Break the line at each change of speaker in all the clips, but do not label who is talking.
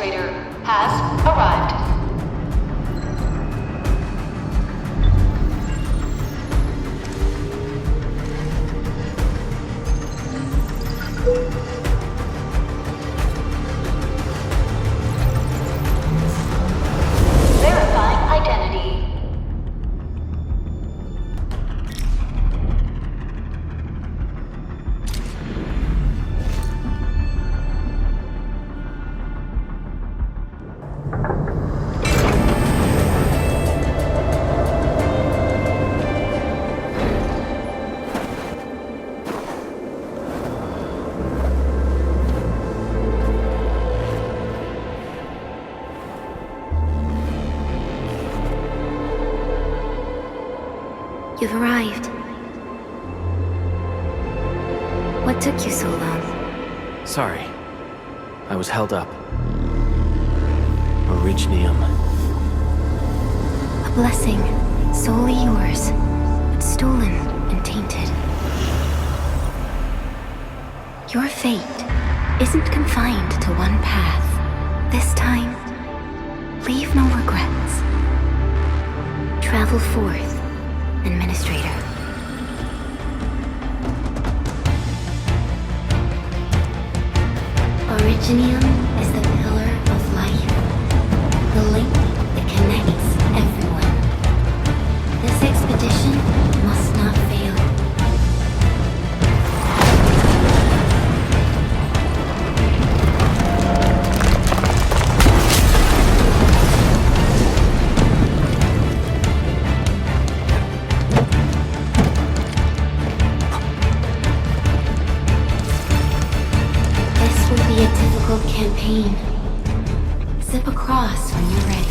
administrator has arrived. Verifying identity.
You've arrived. What took you so long?
Sorry. I was held up. Originium.
A blessing, solely yours, but stolen and tainted. Your fate isn't confined to one path. This time, leave no regrets. Travel forth, Administrator. Originium is the pillar of life, the link that connects everyone. This expedition must not fail. Campaign. Zip across when you're ready.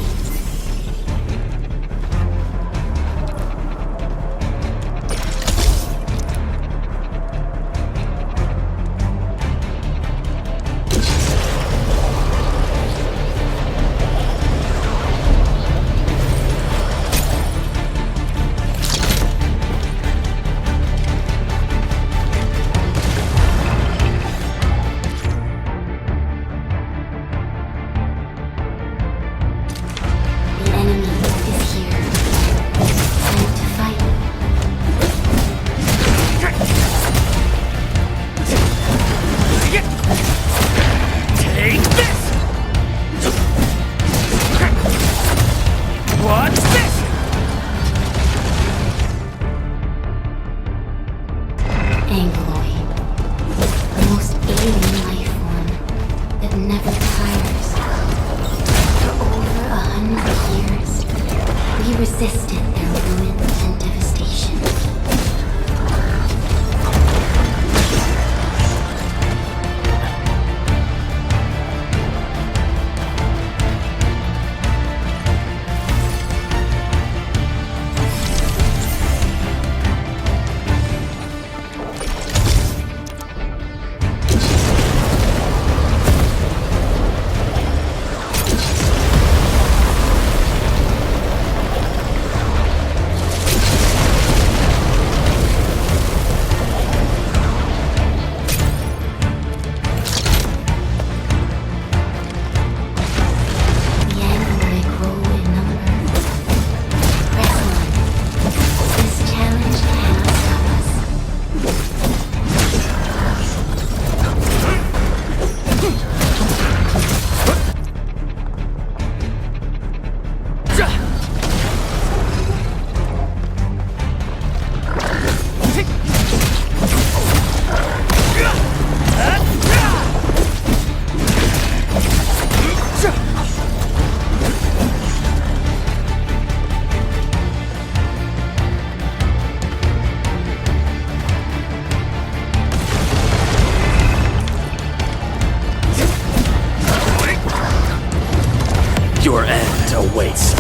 Your end awaits.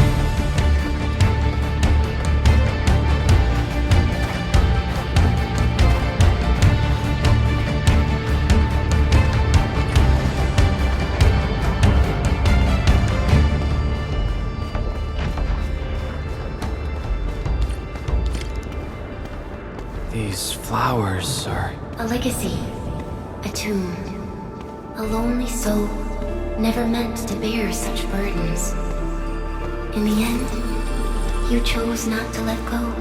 These flowers are
These flowers are...
a legacy, a tomb. They hold the A lonely soul, never meant to bear such burdens. In the end, you chose not to let go.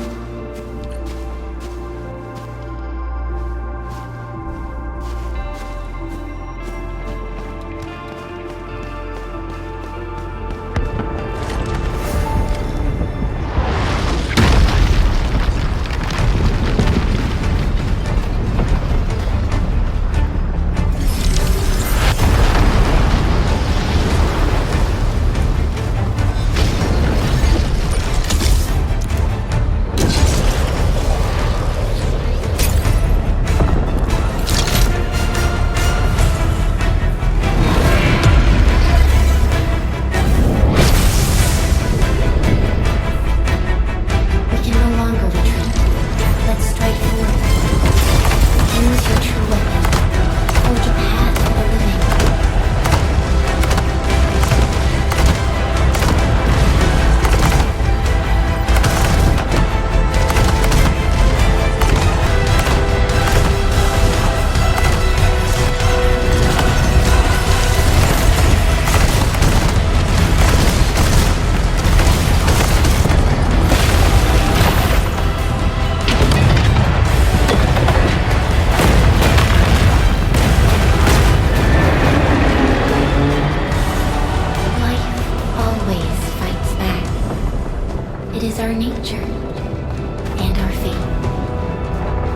Our nature and our fate.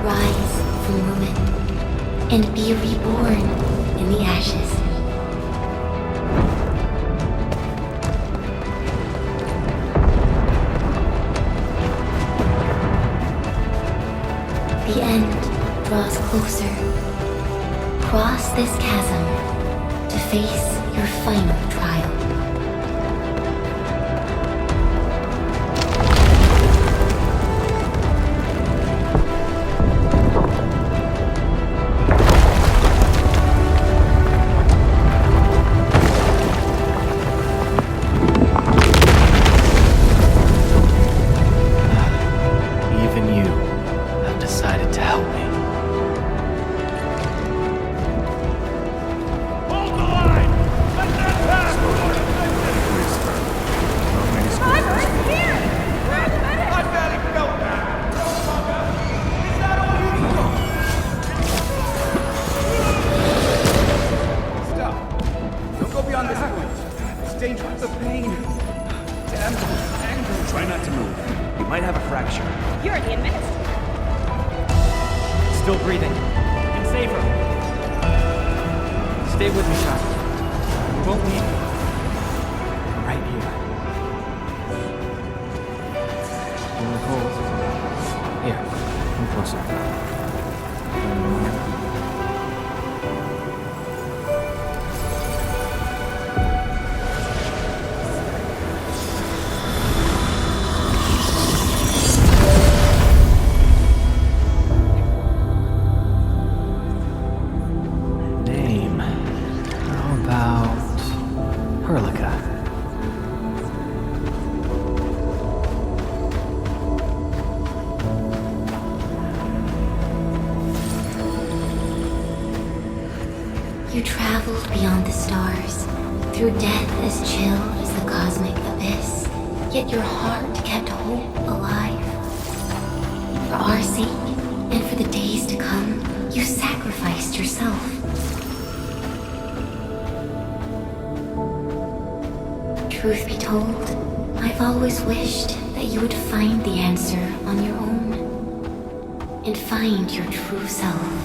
Rise from ruin and be reborn in the ashes. The end draws closer. Cross this chasm to face your final trial.
Still breathing. You can save her. Stay with me, child. You won't leave me. I'm right here. You want to hold? Here, come closer.
You traveled beyond the stars, through death as chill as the cosmic abyss, yet your heart kept hope alive. For our sake, and for the days to come, you sacrificed yourself. Truth be told, I've always wished that you would find the answer on your own, and find your true self.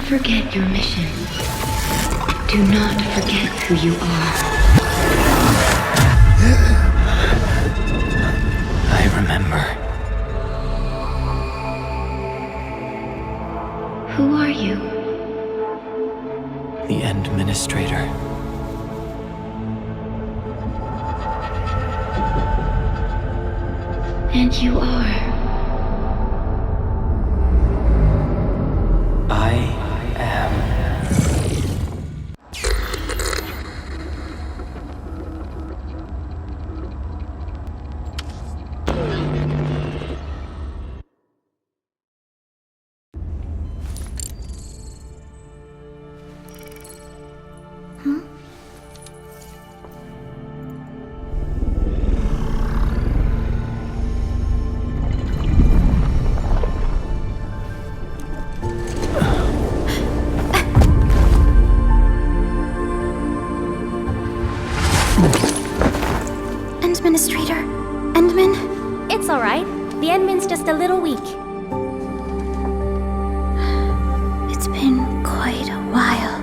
forget your mission. Do not forget who you are.
I remember.
Who are you?
The Administrator.
And you are.
I am.
Administrator? Endman?
It's alright. The Endman's just a little weak.
It's been quite a while.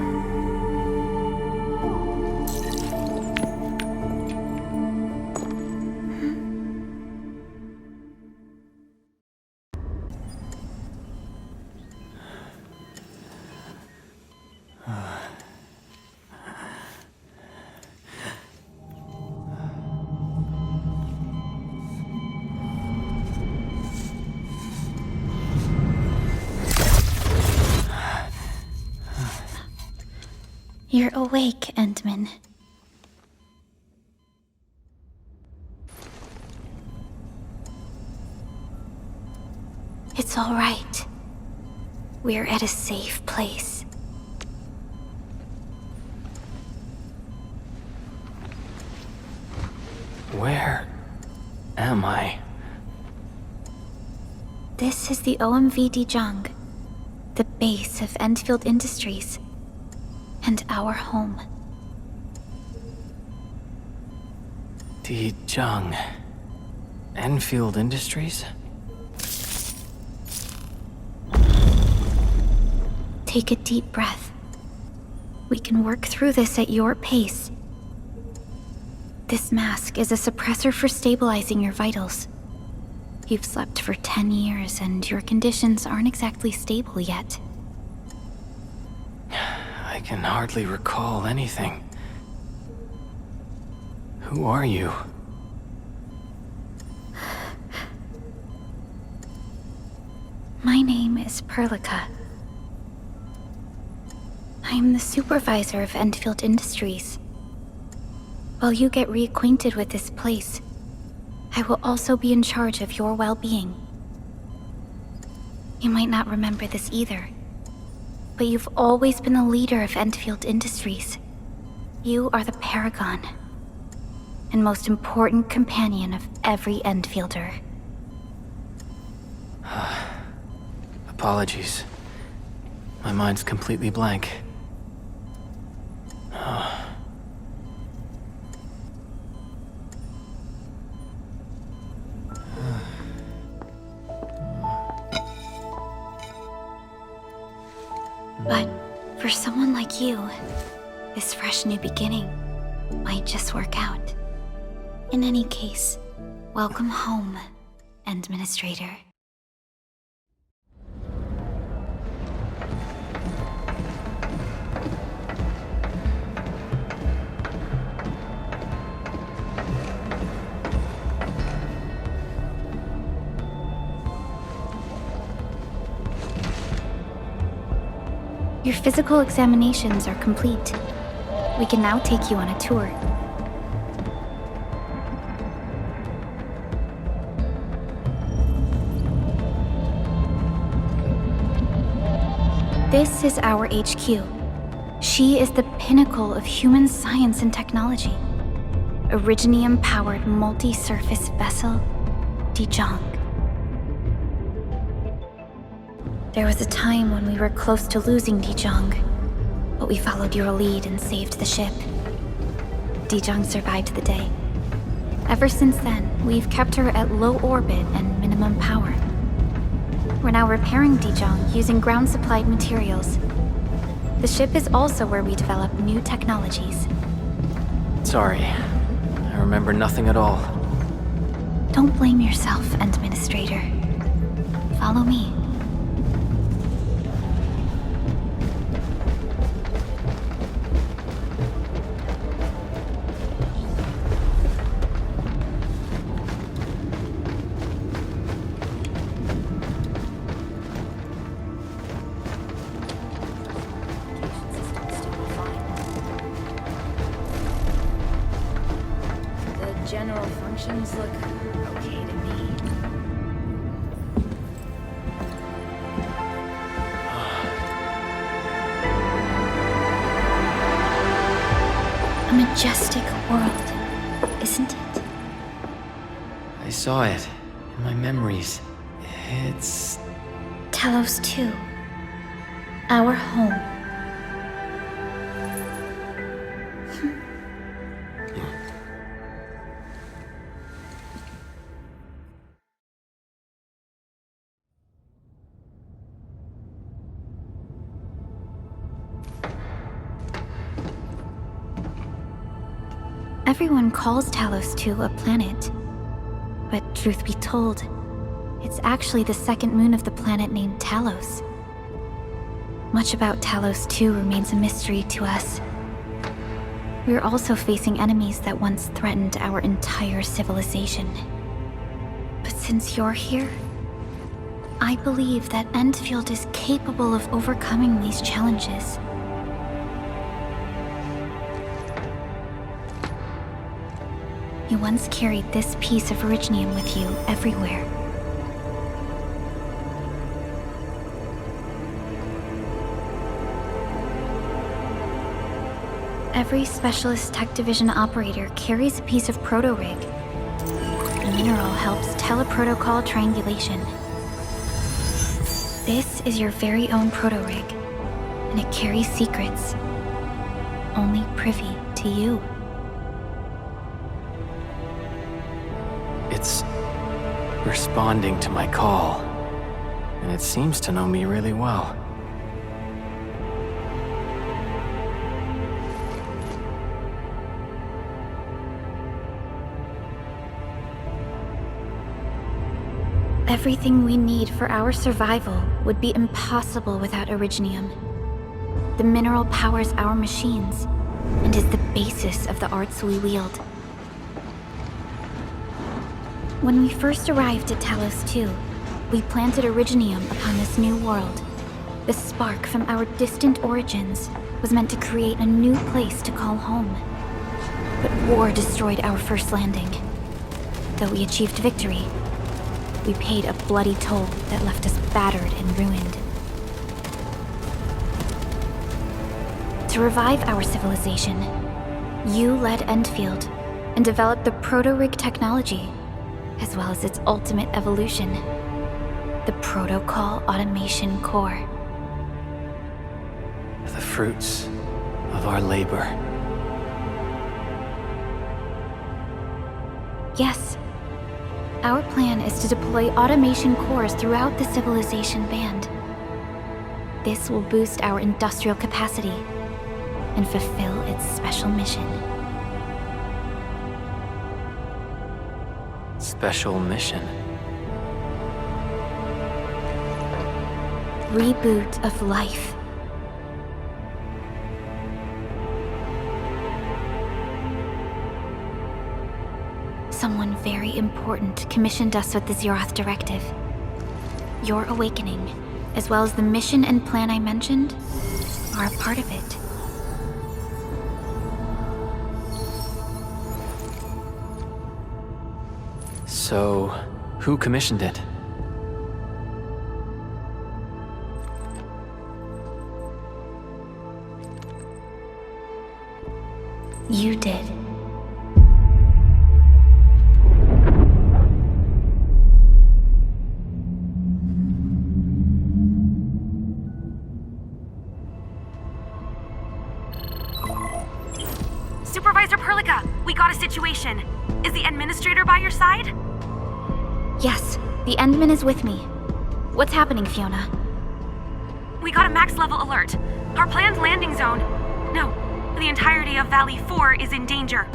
You're awake, Endman. It's all right. We're at a safe place.
Where am I?
This is the OMV Dijong, the base of Enfield Industries, and our home.
Dijong. Enfield Industries?
Take a deep breath. We can work through this at your pace. This mask is a suppressor for stabilizing your vitals. You've slept for 10 years and your conditions aren't exactly stable yet.
I can hardly recall anything. Who are you?
My name is Perlica. I'm the supervisor of Enfield Industries. While you get reacquainted with this place, I will also be in charge of your well-being. You might not remember this either, but you've always been the leader of Enfield Industries. You are the paragon, and most important companion of every Enfielder.
Apologies. My mind's completely blank.
But for someone like you, this fresh new beginning might just work out. In any case, welcome home, Administrator. Your physical examinations are complete. We can now take you on a tour. This is our HQ. She is the pinnacle of human science and technology. Originium-powered multi-surface vessel, Dijong. There was a time when we were close to losing Dijong, but we followed your lead and saved the ship. Dijong survived the day. Ever since then, we've kept her at low orbit and minimum power. We're now repairing Dijong using ground-supplied materials
The ship is also where we develop new technologies.
Sorry. I remember nothing at all.
Don't blame yourself, Administrator. Follow me.
The general functions look okay to me.
A majestic world, isn't it?
I saw it in my memories. It's...
Talos 2. Our home. Everyone calls Talos 2 a planet. But truth be told, it's actually the second moon of the planet named Talos. Much about Talos 2 remains a mystery to us. We're also facing enemies that once threatened our entire civilization. But since you're here, I believe that Enfield is capable of overcoming these challenges. You once carried this piece of Originium with you everywhere. Every Specialist Tech Division operator carries a piece of proto-rig. The mineral helps teleprotocol triangulation. This is your very own proto-rig, and it carries secrets only privy to you.
It's responding to my call, and it seems to know me really well.
Everything we need for our survival would be impossible without Originium. The mineral powers our machines, and is the basis of the arts we wield. When we first arrived at Talos 2, we planted Originium upon this new world. The spark from our distant origins was meant to create a new place to call home. But war destroyed our first landing. Though we achieved victory, we paid a bloody toll that left us battered and ruined. To revive our civilization, you led Enfield and developed the proto-rig technology, as well as its ultimate evolution, the Protocol Automation Core.
The fruits of our labor.
Yes. Our plan is to deploy automation cores throughout the civilization band. This will boost our industrial capacity and fulfill its special mission.
Special mission.
Reboot of life. Someone very important commissioned us with the Zeroth Directive. Your awakening, as well as the mission and plan I mentioned, are a part of it.
So, who commissioned it?
You did.
Supervisor Perlica, we got a situation. Is the administrator by your side?
Yes, the Endman is with me. What's happening, Fiona?
We got a max level alert. Our planned landing zone. No, the entirety of Valley 4 is in danger.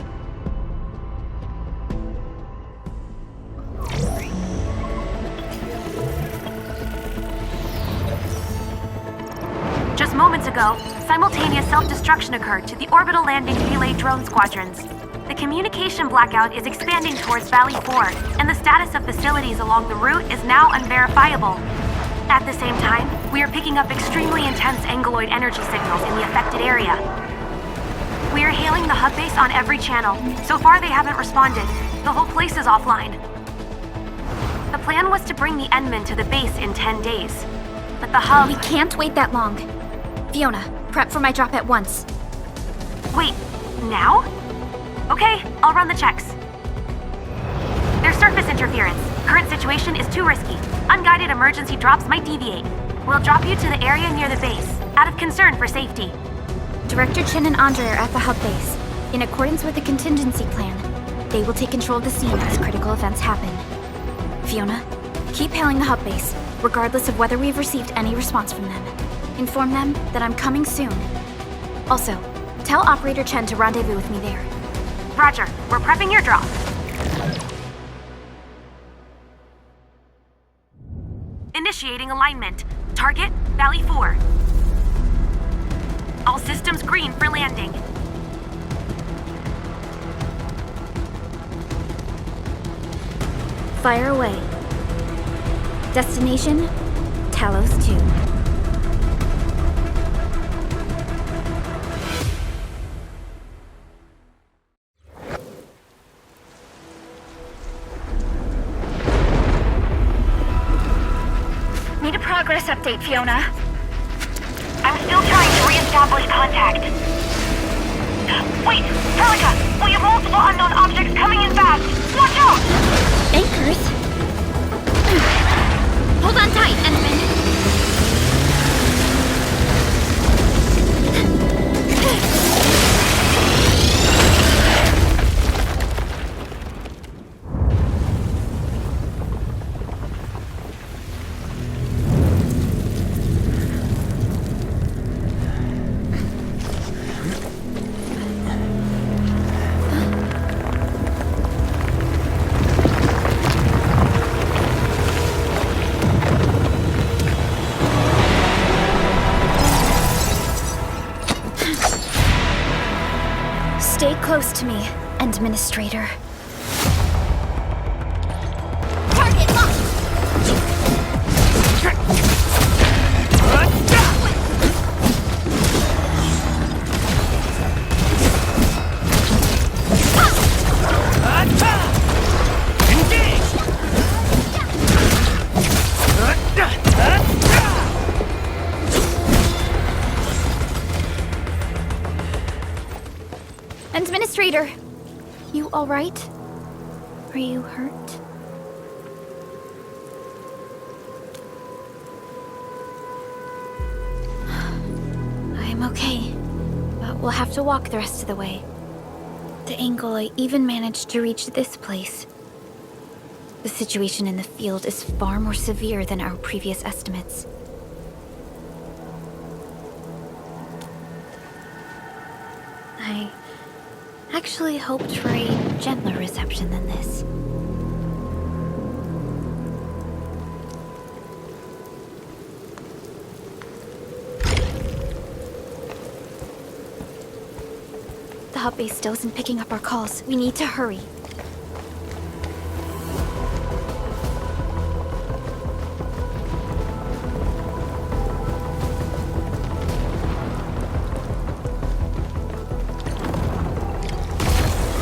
Just moments ago, simultaneous self-destruction occurred to the orbital landing relay drone squadrons. The communication blackout is expanding towards Valley 4, and the status of facilities along the route is now unverifiable. At the same time, we are picking up extremely intense angeloid energy signals in the affected area. We are hailing the hub base on every channel. So far, they haven't responded. The whole place is offline. The plan was to bring the Endman to the base in 10 days. But the hub...
We can't wait that long. Fiona, prep for my drop at once.
Wait, now? Okay, I'll run the checks. There's surface interference. Current situation is too risky. Unguided emergency drops might deviate. We'll drop you to the area near the base, out of concern for safety.
Director Chen and Andre are at the hub base. In accordance with the contingency plan, they will take control of the scene as critical events happen. Fiona, keep hailing the hub base, regardless of whether we've received any response from them. Inform them that I'm coming soon. Also, tell Operator Chen to rendezvous with me there.
Roger, we're prepping your drop. Initiating alignment. Target, Valley 4. All systems green for landing.
Fire away. Destination, Talos 2.
Need a progress update, Fiona. I'm still trying to re-establish contact. Wait, Perlica! We have multiple unknown objects coming in fast! Watch out!
Anchors? Hold on tight, Endman. Stay close to me, Administrator. Target locked! Administrator, you all right? Are you hurt? I'm okay, but we'll have to walk the rest of the way. The angle I even managed to reach this place. The situation in the field is far more severe than our previous estimates. I actually hoped for a gentler reception than this. The hub base still isn't picking up our calls. We need to hurry.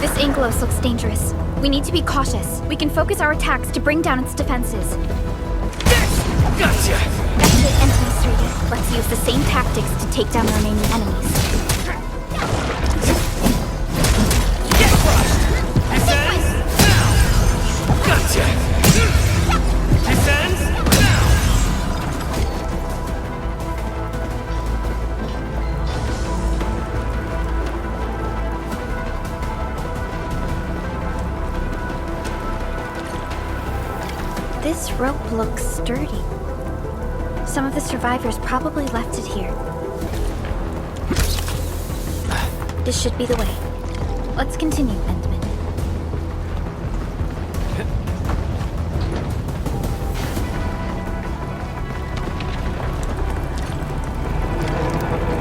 This Angelos looks dangerous. We need to be cautious. We can focus our attacks to bring down its defenses.
Gotcha!
Activate Administrator. Let's use the same tactics to take down the remaining enemies.
Get crushed! Descends now! Gotcha! Descends now!
This rope looks sturdy. Some of the survivors probably left it here. This should be the way. Let's continue, Endman.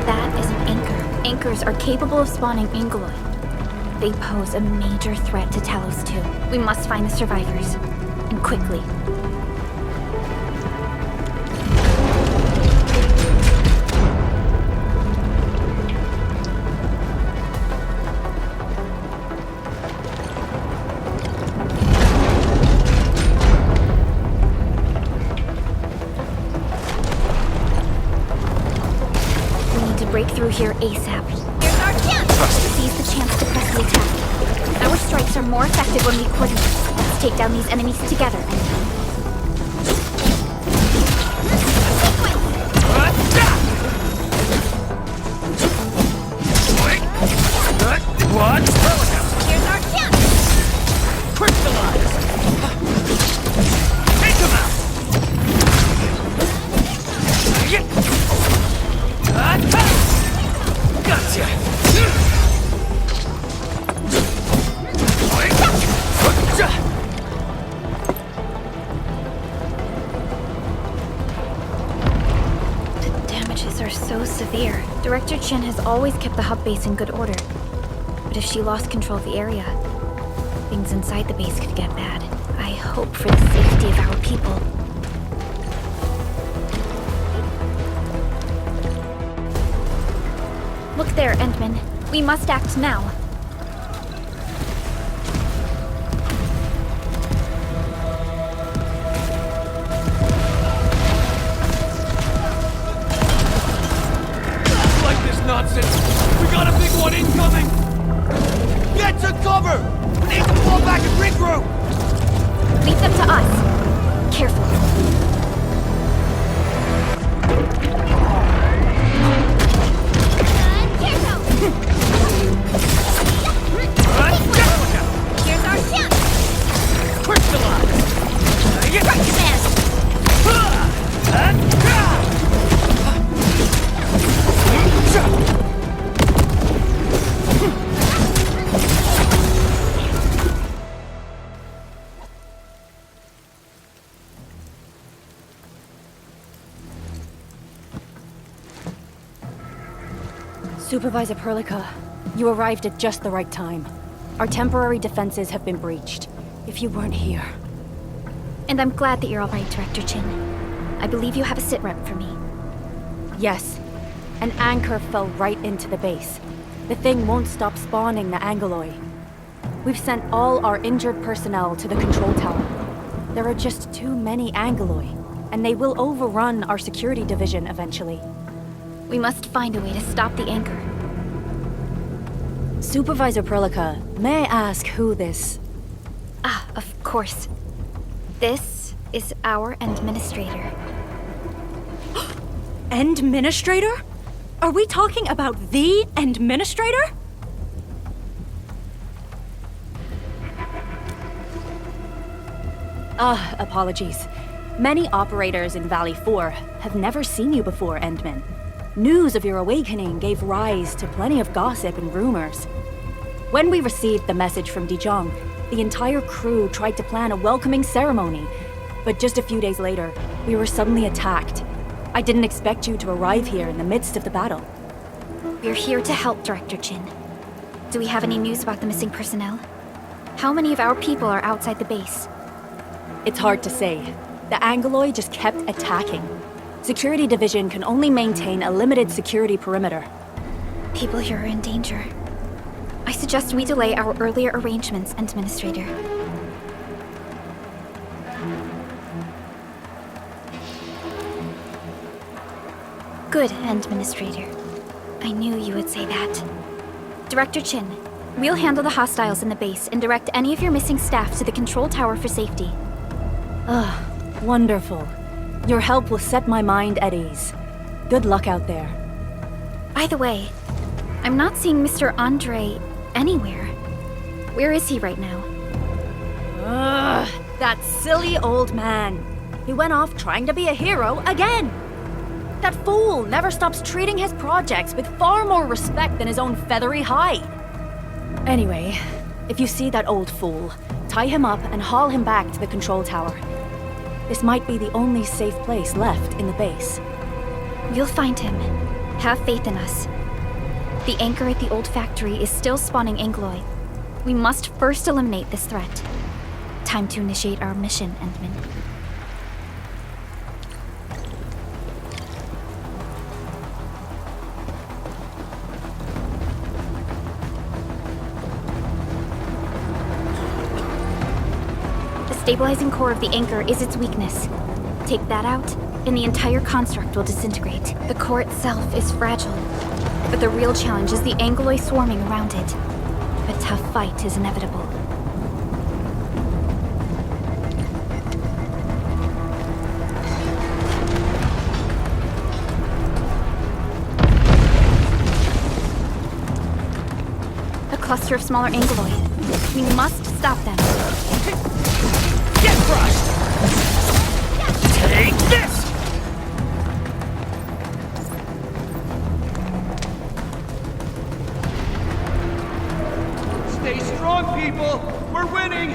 That is an anchor. Anchors are capable of spawning Angeloid. They pose a major threat to Talos 2. We must find the survivors. And quickly. Break through here ASAP. Here's our chance! Seize the chance to press the attack. Our strikes are more effective when we coordinate. Let's take down these enemies together.
What?
Here's our chance!
Crystallize! Take him out! Gotcha!
The damages are so severe. Director Chin has always kept the hub base in good order. But if she lost control of the area, things inside the base could get bad. I hope for the safety of our people. Look there, Endman. We must act now.
Like this nonsense! We got a big one incoming! Get to cover! We need to fall back and regroup!
Leave them to us. Careful. Here's our chance!
Crystallize!
Supervisor Perlica, you arrived at just the right time. Our temporary defenses have been breached. If you weren't here...
And I'm glad that you're all right, Director Chin. I believe you have a sit-rep for me.
Yes. An anchor fell right into the base. The thing won't stop spawning the Angeloi. We've sent all our injured personnel to the control tower. There are just too many Angeloi, and they will overrun our security division eventually.
We must find a way to stop the anchor.
Supervisor Perlica, may I ask who this...
Ah, of course. This is our administrator.
Administrator? Are we talking about the administrator? Apologies. Many operators in Valley 4 have never seen you before, Endman. News of your awakening gave rise to plenty of gossip and rumors. When we received the message from Dijon, the entire crew tried to plan a welcoming ceremony, but just a few days later, we were suddenly attacked. I didn't expect you to arrive here in the midst of the battle.
We're here to help, Director Chin. Do we have any news about the missing personnel? How many of our people are outside the base?
It's hard to say. The Angeloi just kept attacking. Security Division can only maintain a limited security perimeter.
People here are in danger. I suggest we delay our earlier arrangements, Administrator. Good, Administrator. I knew you would say that. Director Chin, we'll handle the hostiles in the base and direct any of your missing staff to the control tower for safety.
Wonderful. Your help will set my mind at ease. Good luck out there.
By the way, I'm not seeing Mr. Andre anywhere. Where is he right now?
That silly old man. He went off trying to be a hero again. That fool never stops treating his projects with far more respect than his own feathery hide. Anyway, if you see that old fool, tie him up and haul him back to the control tower. This might be the only safe place left in the base.
We'll find him. Have faith in us. The anchor at the old factory is still spawning Angloid. We must first eliminate this threat. Time to initiate our mission, Endman. The stabilizing core of the anchor is its weakness. Take that out, and the entire construct will disintegrate. The core itself is fragile, but the real challenge is the Angloid swarming around it. A tough fight is inevitable. A cluster of smaller Angloid. We must stop them.
Get crushed! Take this! Stay strong, people! We're winning!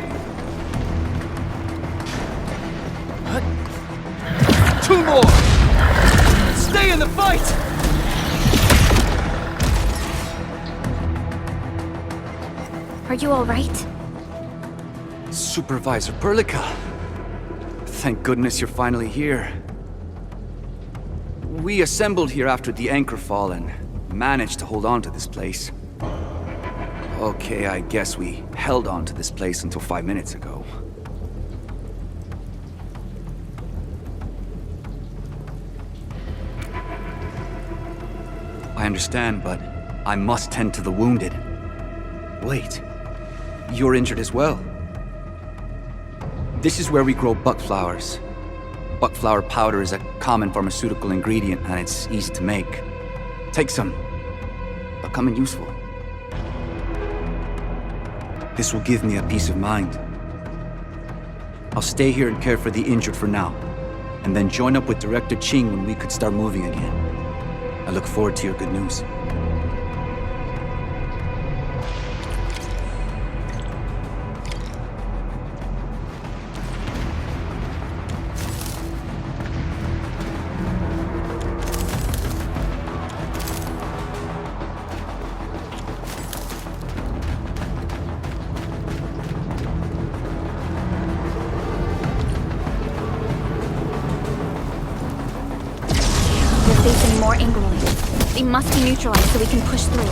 Two more! Stay in the fight!
Are you all right?
Supervisor Perlica. Thank goodness you're finally here. We assembled here after the anchor fall and managed to hold on to this place. Okay, I guess we held on to this place until 5 minutes ago. I understand, but I must tend to the wounded. Wait, you're injured as well. This is where we grow buckflowers. Buckflower powder is a common pharmaceutical ingredient and it's easy to make. Take some. They'll come in useful. This will give me a peace of mind. I'll stay here and care for the injured for now, and then join up with Director Ching when we could start moving again. I look forward to your good news.
Facing more Angloid. They must be neutralized so we can push through.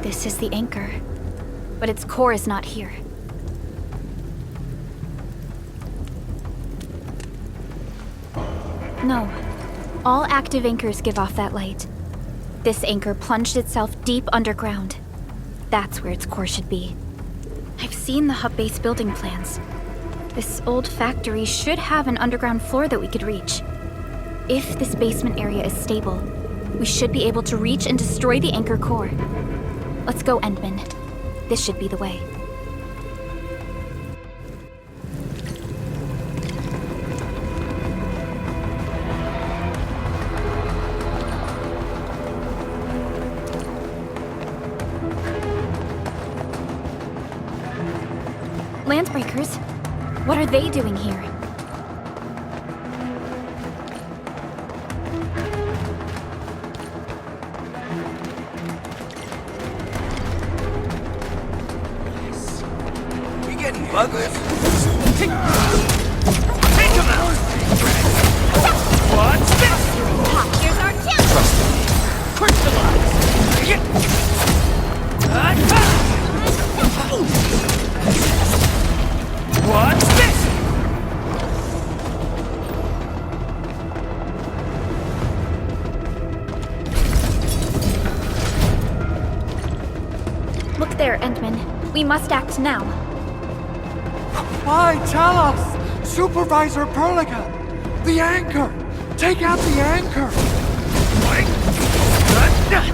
This is the anchor, but its core is not here. No. All active anchors give off that light. This anchor plunged itself deep underground. That's where its core should be. I've seen the hub base building plans. This old factory should have an underground floor that we could reach. If this basement area is stable, we should be able to reach and destroy the anchor core. Let's go, Endman. This should be the way. Landbreakers? What are they doing here?
Others? Take him out! What's this?
Here's our chance!
Crystallize! What's this?
Look there, Endman. We must act now.
Why, tell us! Supervisor Perlica! The anchor! Take out the anchor!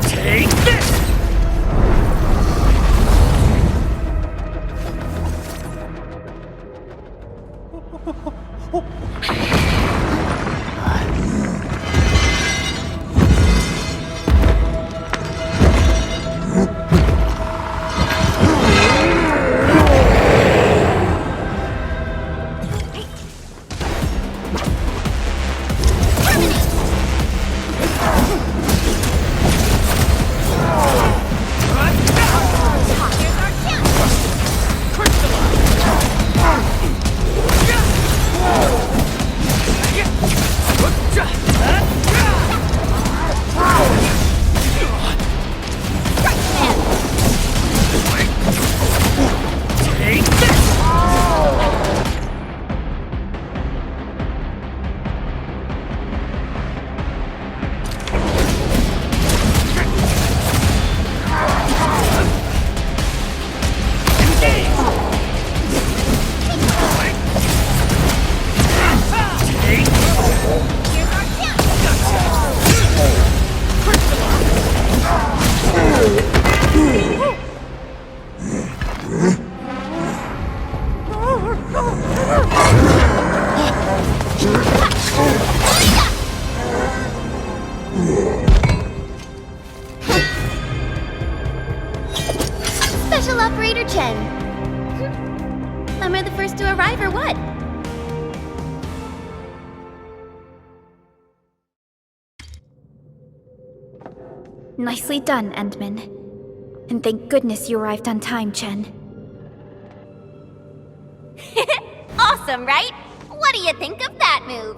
Take this!
Special Operator Chen. Am I the first to arrive or what?
Nicely done, Endman. And thank goodness you arrived on time, Chen.
Awesome, right? What do you think of that move?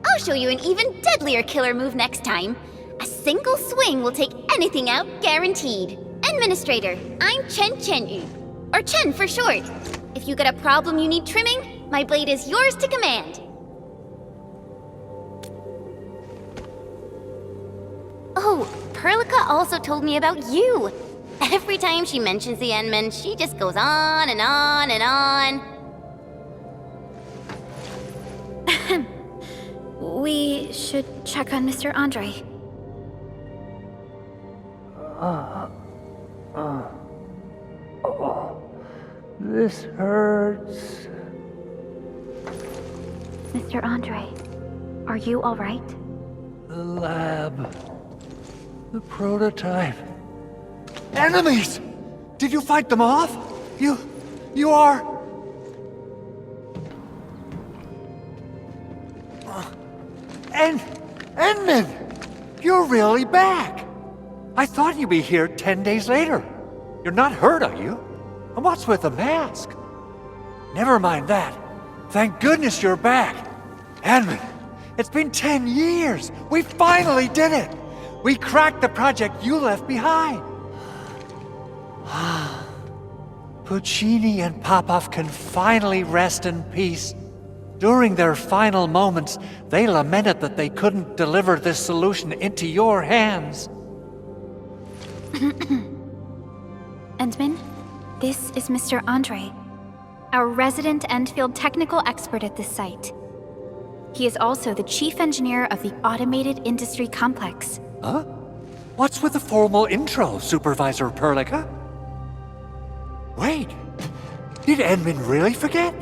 I'll show you an even deadlier killer move next time. A single swing will take anything out, guaranteed. Administrator, I'm Chen Chen-yu, or Chen for short. If you got a problem you need trimming, my blade is yours to command. Oh, Perlica also told me about you. Every time she mentions the Endman, she just goes on and on and on.
We should check on Mr. Andre.
This hurts.
Mr. Andre, are you all right?
The lab. The prototype. Enemies! Did you fight them off? You are... Endman! You're really back! I thought you'd be here 10 days later. You're not hurt, are you? And what's with the mask? Never mind that. Thank goodness you're back. Endman, it's been 10 years. We finally did it. We cracked the project you left behind. Puccini and Popov can finally rest in peace. During their final moments, they lamented that they couldn't deliver this solution into your hands.
Endman, this is Mr. Andre, our resident Enfield technical expert at this site. He is also the chief engineer of the Automated Industry Complex.
Huh? What's with the formal intro, Supervisor Perlica? Wait, did Endman really forget?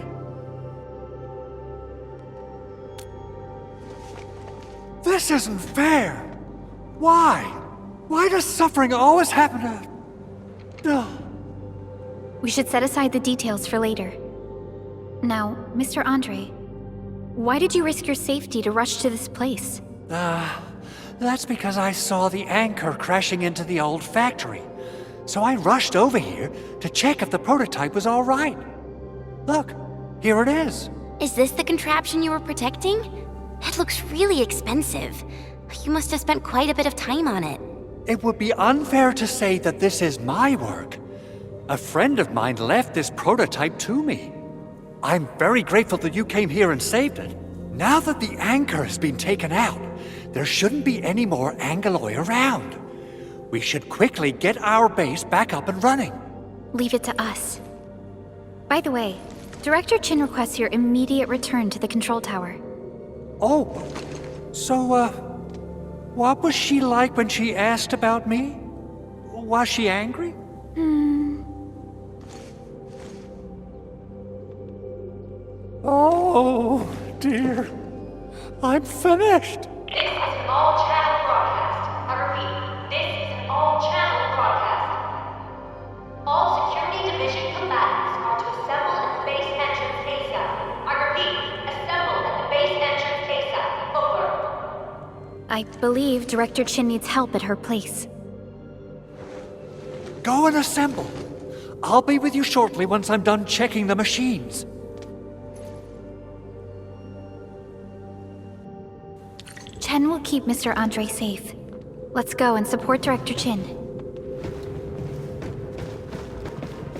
This isn't fair. Why? Why does suffering always happen to...
We should set aside the details for later. Now, Mr. Andre, why did you risk your safety to rush to this place?
That's because I saw the anchor crashing into the old factory. So I rushed over here to check if the prototype was all right. Look, here it is.
Is this the contraption you were protecting? It looks really expensive. You must have spent quite a bit of time on it.
It would be unfair to say that this is my work. A friend of mine left this prototype to me. I'm very grateful that you came here and saved it. Now that the anchor has been taken out, there shouldn't be any more Angeloi around. We should quickly get our base back up and running.
Leave it to us. By the way, Director Chin requests your immediate return to the control tower.
Oh, so, what was she like when she asked about me? Was she angry? Oh, dear. I'm finished.
This is an all-channel broadcast. I repeat, this is an all-channel broadcast. All Security Division combatants are to assemble at the base entrance ASAP. I repeat, assemble at the base entrance ASAP. Over.
I believe Director Chin needs help at her place.
Go and assemble. I'll be with you shortly once I'm done checking the machines.
Chen will keep Mr. Andre safe. Let's go and support Director Chin.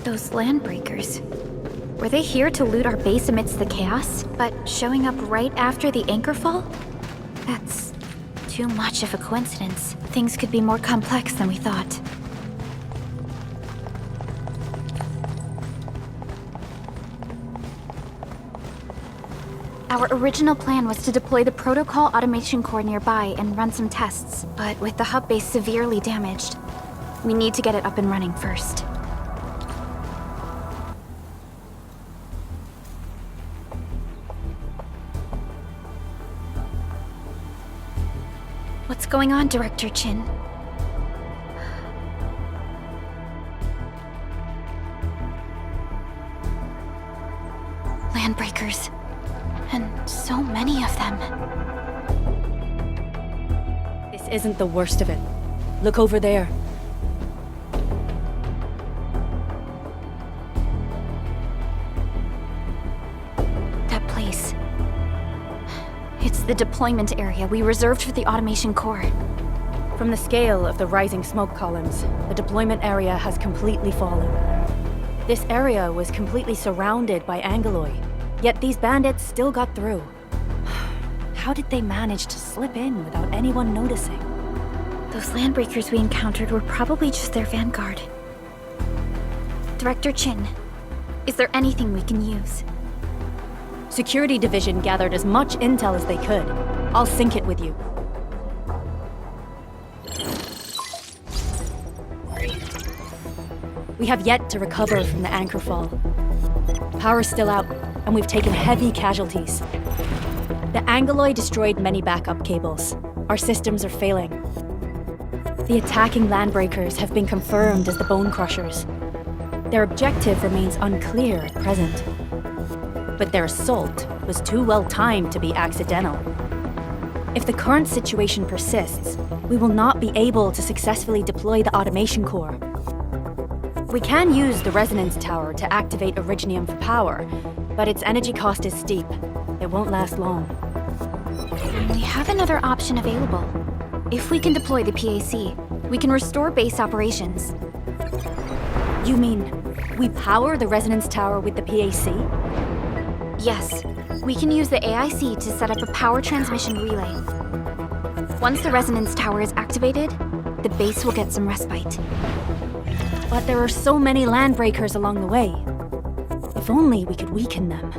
Those landbreakers. Were they here to loot our base amidst the chaos, but showing up right after the anchor fall? That's too much of a coincidence. Things could be more complex than we thought. Our original plan was to deploy the protocol automation core nearby and run some tests, but with the hub base severely damaged, we need to get it up and running first. What's going on, Director Chin? Landbreakers. And so many of them.
This isn't the worst of it. Look over there.
That place. It's the deployment area we reserved for the automation core.
From the scale of the rising smoke columns, the deployment area has completely fallen. This area was completely surrounded by Angeloi, yet these bandits still got through. How did they manage to slip in without anyone noticing?
Those landbreakers we encountered were probably just their vanguard. Director Chin, is there anything we can use?
Security Division gathered as much intel as they could. I'll sync it with you. We have yet to recover from the anchor fall. Power's still out, and we've taken heavy casualties. The Angeloi destroyed many backup cables. Our systems are failing. The attacking landbreakers have been confirmed as the Bone Crushers. Their objective remains unclear at present. But their assault was too well timed to be accidental. If the current situation persists, we will not be able to successfully deploy the automation core. We can use the resonance tower to activate Originium for power, but its energy cost is steep. It won't last long.
We have another option available. If we can deploy the PAC, we can restore base operations.
You mean, we power the resonance tower with the PAC?
Yes, we can use the AIC to set up a power transmission relay. Once the resonance tower is activated, the base will get some respite.
But there are so many landbreakers along the way. If only we could weaken them.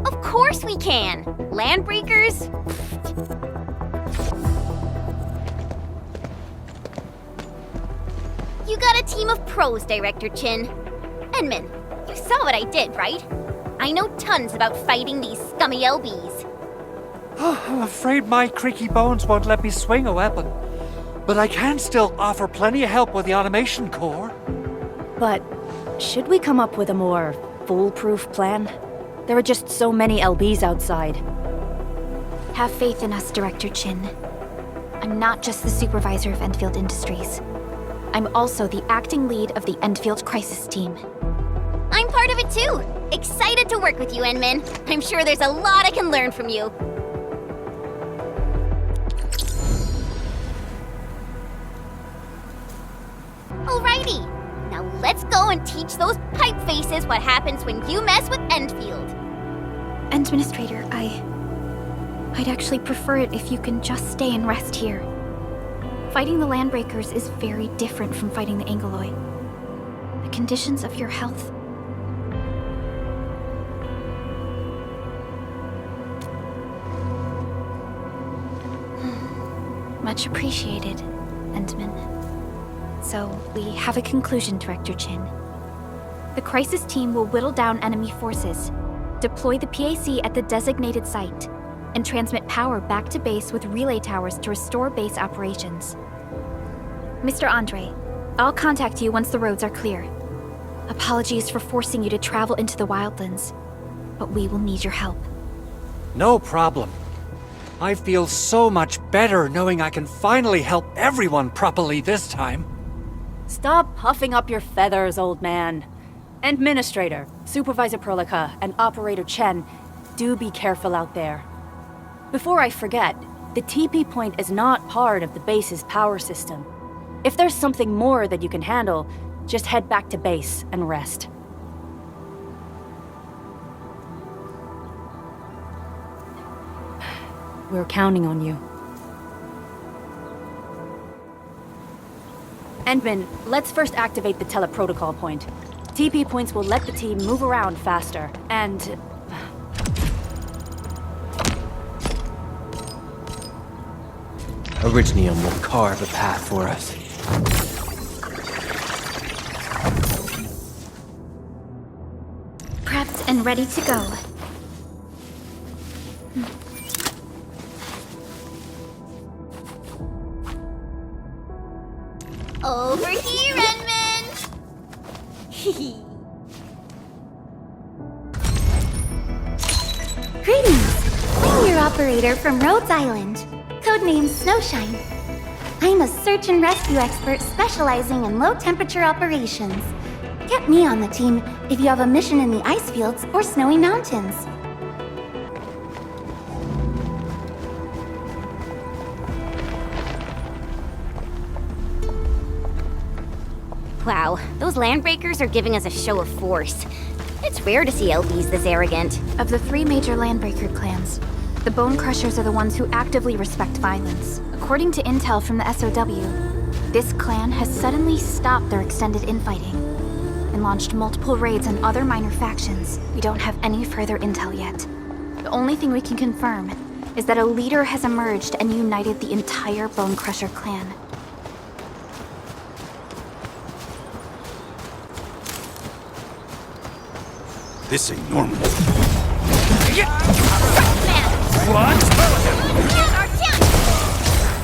Of course we can! Landbreakers? You got a team of pros, Director Chin. Edmund, you saw what I did, right? I know tons about fighting these scummy LBs.
I'm afraid my creaky bones won't let me swing a weapon. But I can still offer plenty of help with the automation core.
But should we come up with a more foolproof plan? There are just so many LBs outside.
Have faith in us, Director Chin. I'm not just the supervisor of Enfield Industries. I'm also the acting lead of the Enfield Crisis Team.
I'm part of it too. Excited to work with you, Enman. I'm sure there's a lot I can learn from you. Alrighty. Now let's go and teach those pipe faces what happens when you mess with Enfield.
Administrator, I'd actually prefer it if you can just stay and rest here. Fighting the Landbreakers is very different from fighting the Angeloi. The conditions of your health... Much appreciated, Endman. So, we have a conclusion, Director Chin. The Crisis Team will whittle down enemy forces, deploy the PAC at the designated site, and transmit power back to base with relay towers to restore base operations. Mr. Andre, I'll contact you once the roads are clear. Apologies for forcing you to travel into the wildlands, but we will need your help.
No problem. I feel so much better knowing I can finally help everyone properly this time.
Stop puffing up your feathers, old man. Administrator, Supervisor Perlica, and Operator Chen, do be careful out there. Before I forget, the TP point is not part of the base's power system. If there's something more that you can handle, just head back to base and rest. We're counting on you. Endman, let's first activate the teleprotocol point. TP points will let the team move around faster, and...
Originium will carve a path for us.
Prepped and ready to go.
Over here, Enman!
Greetings! I'm your operator from Rhodes Island, codenamed Snowshine. I'm a search and rescue expert specializing in low-temperature operations. Get me on the team if you have a mission in the ice fields or snowy mountains.
Wow, those Landbreakers are giving us a show of force. It's rare to see LBs this arrogant.
Of the 3 major Landbreaker clans, the Bone Crushers are the ones who actively respect violence. According to intel from the SOW, this clan has suddenly stopped their extended infighting and launched multiple raids on other minor factions. We don't have any further intel yet. The only thing we can confirm is that a leader has emerged and united the entire Bone Crusher clan.
This ain't normal.
What?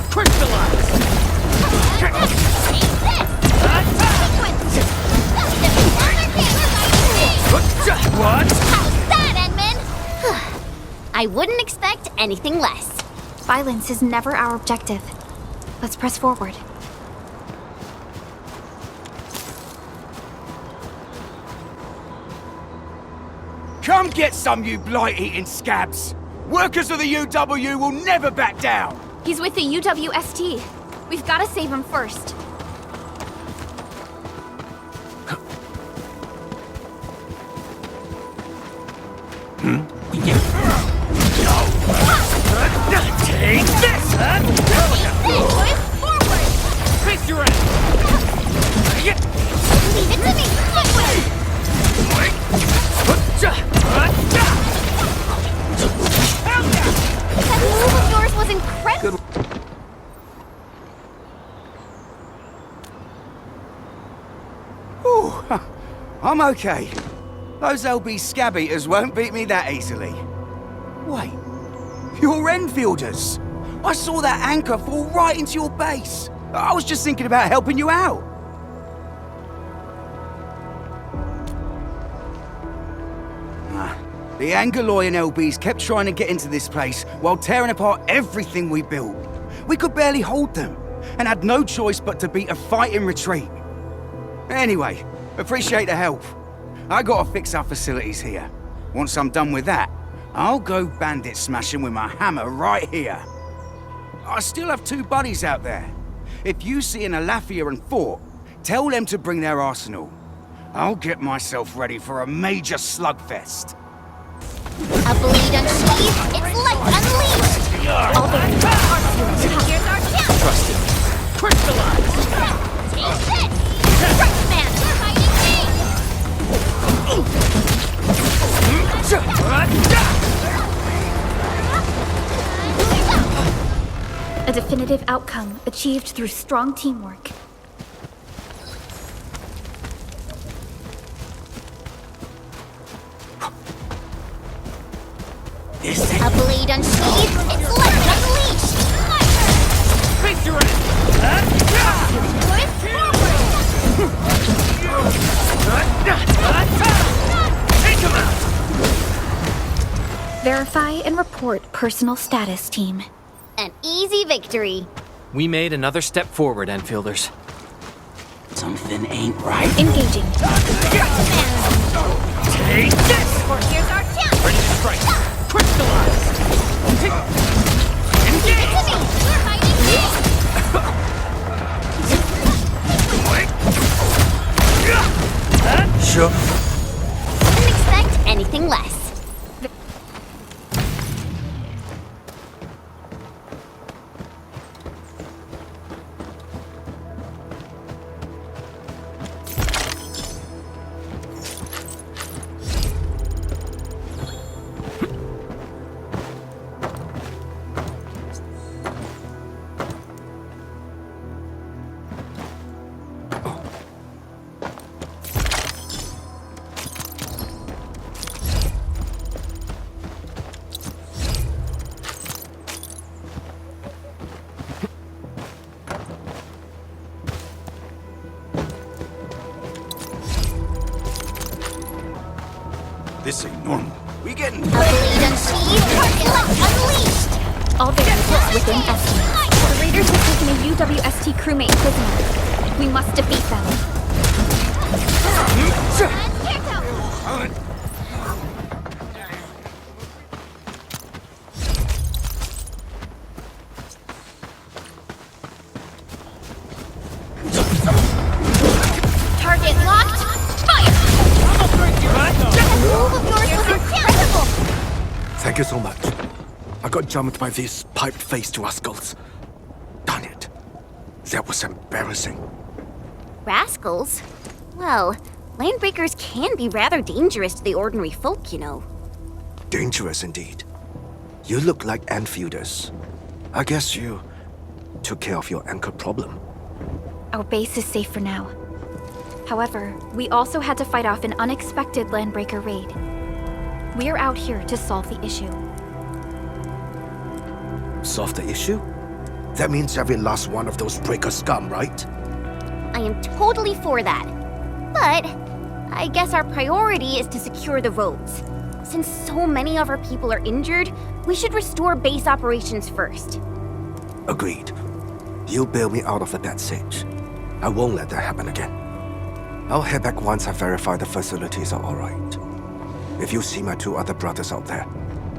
Crystallize! What?
How's that, Enman? I wouldn't expect anything less.
Violence is never our objective. Let's press forward.
Come get some, you blight-eating scabs! Workers of the UW will never back down!
He's with the UWST. We've got to save him first.
Take this, huh?
Forward!
Face your ass!
Leave it to me! That move of yours was incredible!
Ooh, I'm okay. Those LB scab eaters won't beat me that easily. Wait, you're Enfielders! I saw that anchor fall right into your base. I was just thinking about helping you out. The Angeloi and LBs kept trying to get into this place while tearing apart everything we built. We could barely hold them. and had no choice but to beat a fighting retreat. Anyway, appreciate the help. I gotta fix our facilities here. Once I'm done with that, I'll go bandit smashing with my hammer right here. I still have 2 buddies out there. If you see an Alafia and Fort, tell them to bring their arsenal. I'll get myself ready for a major slugfest.
A blade unsheathed, it's light unleashed!
All there is
Here's our chance!
Trust it. Crystallize!
Take this! Crunchman, you're hiding
a definitive outcome achieved through strong teamwork.
A blade unsheathed, it's light unleashed!
Face your end! Take him out!
Verify and report personal status, team.
An easy victory.
We made another step forward, Enfielders.
Something ain't right.
Engaging.
Take this!
Or here's our chance!
Ready to strike! Crystallize! Engage!
To me! We're hiding
Sure.
Didn't expect anything less.
This ain't normal. We getting...
A blade unsheathed, target unleashed!
All variables within estimate. The raiders have taken a UWST crewmate prisoner. We must defeat them.
Target locked, fire! Move of yours was incredible!
Thank you so much. I got jumped by these pipe-faced rascals. Darn it. That was embarrassing.
Rascals? Well, landbreakers can be rather dangerous to the ordinary folk, you know.
Dangerous indeed. You look like Enfielders. I guess you took care of your anchor problem.
Our base is safe for now. However, we also had to fight off an unexpected landbreaker raid. We are out here to solve the issue.
Solve the issue? That means every last one of those breaker scum, right?
I am totally for that. But I guess our priority is to secure the roads. Since so many of our people are injured, we should restore base operations first.
Agreed. You bail me out of a death stage. I won't let that happen again. I'll head back once I verify the facilities are alright. If you see my 2 other brothers out there,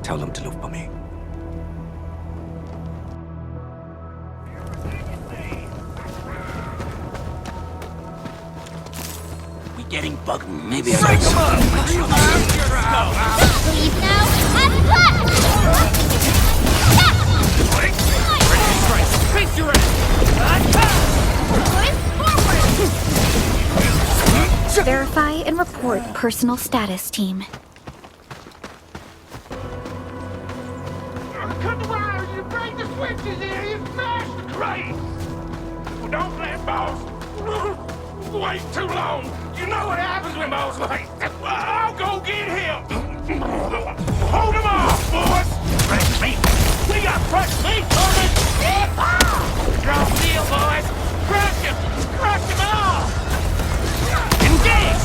tell them to look for me.
We getting bugged. Maybe
Come on!
Leave now and attack!
Ready to strike! Face your end!
Verify and report personal status, team.
Cut the wire! You break the switches here! You smash the crate! Well, don't blame boss! Wait too long! You know what happens when boss waits! I'll go get him! Hold him off, boys! Fresh meat! We got fresh meat coming! Draw steel, boys! Crush him! Crush him off! Engage!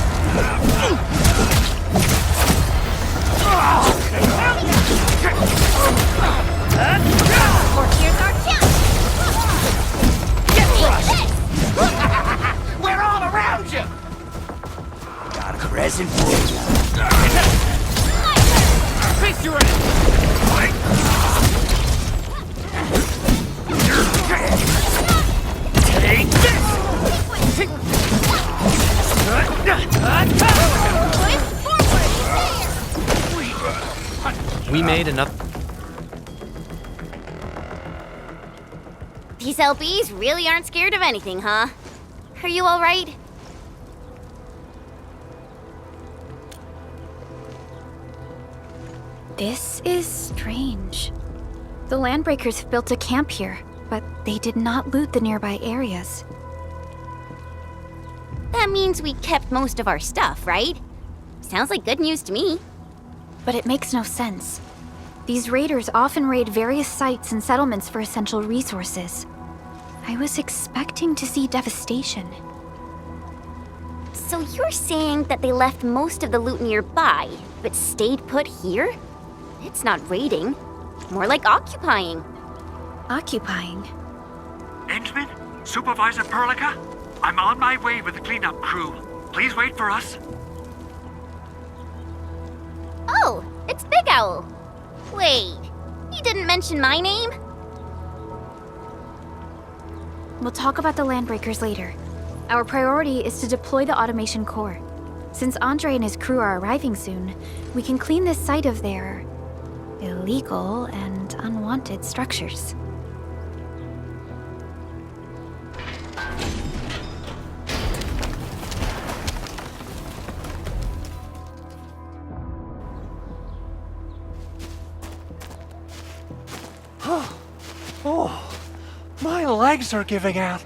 Or here's our chance!
present for you.
Face your end! Take this! We made enough.
These LBs really aren't scared of anything, huh? Are you alright?
This is strange. The Landbreakers have built a camp here, but they did not loot the nearby areas.
That means we kept most of our stuff, right? Sounds like good news to me.
But it makes no sense. These raiders often raid various sites and settlements for essential resources. I was expecting to see devastation.
So you're saying that they left most of the loot nearby, but stayed put here? It's not raiding. More like occupying.
Occupying?
Endman? Supervisor Perlica? I'm on my way with the cleanup crew. Please wait for us.
Oh, it's Big Owl. Wait, you didn't mention my name?
We'll talk about the Landbreakers later. Our priority is to deploy the automation core. Since Andre and his crew are arriving soon, we can clean this site of their illegal and unwanted structures.
Oh, my legs are giving out.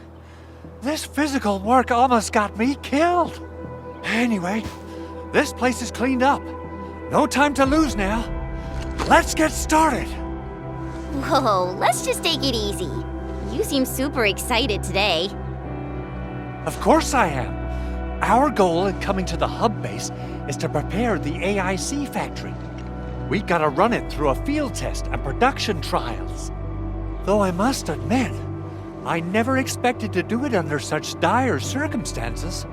This physical work almost got me killed. Anyway, this place is cleaned up. No time to lose now. Let's get started.
Whoa, let's just take it easy. You seem super excited today.
Of course I am. Our goal in coming to the hub base is to prepare the AIC factory. We gotta run it through a field test and production trials. Though I must admit, I never expected to do it under such dire circumstances.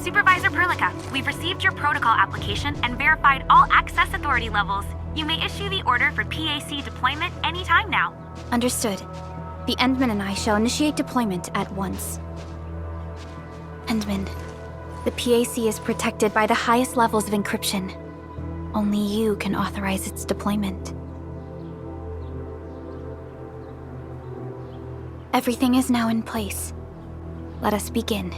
Supervisor Perlica, we've received your protocol application and verified all access authority levels. You may issue the order for PAC deployment anytime now.
Understood. The Endman and I shall initiate deployment at once. Endman, the PAC is protected by the highest levels of encryption. Only you can authorize its deployment. Everything is now in place. Let us begin.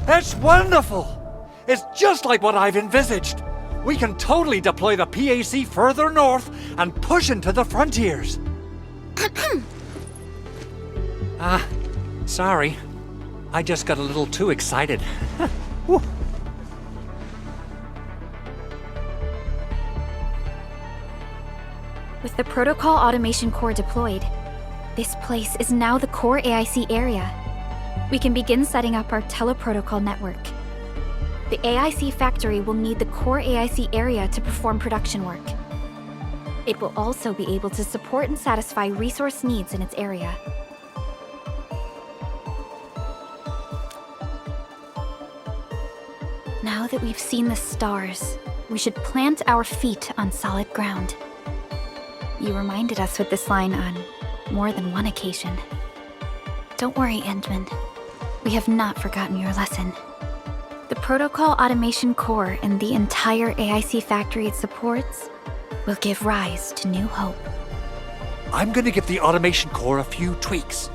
That's wonderful! It's just like what I've envisaged. We can totally deploy the PAC further north and push into the frontiers. Sorry. I just got a little too excited.
With the Protocol Automation Core deployed, this place is now the core AIC area. We can begin setting up our teleprotocol network. The AIC factory will need the core AIC area to perform production work. It will also be able to support and satisfy resource needs in its area. Now that we've seen the stars, we should plant our feet on solid ground. You reminded us with this line on more than one occasion. Don't worry, Endman. We have not forgotten your lesson. The Protocol Automation Core and the entire AIC factory it supports will give rise to new hope.
I'm gonna give the automation core a few tweaks.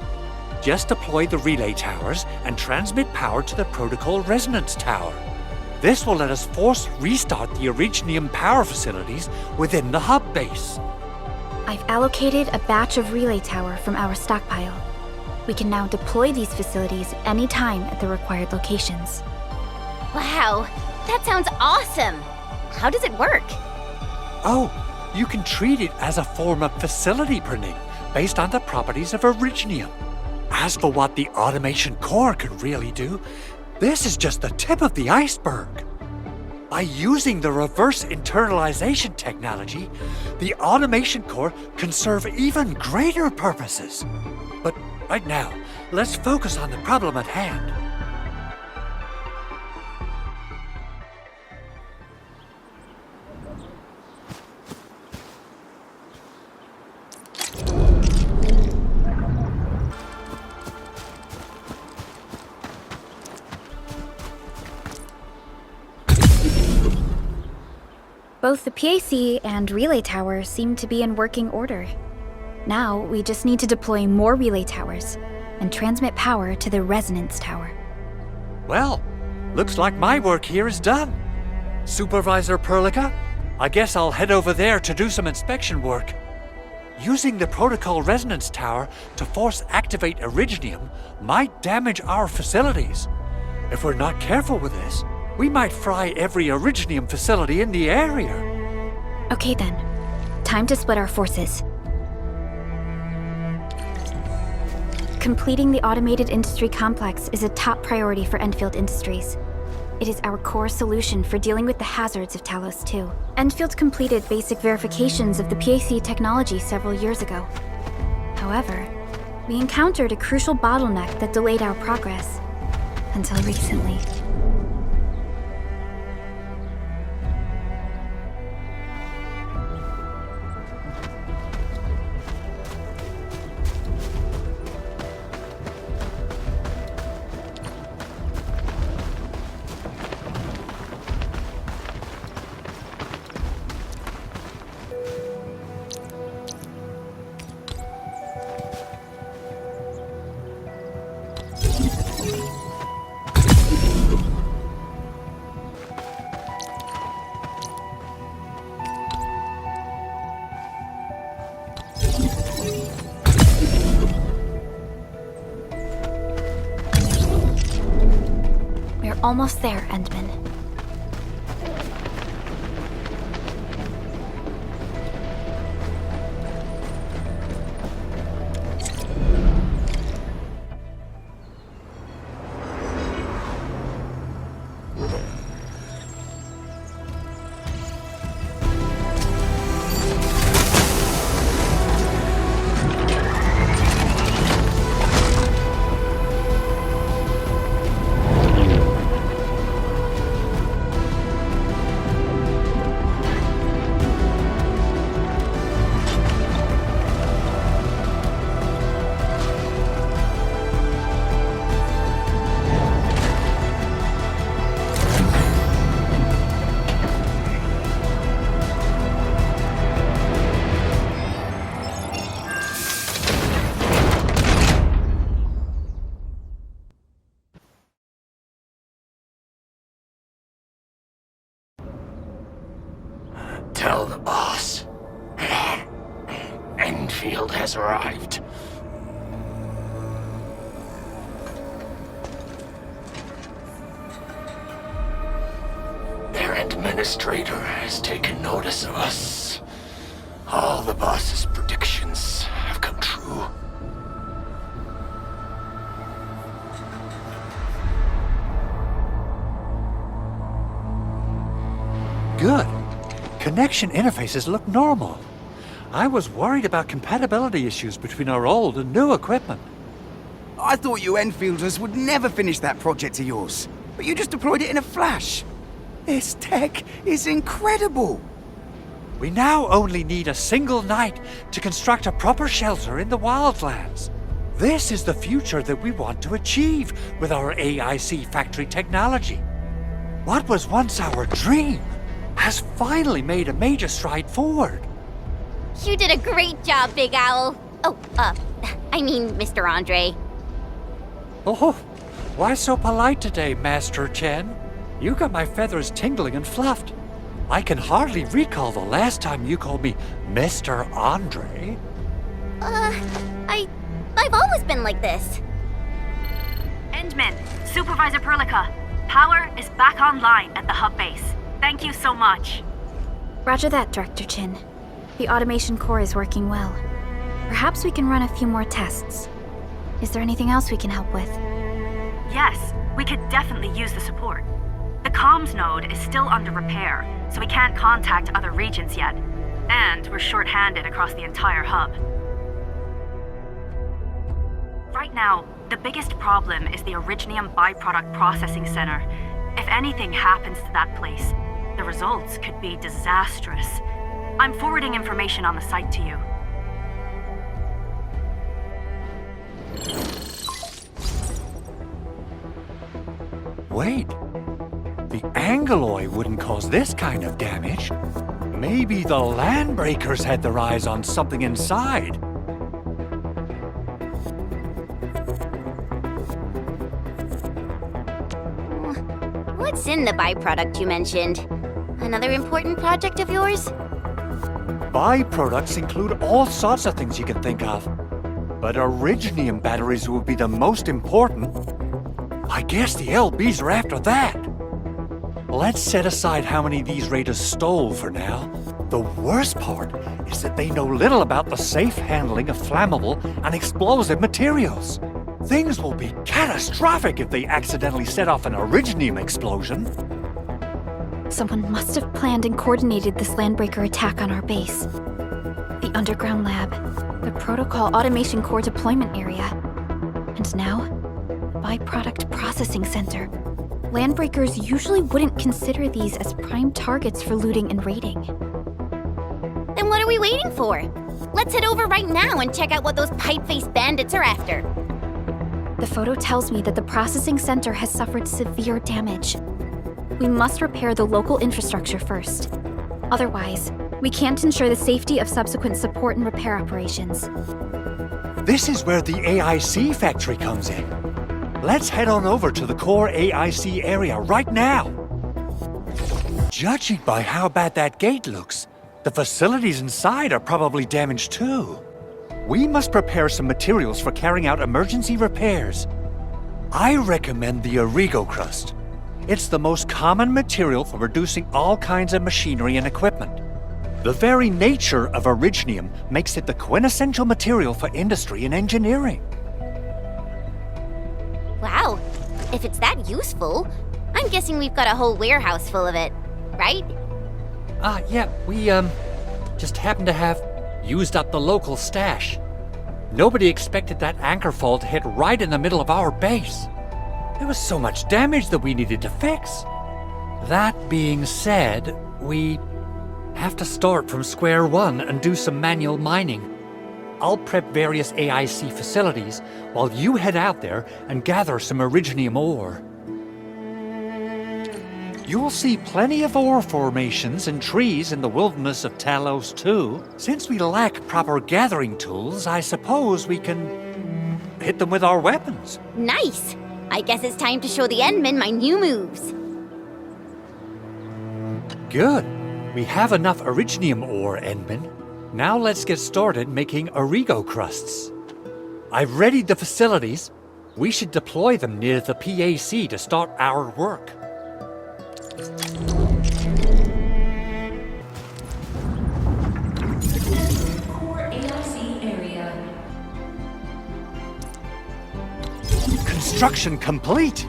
Just deploy the relay towers and transmit power to the Protocol Resonance Tower. This will let us force restart the Originium power facilities within the hub base.
I've allocated a batch of relay tower from our stockpile. We can now deploy these facilities anytime at the required locations.
Wow, that sounds awesome! How does it work?
Oh, you can treat it as a form of facility printing based on the properties of Originium. As for what the automation core can really do, this is just the tip of the iceberg. By using the reverse internalization technology, the automation core can serve even greater purposes. But right now, let's focus on the problem at hand.
Both the PAC and relay tower seem to be in working order. Now, we just need to deploy more relay towers and transmit power to the resonance tower.
Well, looks like my work here is done. Supervisor Perlica, I guess I'll head over there to do some inspection work. Using the Protocol Resonance Tower to force activate Originium might damage our facilities. If we're not careful with this, we might fry every Originium facility in the area.
Okay then, time to split our forces. Completing the automated industry complex is a top priority for Enfield Industries. It is our core solution for dealing with the hazards of Talos 2. Enfield completed basic verifications of the PAC technology several years ago. However, we encountered a crucial bottleneck that delayed our progress. Until recently. Almost there, Endman.
Tell the boss. Enfield has arrived. Their administrator has taken notice of us. All the boss's predictions have come true.
Good. Connection interfaces look normal. I was worried about compatibility issues between our old and new equipment.
I thought you Enfielders would never finish that project of yours, but you just deployed it in a flash. This tech is incredible!
We now only need a single night to construct a proper shelter in the wildlands. This is the future that we want to achieve with our AIC factory technology. What was once our dream has finally made a major stride forward.
You did a great job, Big Owl. Oh, I mean, Mr. Andre.
Oh, why so polite today, Master Chen? You got my feathers tingling and fluffed. I can hardly recall the last time you called me Mr. Andre.
I've always been like this.
Endman, Supervisor Perlica, power is back online at the hub base. Thank you so much.
Roger that, Director Chin. The automation core is working well. Perhaps we can run a few more tests. Is there anything else we can help with?
Yes, we could definitely use the support. The comms node is still under repair, so we can't contact other regions yet. And we're short-handed across the entire hub. Right now, the biggest problem is the Originium byproduct processing center. If anything happens to that place, the results could be disastrous. I'm forwarding information on the site to you.
Wait, the Angeloy wouldn't cause this kind of damage. Maybe the Landbreakers had their eyes on something inside.
What's in the byproduct you mentioned? Another important project of yours?
Byproducts include all sorts of things you can think of. But Originium batteries will be the most important. I guess the LBs are after that. Let's set aside how many these raiders stole for now. The worst part is that they know little about the safe handling of flammable and explosive materials. Things will be catastrophic if they accidentally set off an Originium explosion.
Someone must have planned and coordinated this Landbreaker attack on our base. The underground lab, the protocol automation core deployment area, and now, byproduct processing center. Landbreakers usually wouldn't consider these as prime targets for looting and raiding.
Then what are we waiting for? Let's head over right now and check out what those pipe-faced bandits are after.
The photo tells me that the processing center has suffered severe damage. We must repair the local infrastructure first. Otherwise, we can't ensure the safety of subsequent support and repair operations.
This is where the AIC factory comes in. Let's head on over to the core AIC area right now. Judging by how bad that gate looks, the facilities inside are probably damaged too. We must prepare some materials for carrying out emergency repairs. I recommend the Origo crust. It's the most common material for producing all kinds of machinery and equipment. The very nature of Originium makes it the quintessential material for industry and engineering.
Wow, if it's that useful, I'm guessing we've got a whole warehouse full of it, right?
Yeah, we, just happen to have used up the local stash. Nobody expected that anchor fall to hit right in the middle of our base. There was so much damage that we needed to fix. That being said, we have to start from square one and do some manual mining. I'll prep various AIC facilities while you head out there and gather some Originium ore. You'll see plenty of ore formations and trees in the wilderness of Talos too. Since we lack proper gathering tools, I suppose we can hit them with our weapons.
Nice! I guess it's time to show the Endmen my new moves.
Good. We have enough Originium ore, Endman. Now let's get started making Origo crusts. I've readied the facilities. We should deploy them near the PAC to start our work.
Core AIC area.
Construction complete!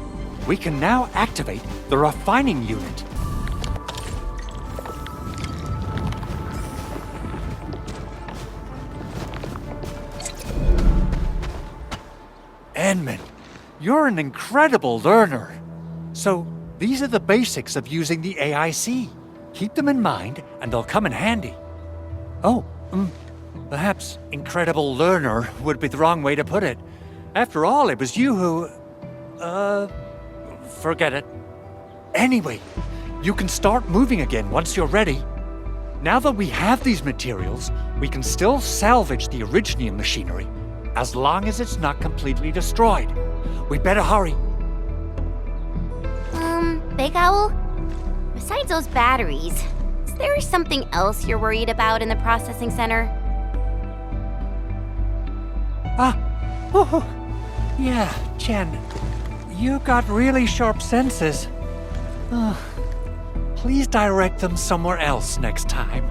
We can now activate the refining unit. Endman, you're an incredible learner. So, These are the basics of using the AIC. Keep them in mind, and they'll come in handy. Oh, perhaps incredible learner would be the wrong way to put it. After all, it was you who... forget it. Anyway, you can start moving again once you're ready. Now that we have these materials, we can still salvage the Originium machinery, as long as it's not completely destroyed. We better hurry.
Big Owl? Besides those batteries, is there something else you're worried about in the processing center?
Yeah, Jen. You got really sharp senses. Please direct them somewhere else next time.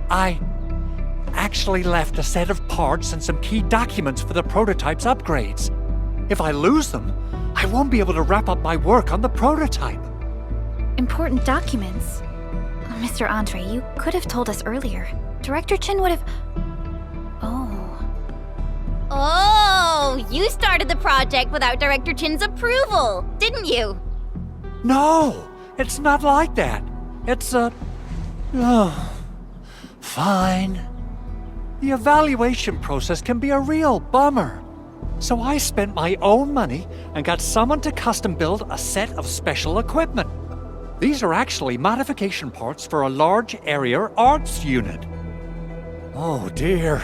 I actually left a set of parts and some key documents for the prototype's upgrades. If I lose them, I won't be able to wrap up my work on the prototype.
Important documents? Mr. Andre, you could have told us earlier. Director Chin would have...
Oh, you started the project without Director Chin's approval, didn't you?
No, it's not like that. It's fine. The evaluation process can be a real bummer. So I spent my own money and got someone to custom build a set of special equipment. These are actually modification parts for a large area arts unit. Oh dear.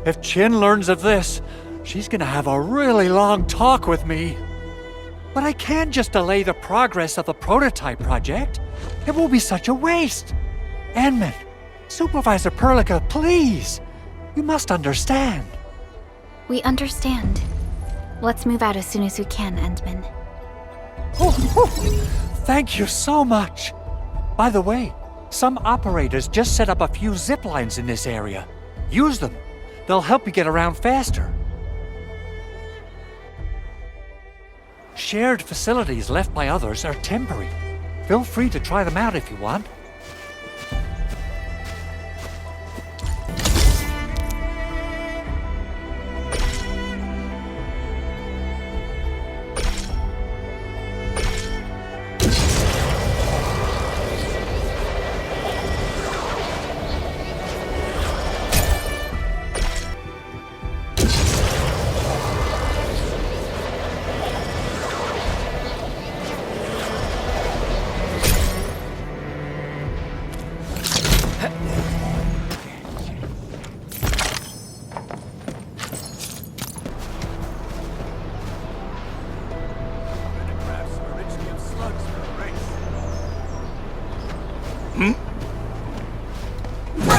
If Chin learns of this, she's gonna have a really long talk with me. But I can't just delay the progress of the prototype project. It will be such a waste. Enman, Supervisor Perlica, please. You must understand.
We understand. Let's move out as soon as we can, Endman.
Thank you so much. By the way, some operators just set up a few zip lines in this area. Use them. They'll help you get around faster. Shared facilities left by others are temporary. Feel free to try them out if you want.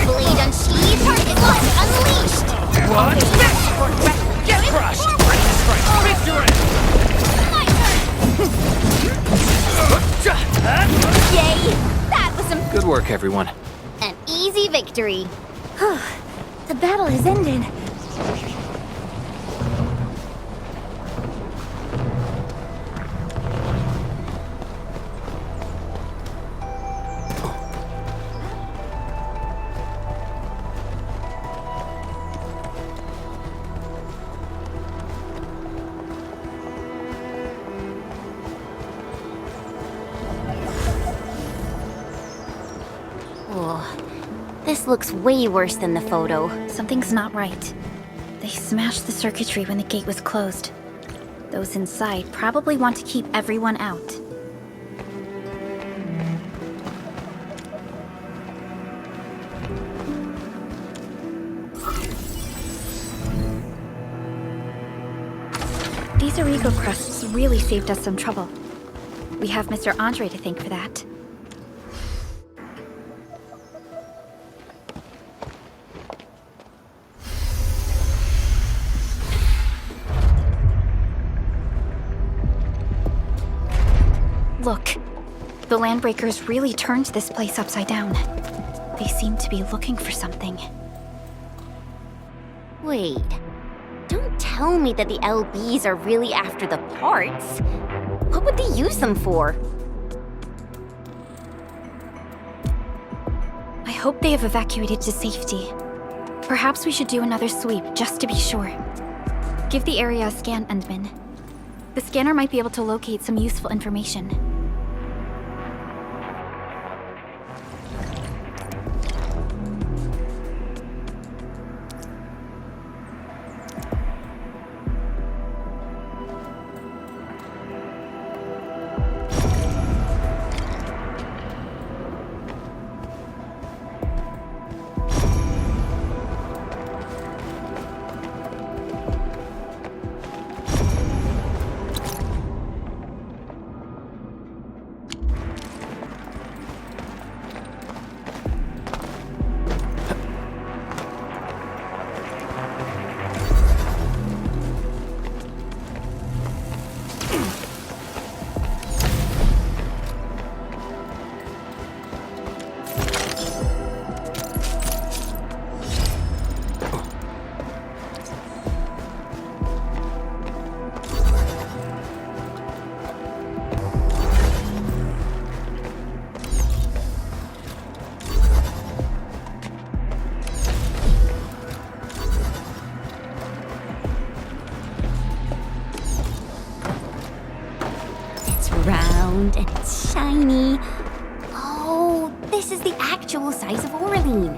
Blade unsheathed, target lock unleashed!
What? Get crushed! Fix your end!
Yay! That was some
Good work, everyone.
an easy victory.
The battle has ended.
This looks way worse than the photo.
Something's not right. They smashed the circuitry when the gate was closed. Those inside probably want to keep everyone out. These Origo crusts really saved us some trouble. We have Mr. Andre to thank for that. Look, the Landbreakers really turned this place upside down. They seem to be looking for something.
Wait, don't tell me that the LBs are really after the parts. What would they use them for?
I hope they have evacuated to safety. Perhaps we should do another sweep just to be sure. Give the area a scan, Endman. The scanner might be able to locate some useful information.
round and it's shiny. Oh, this is the actual size of Orlean.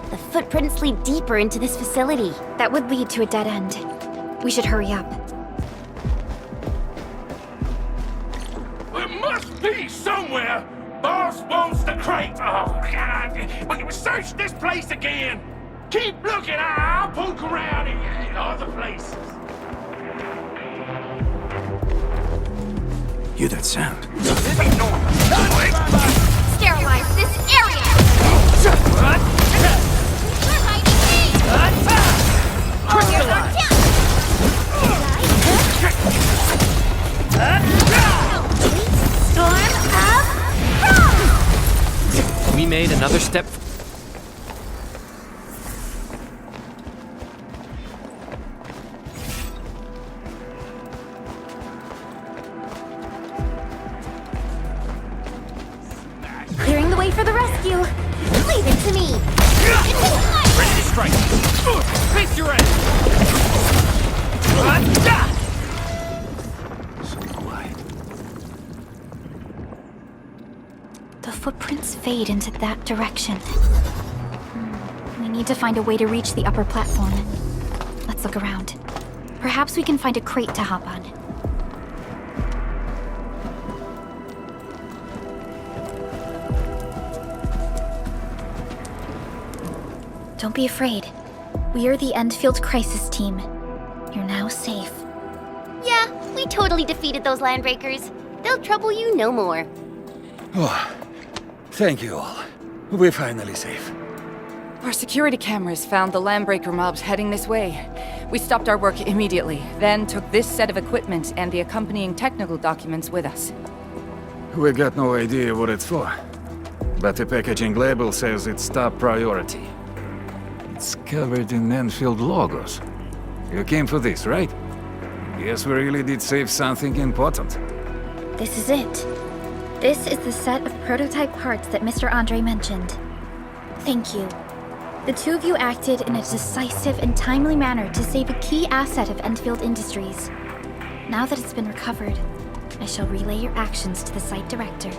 The footprints lead deeper into this facility.
That would lead to a dead end. We should hurry up.
There must be somewhere. Boss wants the crate. Oh, God. But search this place again. Keep looking. I'll poke around in other places.
Hear that sound?
This ain't normal.
Sterilize this area!
We made another step.
Clearing the way for the rescue. Leave it to me.
Ready to strike. Face your end.
So quiet.
The footprints fade into that direction. We need to find a way to reach the upper platform. Let's look around. Perhaps we can find a crate to hop on. Don't be afraid. We are the Enfield Crisis Team. You're now safe.
Yeah, we totally defeated those landbreakers. They'll trouble you no more.
Oh, thank you all. We're finally safe.
Our security cameras found the landbreaker mobs heading this way. We stopped our work immediately, then took this set of equipment and the accompanying technical documents with us.
We got no idea what it's for, but the packaging label says it's top priority. It's covered in Enfield logos. You came for this, right? Guess we really did save something important.
This is it. This is the set of prototype parts that Mr. Andre mentioned. Thank you. The two of you acted in a decisive and timely manner to save a key asset of Enfield Industries. Now that it's been recovered, I shall relay your actions to the site director.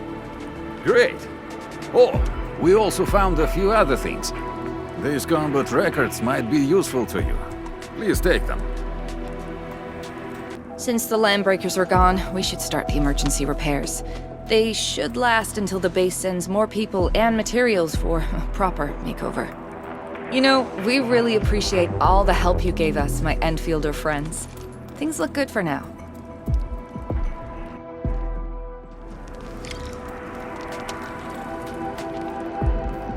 Great! Oh, we also found a few other things. These combat records might be useful to you. Please take them.
Since the landbreakers are gone, we should start the emergency repairs. They should last until the base sends more people and materials for a proper makeover. You know, we really appreciate all the help you gave us, my Enfielder friends. Things look good for now.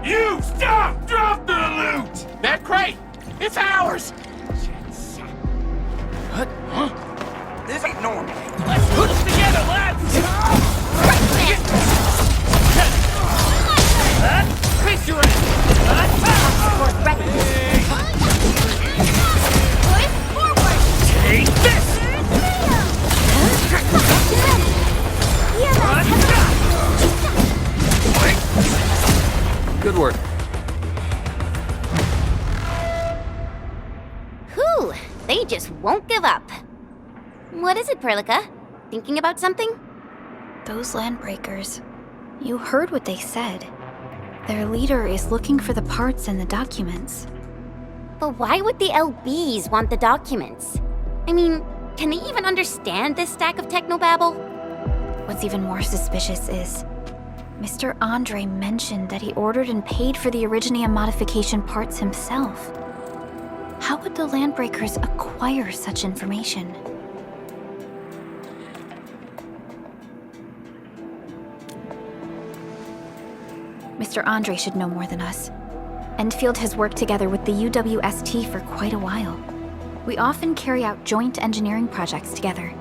You stop! Drop the loot! That crate! It's ours!
What? Huh? This ain't normal.
Let's put them together, lads! Face your end! Take this!
Good work.
Whew, they just won't give up. What is it, Perlica? Thinking about something?
Those landbreakers. You heard what they said. Their leader is looking for the parts and the documents.
But why would the LBs want the documents? I mean, can they even understand this stack of technobabble?
What's even more suspicious is Mr. Andre mentioned that he ordered and paid for the Originium modification parts himself. How would the landbreakers acquire such information? Mr. Andre should know more than us. Enfield has worked together with the UWST for quite a while. We often carry out joint engineering projects together.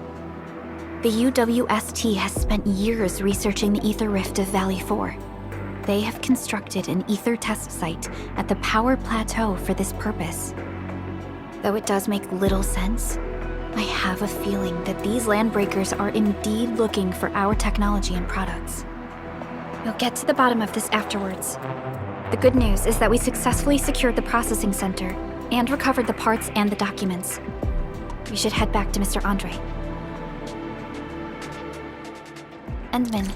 The UWST has spent years researching the ether rift of Valley 4. They have constructed an ether test site at the power plateau for this purpose. Though it does make little sense, I have a feeling that these landbreakers are indeed looking for our technology and products. We'll get to the bottom of this afterwards. The good news is that we successfully secured the processing center and recovered the parts and the documents. We should head back to Mr. Andre. Endman,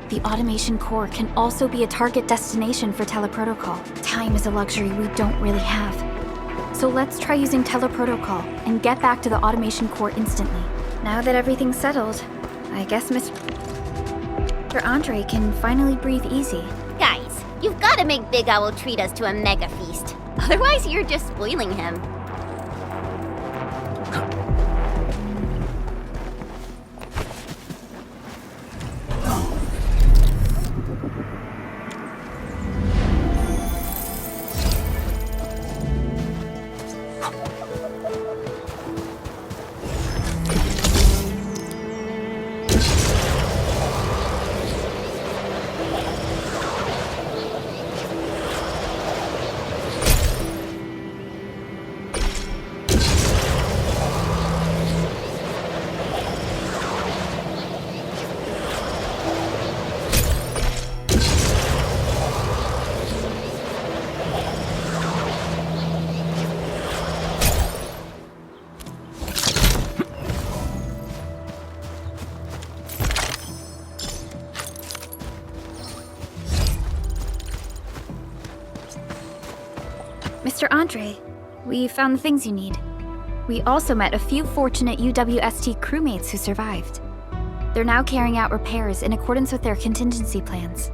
the automation core can also be a target destination for teleprotocol. Time is a luxury we don't really have. So let's try using teleprotocol and get back to the automation core instantly. Now that everything's settled, I guess Mr. Andre can finally breathe easy.
Guys, you've got to make Big Owl treat us to a mega feast. Otherwise, you're just spoiling him.
Mr. Andre, we found the things you need. We also met a few fortunate UWST crewmates who survived. They're now carrying out repairs in accordance with their contingency plans.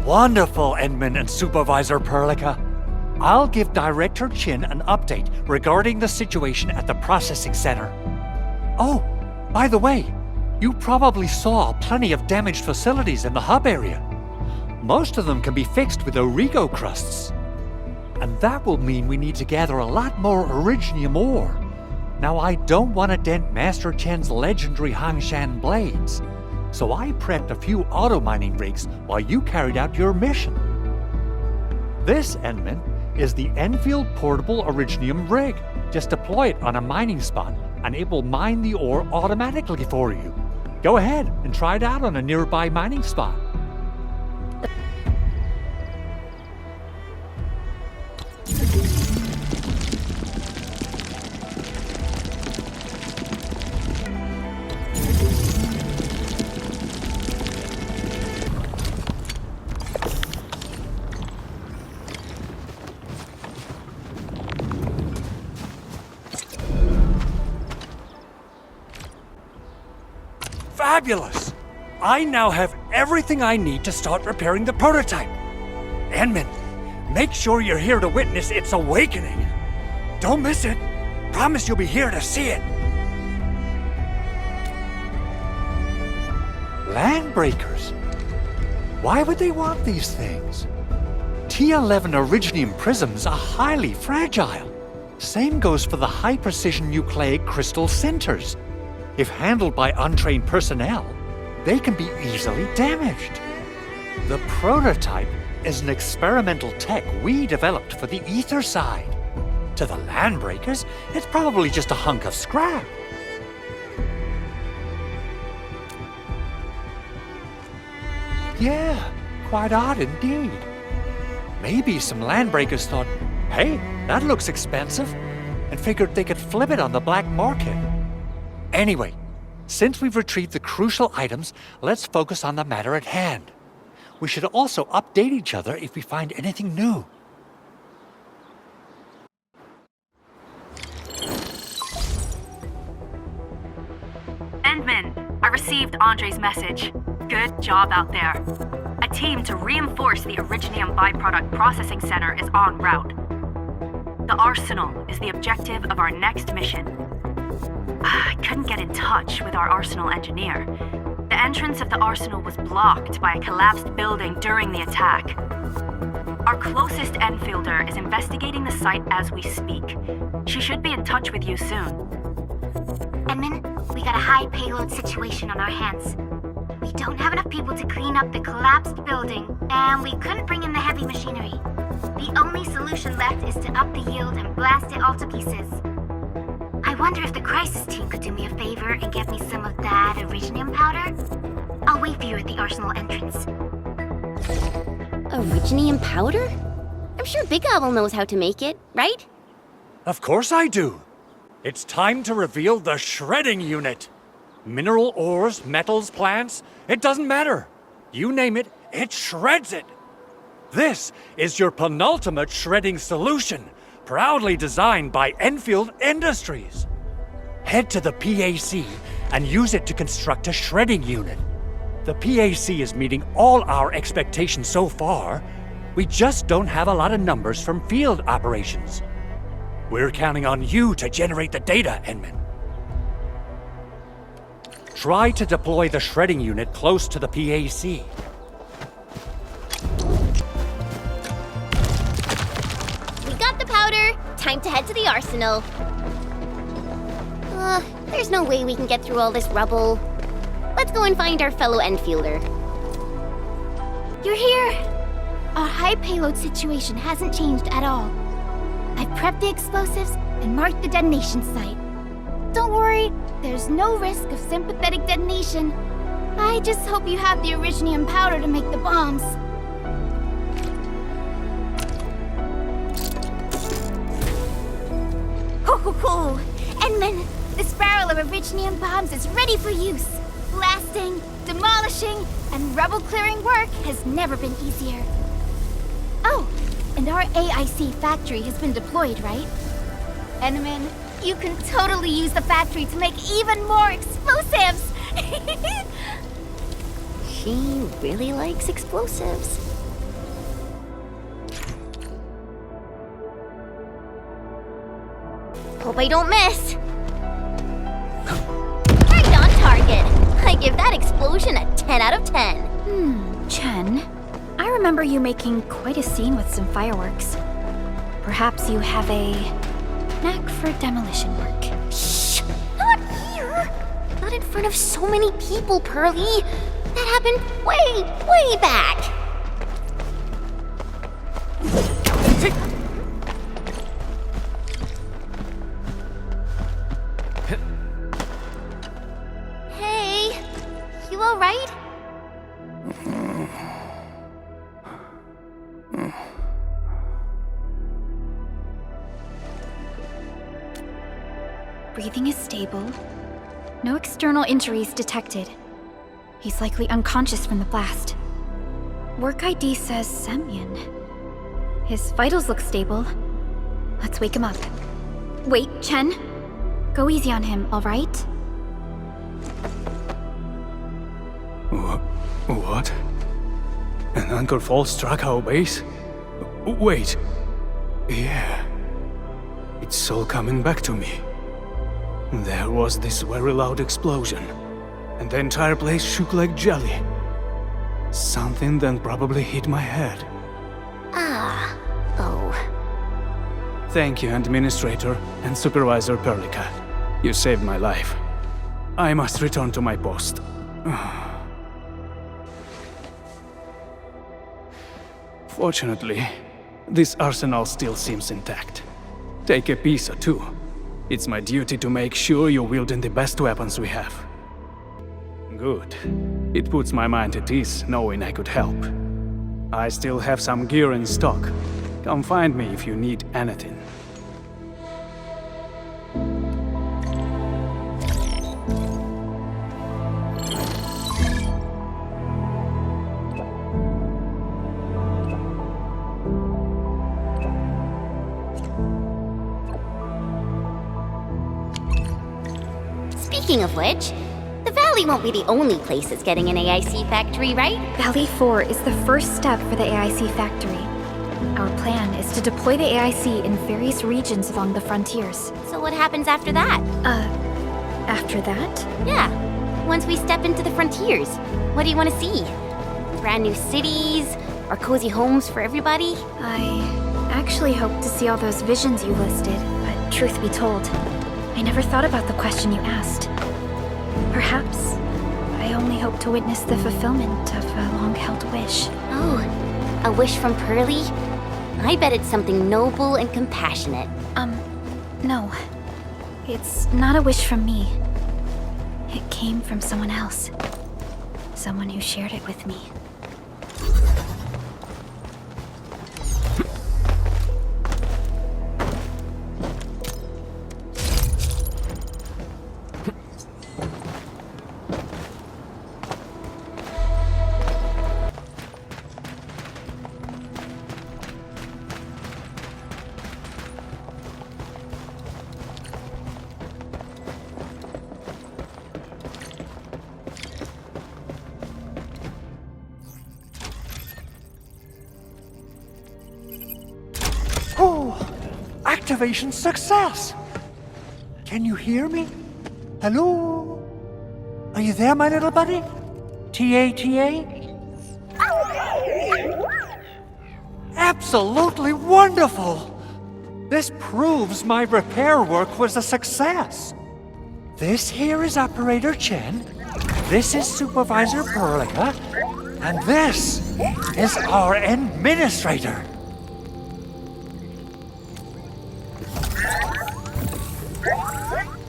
Wonderful, Endman and Supervisor Perlica. I'll give Director Chin an update regarding the situation at the processing center. Oh, by the way, you probably saw plenty of damaged facilities in the hub area. Most of them can be fixed with Origo crusts. And that will mean we need to gather a lot more Originium ore. Now, I don't want to dent Master Chen's legendary Hangshan blades, so I prepped a few auto-mining rigs while you carried out your mission. This, Endman, is the Enfield Portable Originium rig. Just deploy it on a mining spot, and it will mine the ore automatically for you. Go ahead and try it out on a nearby mining spot. Fabulous! I now have everything I need to start repairing the prototype. Endman, make sure you're here to witness its awakening. Don't miss it. Promise you'll be here to see it. Landbreakers? Why would they want these things? T11 Originium prisms are highly fragile. Same goes for the high-precision nucleic crystal centers. If handled by untrained personnel, they can be easily damaged. The prototype is an experimental tech we developed for the ether side. To the Landbreakers, it's probably just a hunk of scrap. Yeah, quite odd indeed. Maybe some Landbreakers thought, hey, that looks expensive, and figured they could flip it on the black market. Anyway, since we've retrieved the crucial items, let's focus on the matter at hand. We should also update each other if we find anything new.
Endman, I received Andre's message. Good job out there. A team to reinforce the Originium byproduct processing center is en route. The arsenal is the objective of our next mission. I couldn't get in touch with our arsenal engineer. The entrance of the arsenal was blocked by a collapsed building during the attack. Our closest Enfielder is investigating the site as we speak. She should be in touch with you soon.
Edmund, we got a high payload situation on our hands. We don't have enough people to clean up the collapsed building, and we couldn't bring in the heavy machinery. The only solution solution left is to up the yield and blast it all to pieces. I wonder if the crisis team could do me a favor and get me some of that originium powder? I'll wait for you at the arsenal entrance.
Originium powder? I'm sure Big Owl knows how to make it, right?
Of course I do. It's time to reveal the shredding unit. Mineral ores, metals, plants, it doesn't matter. You name it, it shreds it. This is your penultimate shredding solution, proudly designed by Enfield Industries. Head to the PAC and use it to construct a shredding unit. The PAC is meeting all our expectations so far. We just don't have a lot of numbers from field operations. We're counting on you to generate the data, Enman. Try to deploy the shredding unit close to the PAC.
We got the powder. Time to head to the arsenal. There's no way we can get through all this rubble. Let's go and find our fellow Enfielder.
You're here! Our high payload situation hasn't changed at all. I've prepped the explosives and marked the detonation site. Don't worry, there's no risk of sympathetic detonation. I just hope you have the originium powder to make the bombs. Ho ho ho! Enman, this barrel of originium bombs is ready for use. Blasting, demolishing, and rubble-clearing work has never been easier. Oh, and our AIC factory has been deployed, right? Enman, you can totally use the factory to make even more explosives!
She really likes explosives. Hope I don't miss. Right on target. I give that explosion a 10 out of 10.
Chen, I remember you making quite a scene with some fireworks. Perhaps you have a knack for demolition work.
Shh! Not here! Not in front of so many people, Pearly. That happened way back. Hey, you all right?
Breathing is stable. No external injuries detected. He's likely unconscious from the blast. Work ID says Semyon. His vitals look stable. Let's wake him up. Wait, Chen. Go easy on him, all right?
What? An Anchor Fall struck our base? Wait. Yeah. It's all coming back to me. There was this very loud explosion, and the entire place shook like jelly. Something then probably hit my head.
Oh.
Thank you, Administrator and Supervisor Perlica. You saved my life. I must return to my post. Fortunately, this arsenal still seems intact. Take a piece or two. It's my duty to make sure you're wielding the best weapons we have. Good. It puts my mind at ease knowing I could help. I still have some gear in stock. Come find me if you need anything.
Speaking of which, the Valley won't be the only place that's getting an AIC factory, right?
Valley 4 is the first step for the AIC factory. Our plan is to deploy the AIC in various regions along the frontiers.
So what happens after that?
After that?
Yeah, once we step into the frontiers, what do you want to see? Brand new cities? Or cozy homes for everybody?
I actually hope to see all those visions you listed, but truth be told, I never thought about the question you asked. Perhaps I only hope to witness the fulfillment of a long-held wish.
Oh, a wish from Pearly? I bet it's something noble and compassionate.
No. It's not a wish from me. It came from someone else. Someone who shared it with me.
Activation success! Can you hear me? Hello? Are you there, my little buddy? T-A-T-A? Absolutely wonderful! This proves my repair work was a success. This here is Operator Chen, this is Supervisor Perlica, and this is our Administrator.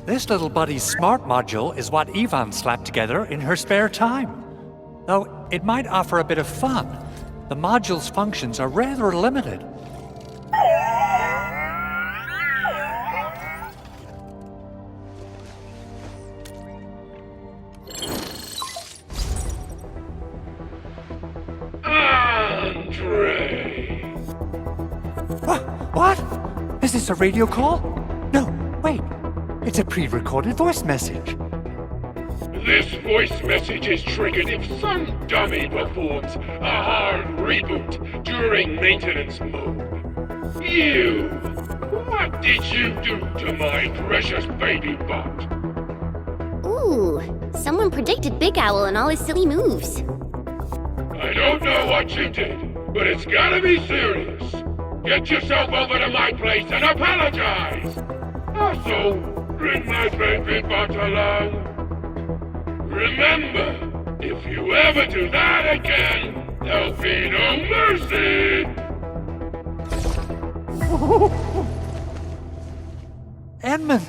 This little buddy's smart module is what Ivan slapped together in her spare time. Though it might offer a bit of fun, the module's functions are rather limited.
Andre!
What? Is this a radio call? No, wait. It's a pre-recorded voice message.
This voice message is triggered if some dummy performs a hard reboot during maintenance mode. You! What did you do to my precious baby bot?
Ooh, someone predicted Big Owl and all his silly moves.
I don't know what you did, but it's gotta be serious. Get yourself over to my place and apologize! Also, bring my baby bot along. Remember, if you ever do that again, there'll be no mercy!
Edmund,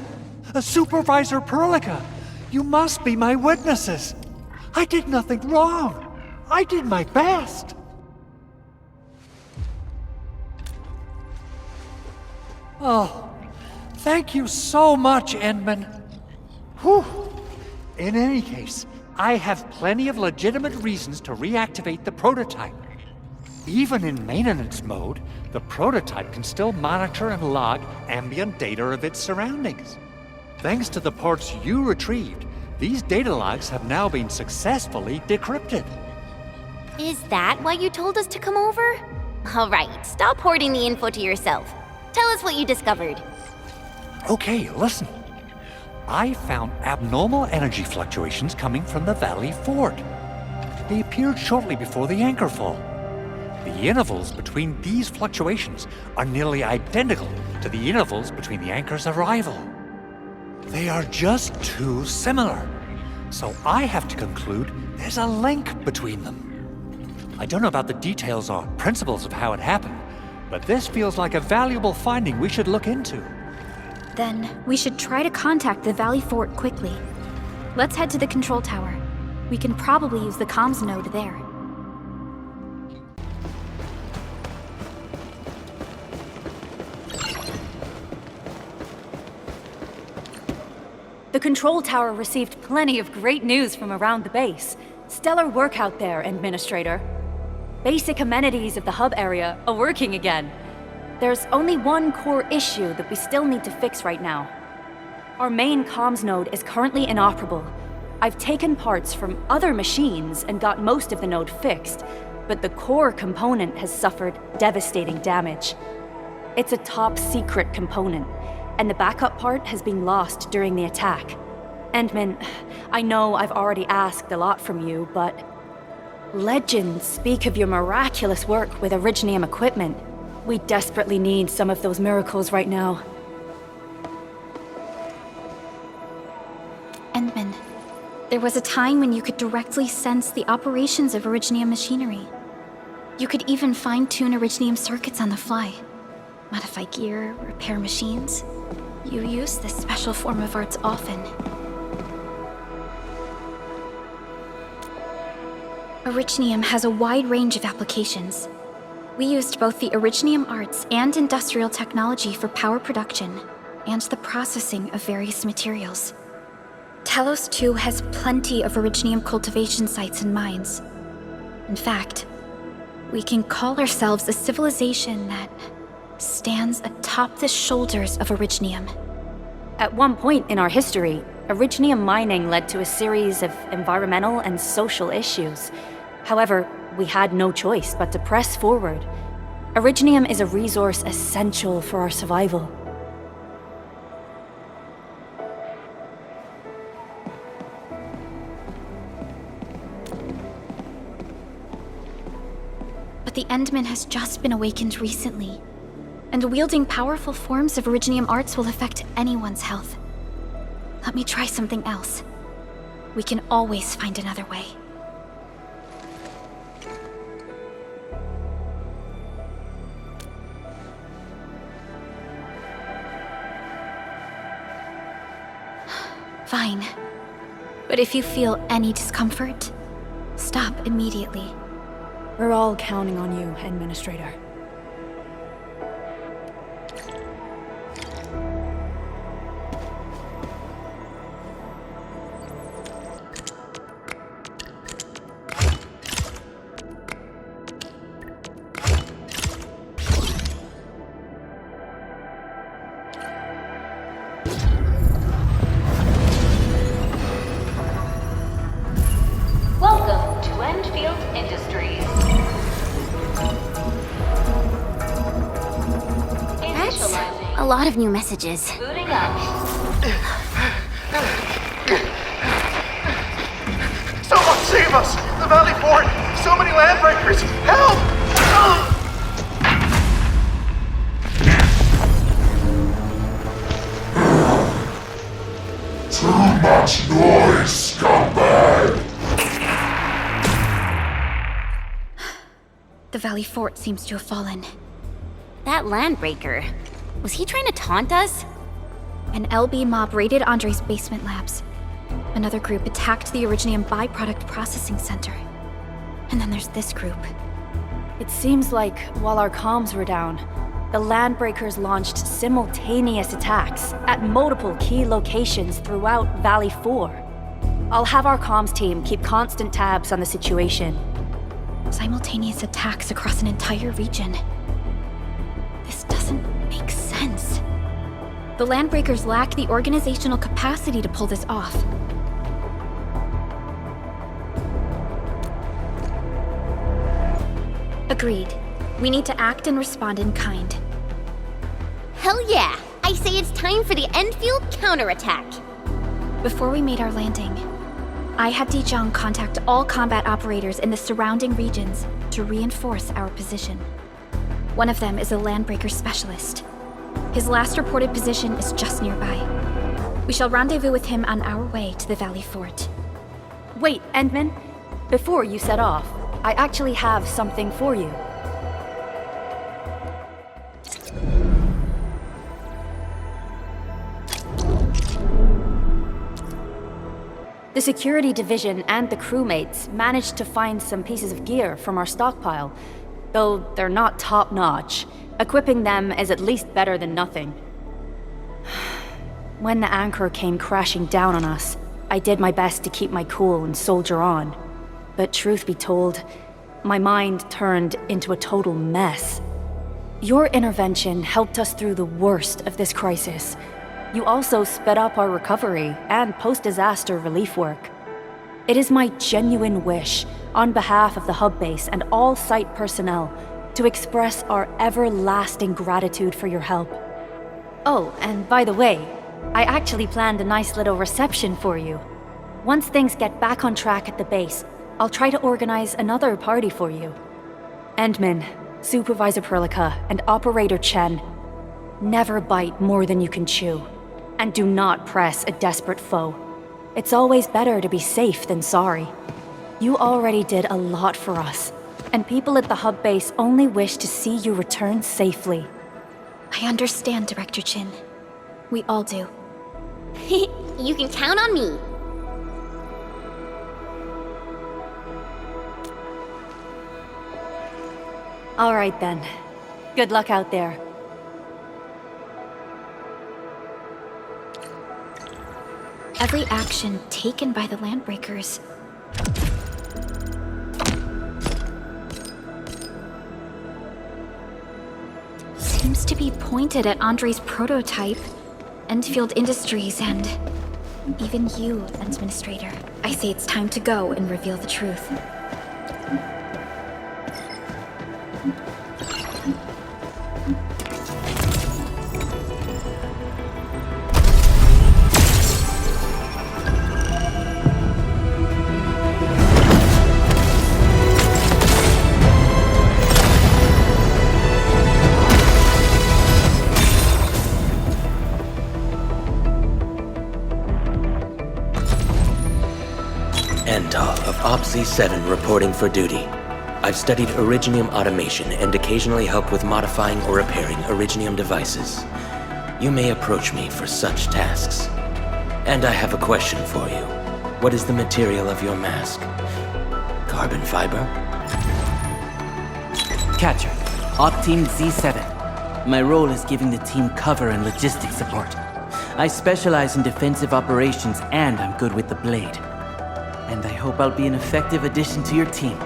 Supervisor Perlica, you must be my witnesses. I did nothing wrong. I did my best. Oh, thank you so much, Edmund. Whew. In any case, I have plenty of legitimate reasons to reactivate the prototype. Even in maintenance mode, the prototype can still monitor and log ambient data of its surroundings. Thanks to the parts you retrieved, these data logs have now been successfully decrypted.
Is that why you told us to come over? All right, stop hoarding the info to yourself. Tell us what you discovered.
Okay, listen. I found abnormal energy fluctuations coming from the Valley Fort. They appeared shortly before the anchor fall. The intervals between these fluctuations are nearly identical to the intervals between the anchor's arrival. They are just too similar, so I have to conclude there's a link between them. I don't know about the details or principles of how it happened, but this feels like a valuable finding we should look into.
Then we should try to contact the Valley Fort quickly. Let's head to the control tower. We can probably use the comms node there.
The control tower received plenty of great news from around the base. Stellar work out there, Administrator. Basic amenities of the hub area are working again. There's only one core issue that we still need to fix right now. Our main comms node is currently inoperable. I've taken parts from other machines and got most of the node fixed, but the core component has suffered devastating damage. It's a top-secret component, and the backup part has been lost during the attack. Endman, I know I've already asked a lot from you, but legends speak of your miraculous work with Originium equipment. We desperately need some of those miracles right now.
Endman, there was a time when you could directly sense the operations of Originium machinery. You could even fine-tune Originium circuits on the fly. Modify gear, repair machines. You use this special form of arts often. Originium has a wide range of applications. We used both the Originium arts and industrial technology for power production and the processing of various materials. Telos 2 has plenty of Originium cultivation sites and mines. In fact, we can call ourselves a civilization that stands atop the shoulders of Originium.
At one point in our history, Originium mining led to a series of environmental and social issues. However, we had no choice but to press forward. Originium is a resource essential for our survival.
But the Endman has just been awakened recently, and wielding powerful forms of Originium arts will affect anyone's health. Let me try something else. We can always find another way. Fine. But if you feel any discomfort, stop immediately.
We're all counting on you, Administrator.
Welcome to Enfield Industries. Initializing.
A lot of new messages.
Booting up.
Someone save us! The Valley Fort! So many landbreakers! Help!
Too much noise, scumbag!
The Valley Fort seems to have fallen.
That landbreaker. Was he trying to taunt us?
An LB mob raided Andre's basement labs. Another group attacked the Originium byproduct processing center. And then there's this group.
It seems like while our comms were down, the Landbreakers launched simultaneous attacks at multiple key locations throughout Valley 4. I'll have our comms team keep constant tabs on the situation.
Simultaneous attacks across an entire region. This doesn't make sense. The Landbreakers lack the organizational capacity to pull this off. Agreed. We need to act and respond in kind.
Hell yeah! I say it's time for the Enfield counterattack.
Before we made our landing, I had Dijong contact all combat operators in the surrounding regions to reinforce our position. One of them is a Landbreaker specialist. His last reported position is just nearby. We shall rendezvous with him on our way to the Valley Fort.
Wait, Endman. Before you set off, I actually have something for you. The security division and the crewmates managed to find some pieces of gear from our stockpile, though they're not top-notch. Equipping them is at least better than nothing. When the anchor came crashing down on us, I did my best to keep my cool and soldier on. But truth be told, my mind turned into a total mess. Your intervention helped us through the worst of this crisis. You also sped up our recovery and post-disaster relief work. It is my genuine wish, on behalf of the hub base and all site personnel, to express our everlasting gratitude for your help. Oh, and by the way, I actually planned a nice little reception for you. Once things get back on track at the base, I'll try to organize another party for you. Endman, Supervisor Perlica, and Operator Chen, never bite more than you can chew. And do not press a desperate foe. It's always better to be safe than sorry. You already did a lot for us. And people at the hub base only wish to see you return safely.
I understand, Director Chin. We all do.
You can count on me.
All right then. Good luck out there.
Every action taken by the Landbreakers seems to be pointed at Andre's prototype, Enfield Industries, and even you, Administrator. I say it's time to go and reveal the truth.
Z7 reporting for duty. I've studied Originium automation and occasionally help with modifying or repairing Originium devices. You may approach me for such tasks. And I have a question for you. What is the material of your mask? Carbon fiber?
Catcher, Op Team Z7. My role is giving the team cover and logistics support. I specialize in defensive operations and I'm good with the blade. And I hope I'll be an effective addition to your team.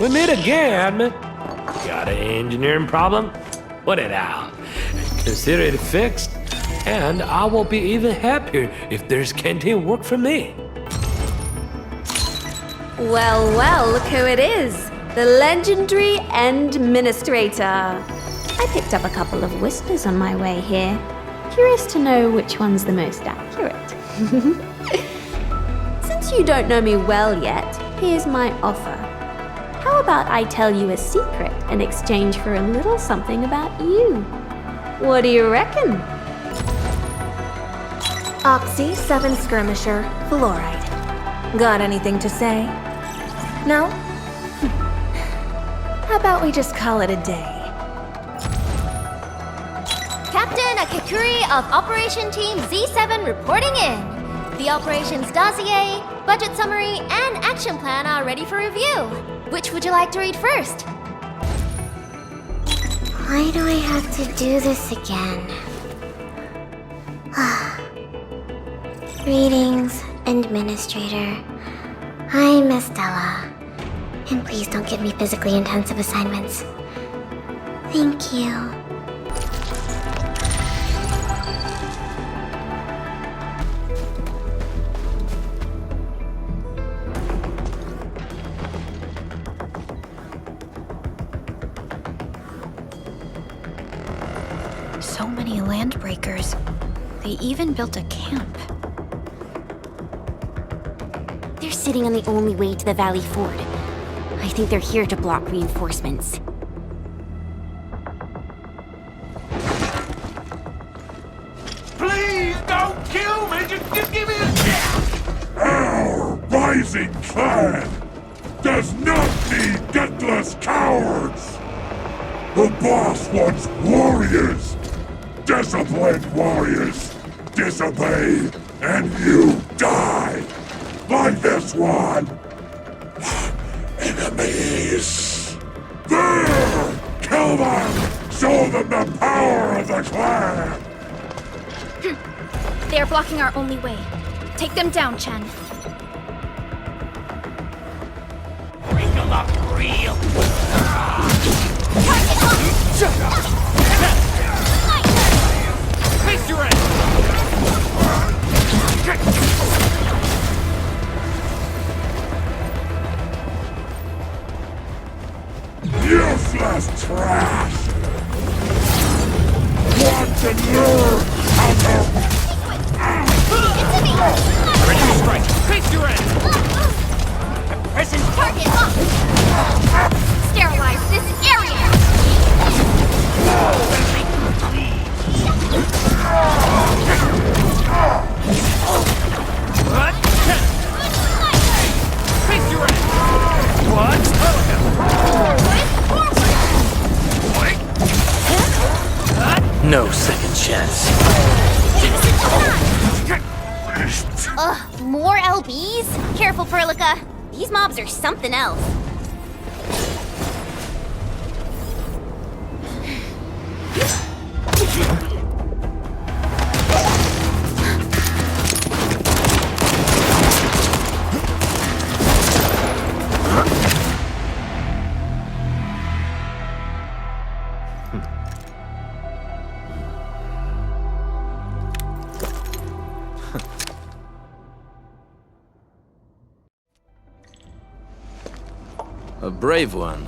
We meet again, Admin. Got an engineering problem? Put it out. Consider it fixed, and I will be even happier if there's canteen work for me.
Well, well, look who it is. The legendary Administrator. I picked up a couple of whispers on my way here. Curious to know which one's the most accurate. Since you don't know me well yet, here's my offer. How about I tell you a secret in exchange for a little something about you? What do you reckon?
Oxy 7 Skirmisher, Fluoride. Got anything to say? No? How about we just call it a day?
Captain Akakuri of Operation Team Z7 reporting in. The operations dossier, budget summary, and action plan are ready for review. Which would you like to read first?
Why do I have to do this again? Greetings, Administrator. I'm Estella. And please don't give me physically intensive assignments. Thank you.
So many Landbreakers. They even built a camp.
They're sitting on the only way to the Valley Ford. I think they're here to block reinforcements.
Please don't kill me! Just give me a chance!
Our rising clan does not need gutless cowards! The boss wants warriors! Disciplined warriors! Disobey, and you die! Like this one! Enemies! There! Kill them! Show them the power of the clan!
They are blocking our only way. Take them down, Chen.
Bring them up real! Face your end!
Useless trash! Want to learn how to...
Ready to strike! Face your end! Present
target up! Sterilize this area!
Face your end!
No second chance.
Ugh, more LBs? Careful, Perlica. These mobs are something else.
A brave one.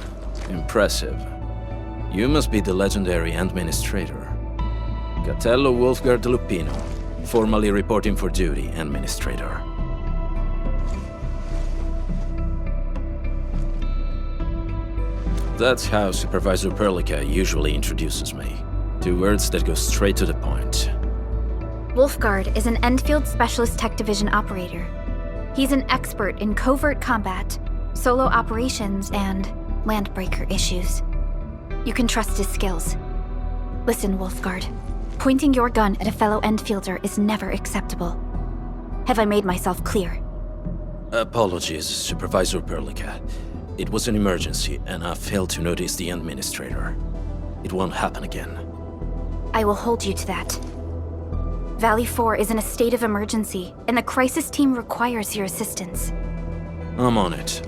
Impressive. You must be the legendary Administrator. Catello Wolfgard Lupino, formally reporting for duty, Administrator. That's how Supervisor Perlica usually introduces me. 2 words that go straight to the point.
Wolfgard is an Enfield Specialist Tech Division operator. He's an expert in covert combat, solo operations, and landbreaker issues. You can trust his skills. Listen, Wolfgard. Pointing your gun at a fellow Enfielder is never acceptable. Have I made myself clear?
Apologies, Supervisor Perlica. It was an emergency, and I failed to notice the Administrator. It won't happen again.
I will hold you to that. Valley 4 is in a state of emergency, and the crisis team requires your assistance.
I'm on it.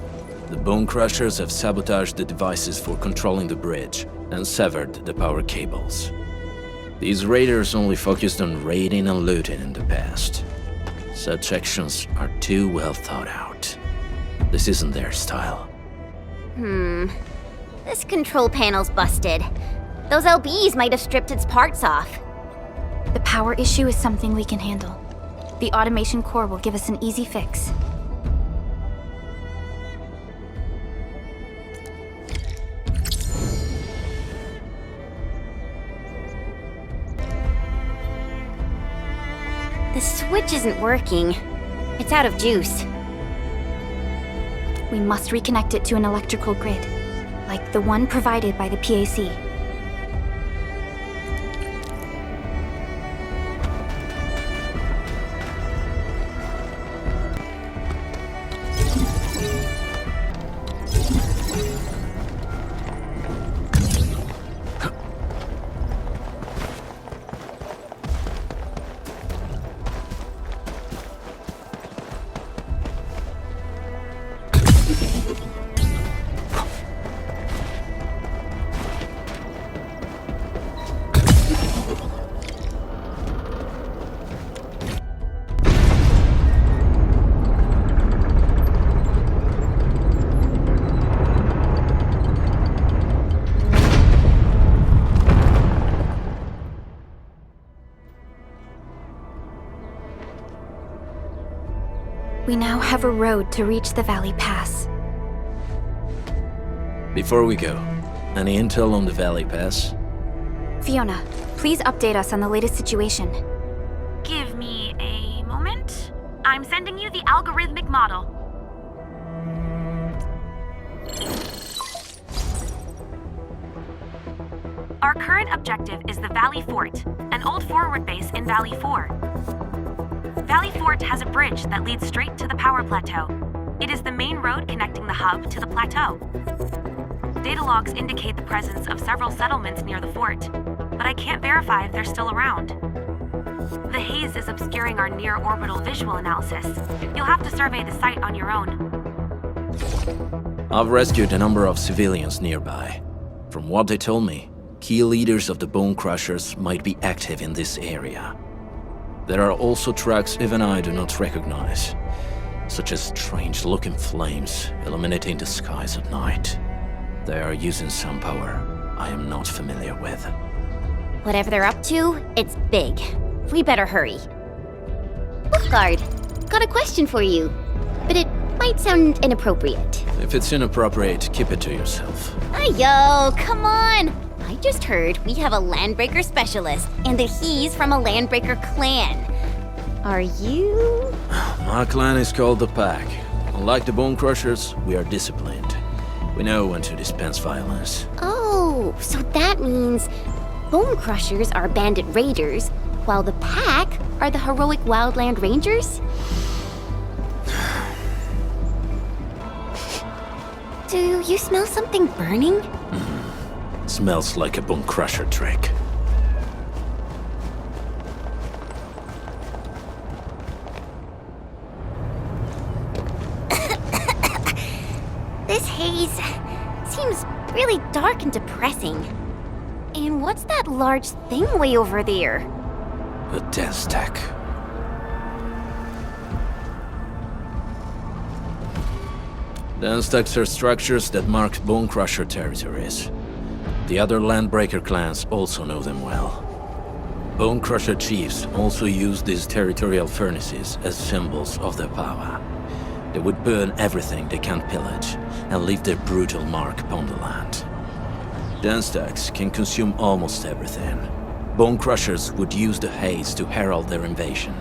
The Bone Crushers have sabotaged the devices for controlling the bridge and severed the power cables. These raiders only focused on raiding and looting in the past. Such actions are too well thought out. This isn't their style.
This control panel's busted. Those LBs might have stripped its parts off.
The power issue is something we can handle. The automation core will give us an easy fix.
The switch isn't working. It's out of juice.
We must reconnect it to an electrical grid, like the one provided by the PAC. We now have a road to reach the Valley Pass.
Before we go, any intel on the Valley Pass?
Fiona, please update us on the latest situation.
Give me a moment. I'm sending you the algorithmic model. Our current objective is the Valley Fort, an old forward base in Valley 4. Valley Fort has a bridge that leads straight to the power plateau. It is the main road connecting the hub to the plateau. Data logs indicate the presence of several settlements near the fort, but I can't verify if they're still around. The haze is obscuring our near-orbital visual analysis. You'll have to survey the site on your own.
I've rescued a number of civilians nearby. From what they told me, key leaders of the Bone Crushers might be active in this area. There are also tracks even I do not recognize, such as strange-looking flames illuminating the skies at night. They are using some power I am not familiar with.
Whatever they're up to, it's big. We better hurry. Wolfgard, got a question for you, but it might sound inappropriate.
If it's inappropriate, keep it to yourself.
Yo, come on! I just heard we have a Landbreaker specialist, and that he's from a Landbreaker clan. Are you?
My clan is called the Pack. Unlike the Bone Crushers, we are disciplined. We know when to dispense violence.
Oh, so that means Bone Crushers are bandit raiders, while the Pack are the heroic wildland rangers? Do you smell something burning?
Smells like a Bone Crusher trick.
This haze seems really dark and depressing. And what's that large thing way over there?
A dense stack. Dense stacks are structures that mark Bone Crusher territories. The other Landbreaker clans also know them well. Bone Crusher chiefs also use these territorial furnaces as symbols of their power. They would burn everything they can't pillage and leave their brutal mark upon the land. Dense stacks can consume almost everything. Bone Crushers would use the haze to herald their invasion.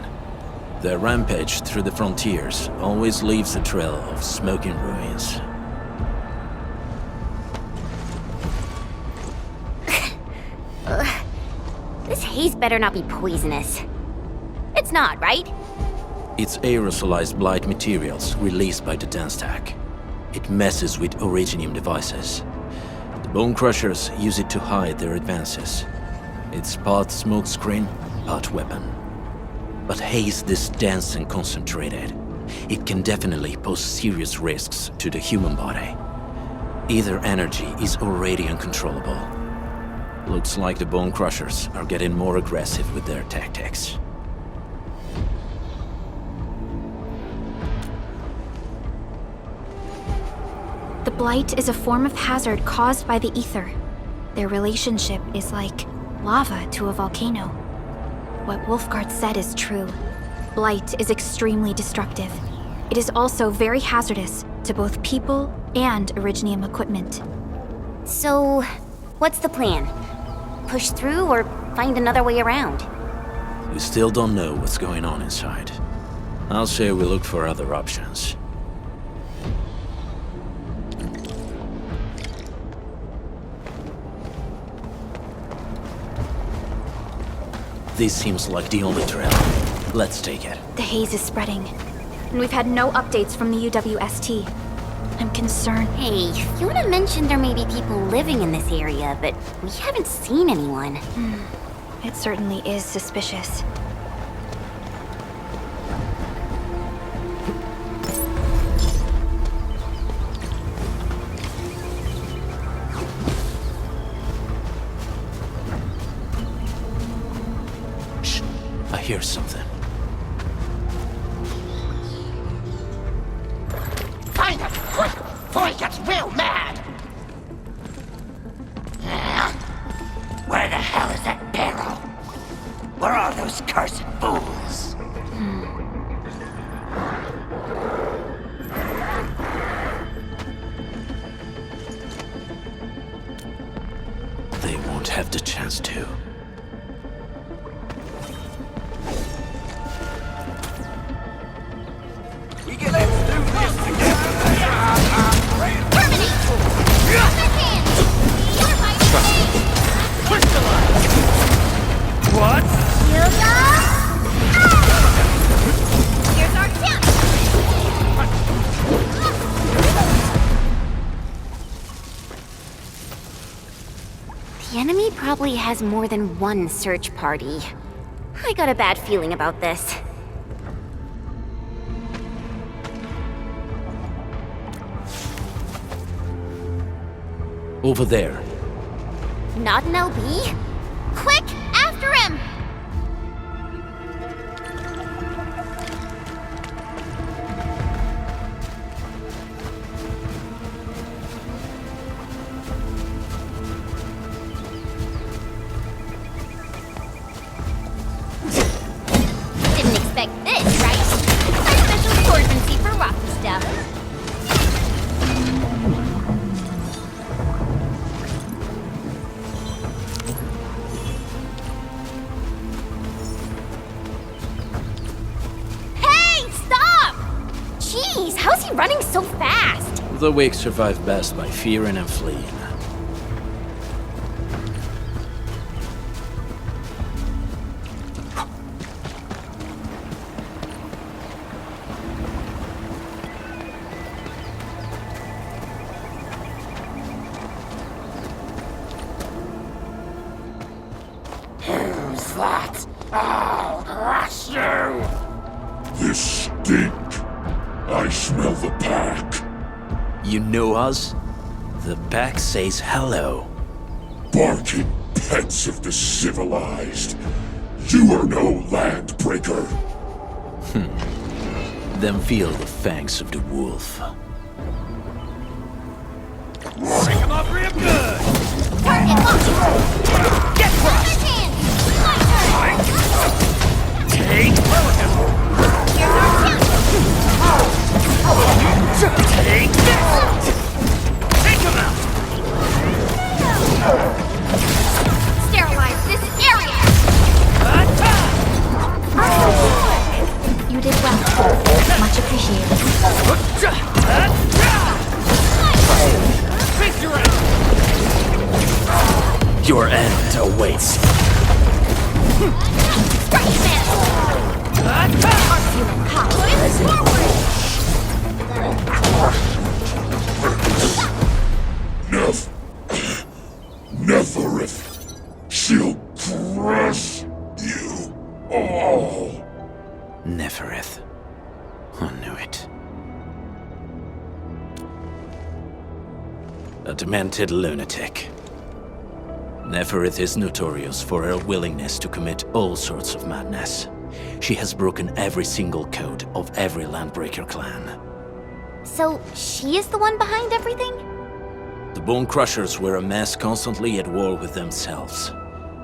Their rampage through the frontiers always leaves a trail of smoking ruins.
This haze better not be poisonous. It's not, right?
It's aerosolized blight materials released by the dense stack. It messes with Originium devices. The Bone Crushers use it to hide their advances. It's part smokescreen, part weapon. But haze this dense and concentrated, it can definitely pose serious risks to the human body. Either energy is already uncontrollable. Looks like the Bone Crushers are getting more aggressive with their tactics.
The blight is a form of hazard caused by the ether. Their relationship is like lava to a volcano. What Wolfguard said is true. Blight is extremely destructive. It is also very hazardous to both people and Originium equipment.
So, what's the plan? Push through or find another way around?
We still don't know what's going on inside. I'll say we look for other options. This seems like the only trail. Let's take it.
The haze is spreading, and we've had no updates from the UWST. I'm concerned.
Hey, Fiona mentioned there may be people living in this area, but we haven't seen anyone.
It certainly is suspicious.
I hear something.
Find him, quick, before he gets real mad! Where the hell is that barrel? Where are those cursed fools?
They won't have the chance to.
What?
Here's our chance! The enemy probably has more than one search party. I got a bad feeling about this.
Over there.
Not an LB? Quick, after him! Didn't expect this, right? My special swordsmancy for rocky stuff. How's he running so fast?
The weak survive best by fearing and fleeing.
stink. I smell the pack.
You know us? The pack says hello.
Barking pets of the civilized. You are no landbreaker.
Then feel the fangs of the wolf.
Break him up real good!
Get crushed!
Take Take this! Take him out!
Sterilize this area! You did well. Much appreciated.
Your end awaits.
Neferith. She'll crush you all.
Neferith. I knew it. A demented lunatic. Neferith is notorious for her willingness to commit all sorts of madness. She has broken every single code of every Landbreaker clan.
So, she is the one behind everything?
The Bone Crushers were a mess constantly at war with themselves,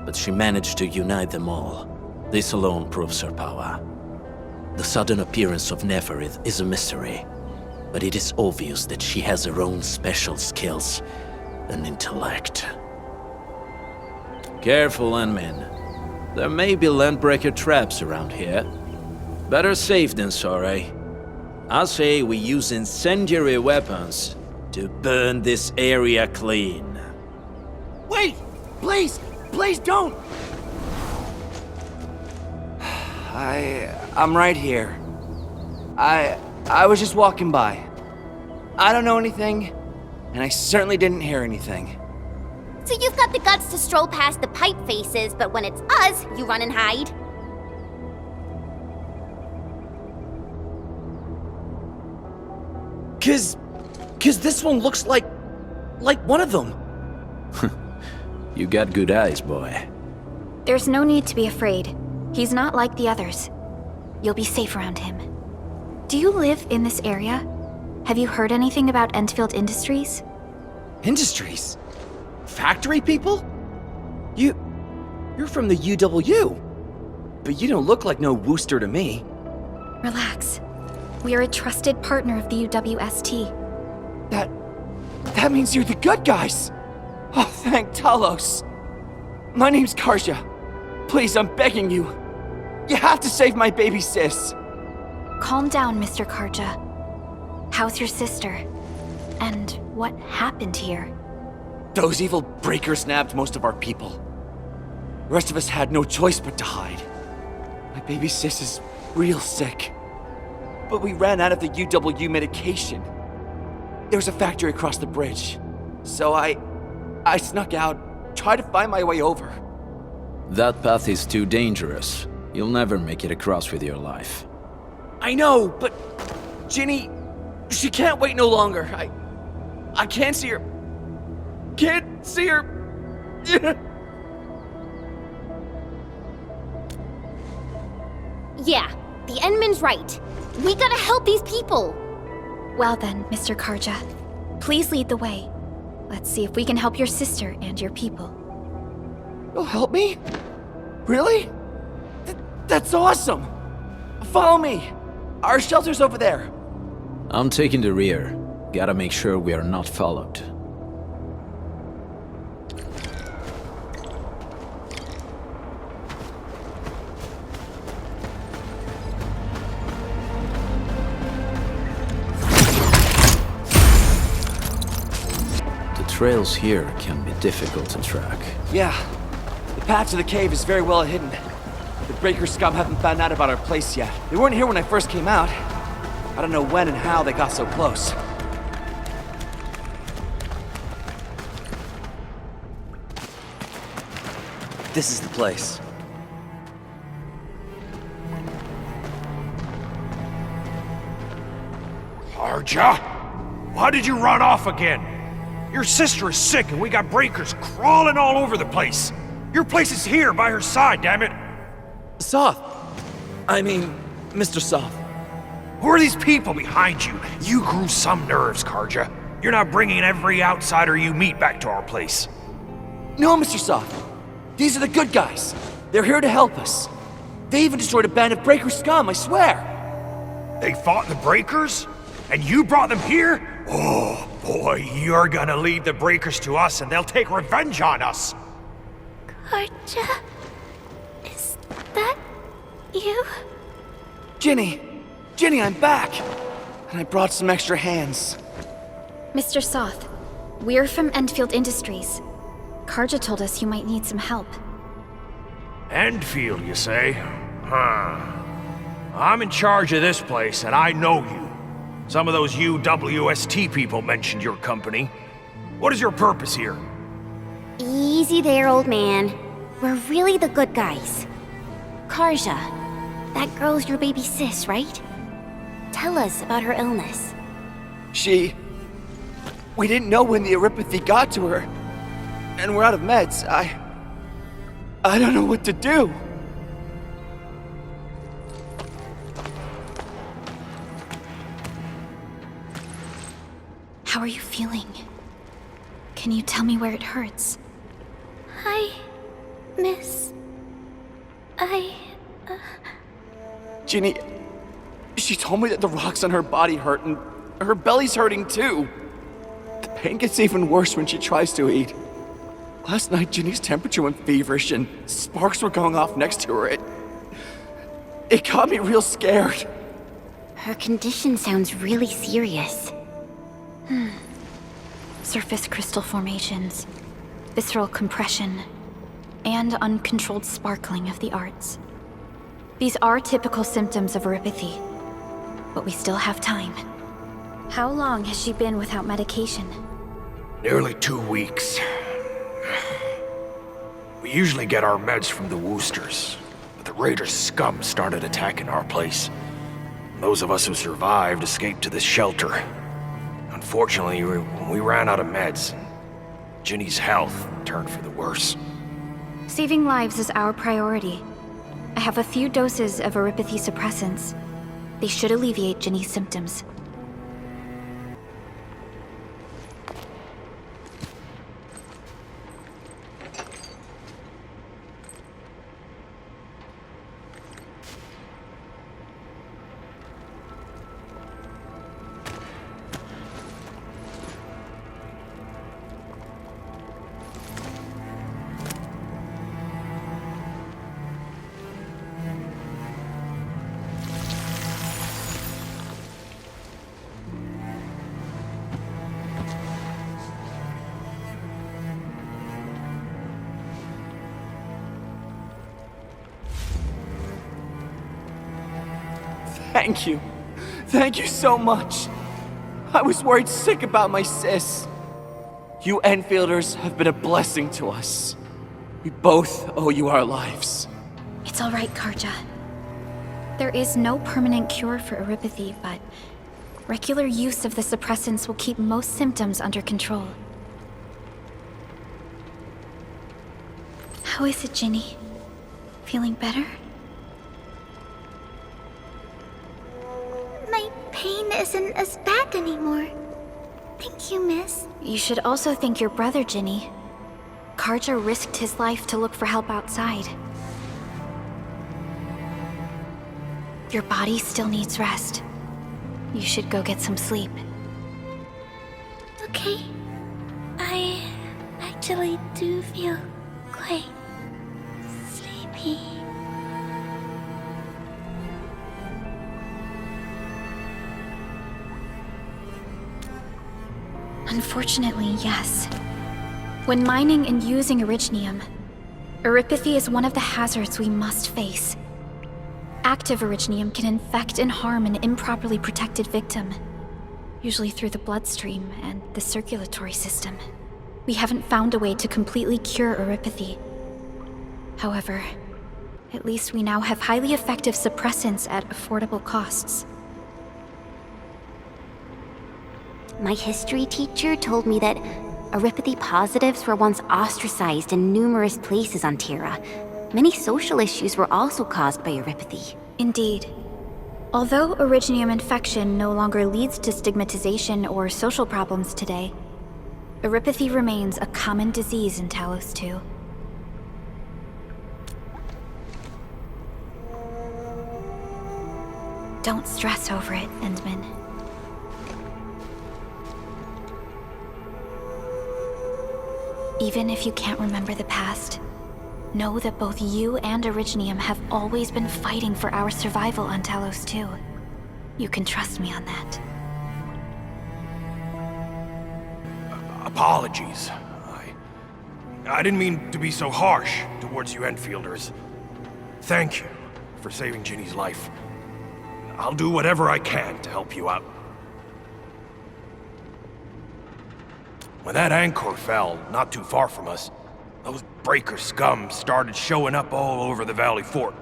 but she managed to unite them all. This alone proves her power. The sudden appearance of Neferith is a mystery, but it is obvious that she has her own special skills and intellect. Careful, Landmen. There may be Landbreaker traps around here. Better safe than sorry. I say we use incendiary weapons to burn this area clean.
Wait! Please! Please don't! I'm right here. I was just walking by. I don't know anything, and I certainly didn't hear anything.
So you've got the guts to stroll past the pipe faces, but when it's us, you run and hide?
Cause this one looks like one of them.
You got good eyes, boy.
There's no need to be afraid. He's not like the others. You'll be safe around him. Do you live in this area? Have you heard anything about Enfield Industries?
Industries? Factory people? You're from the UW. But you don't look like no Wooster to me.
Relax. We are a trusted partner of the UWST.
That means you're the good guys! Oh, thank Talos! My name's Karja. Please, I'm begging you. You have to save my baby sis.
Calm down, Mr. Karja. How's your sister? And what happened here?
Those evil breakers nabbed most of our people. The rest of us had no choice but to hide. My baby sis is real sick. But we ran out of the UW medication. There was a factory across the bridge. So I snuck out, tried to find my way over.
That path is too dangerous. You'll never make it across with your life.
I know, but Ginny, she can't wait no longer. I can't see her. Can't see her.
Yeah, the Endman's right. We gotta help these people.
Well then, Mr. Karja, please lead the way. Let's see if we can help your sister and your people.
You'll help me? Really? That's awesome! Follow me! Our shelter's over there.
I'm taking the rear. Gotta make sure we are not followed. The trails here can be difficult to track.
Yeah, the path to the cave is very well hidden. The Breaker scum haven't found out about our place yet. They weren't here when I first came out. I don't know when and how they got so close. This is the place.
Karja! Why did you run off again? Your sister is sick and we got breakers crawling all over the place. Your place is here by her side, damn it.
Soth. I mean, Mr. Soth.
Who are these people behind you? You grew some nerves, Karja. You're not bringing every outsider you meet back to our place.
No, Mr. Soth. These are the good guys. They're here to help us. They even destroyed a band of breaker scum, I swear.
They fought the breakers? And you brought them here? Oh, boy, you're gonna lead the breakers to us and they'll take revenge on us.
Karja? Is that you?
Ginny, I'm back. And I brought some extra hands.
Mr. Soth, we're from Enfield Industries. Karja told us you might need some help.
Enfield, you say? Huh. I'm in charge of this place, and I know you. Some of those UWST people mentioned your company. What is your purpose here?
Easy there, old man. We're really the good guys. Karja, that girl's your baby sis, right? Tell us about her illness.
We didn't know when the Eurypathy got to her. And we're out of meds. I don't know what to do.
How are you feeling? Can you tell me where it hurts?
Hi, miss.
Ginny, she told me that the rocks on her body hurt and her belly's hurting too. The pain gets even worse when she tries to eat. Last night, Ginny's temperature went feverish and sparks were going off next to her. It got me real scared.
Her condition sounds really serious.
Surface crystal formations, visceral compression, and uncontrolled sparkling of the arts. These are typical symptoms of Eurypathy, but we still have time. How long has she been without medication?
Nearly 2 weeks. We usually get our meds from the Woosters, but the Raiders' scum started attacking our place. Those of us who survived escaped to this shelter. Unfortunately, we ran out of meds. Ginny's health turned for the worse.
Saving lives is our priority. I have a few doses of Eurypathy suppressants. They should alleviate Ginny's symptoms.
Thank you. Thank you so much. I was worried sick about my sis. You Enfielders have been a blessing to us. We both owe you our lives.
It's all right, Karja. There is no permanent cure for Eurypathy, but regular use of the suppressants will keep most symptoms under control. How is it, Ginny? Feeling better?
My pain isn't as bad anymore. Thank you, miss.
You should also thank your brother, Ginny. Karja risked his life to look for help outside. Your body still needs rest. You should go get some sleep.
Okay. I actually do feel quite sleepy.
Unfortunately, yes. When mining and using Originium, Eurypathy is one of the hazards we must face. Active Originium can infect and harm an improperly protected victim, usually through the bloodstream and the circulatory system. We haven't found a way to completely cure Eurypathy. However, at least we now have highly effective suppressants at affordable costs.
My history teacher told me that Aripathy positives were once ostracized in numerous places on Terra. Many social issues were also caused by Aripathy.
Indeed. Although Originium infection no longer leads to stigmatization or social problems today, Aripathy remains a common disease in Talos 2. Don't stress over it, Endman. Even if you can't remember the past, know that both you and Originium have always been fighting for our survival on Talos 2. You can trust me on that.
Apologies. I didn't mean to be so harsh towards you Enfielders. Thank you for saving Ginny's life. I'll do whatever I can to help you out. When that anchor fell, not too far from us, those breaker scum started showing up all over the Valley Fort.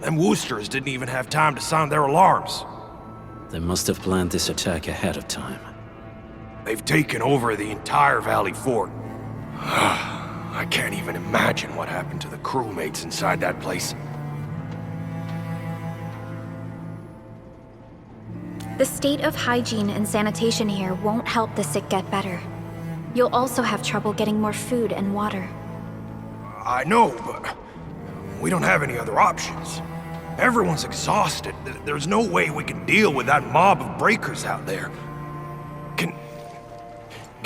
Them Woosters didn't even have time to sound their alarms.
They must have planned this attack ahead of time.
They've taken over the entire Valley Fort. I can't even imagine what happened to the crewmates inside that place.
The state of hygiene and sanitation here won't help the sick get better. You'll also have trouble getting more food and water.
I know, but we don't have any other options. Everyone's exhausted. There's no way we can deal with that mob of breakers out there. Can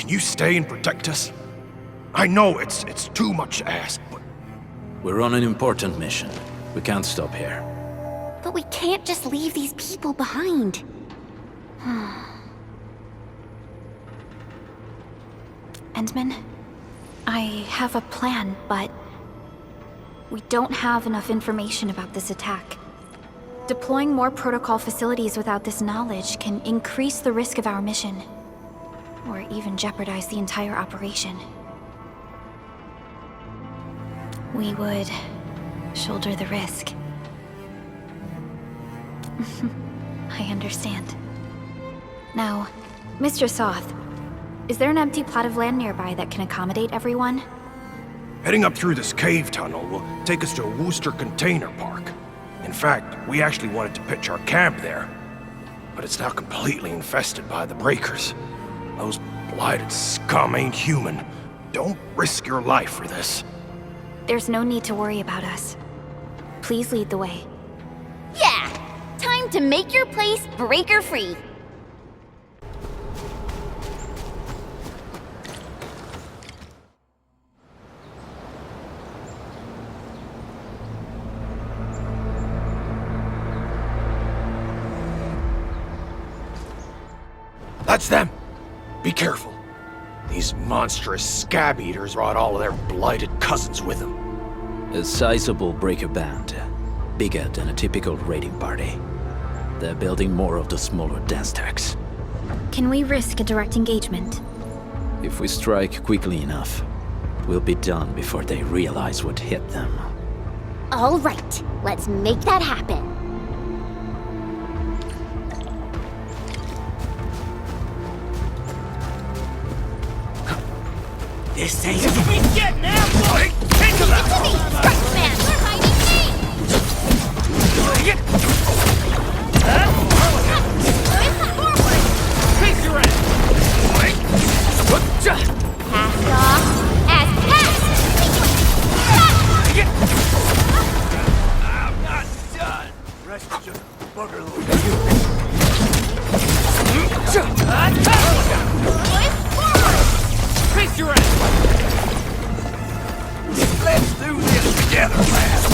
you stay and protect us? I know it's too much to ask, but...
We're on an important mission. We can't stop here.
But we can't just leave these people behind.
Endman, I have a plan, but we don't have enough information about this attack. Deploying more protocol facilities without this knowledge can increase the risk of our mission, or even jeopardize the entire operation. We would shoulder the risk. I understand. Now, Mr. Soth, is there an empty plot of land nearby that can accommodate everyone?
Heading up through this cave tunnel will take us to a Wooster container park. In fact, we actually wanted to pitch our camp there, but it's now completely infested by the breakers. Those blighted scum ain't human. Don't risk your life for this.
There's no need to worry about us. Please lead the way.
Yeah! Time to make your place breaker-free!
That's them! Be careful. These monstrous scab eaters brought all of their blighted cousins with them.
A sizable breaker band. Bigger than a typical raiding party. They're building more of the smaller dance tags.
Can we risk a direct engagement?
If we strike quickly enough, we'll be done before they realize what hit them.
All right, let's make that happen.
This ain't we getting ambushed! Into the
Scratchman, we're hiding
Face your ass!
Pass off as passed!
I'm not done! Rest is just bugger load. Face your ass! Let's do this together, lads.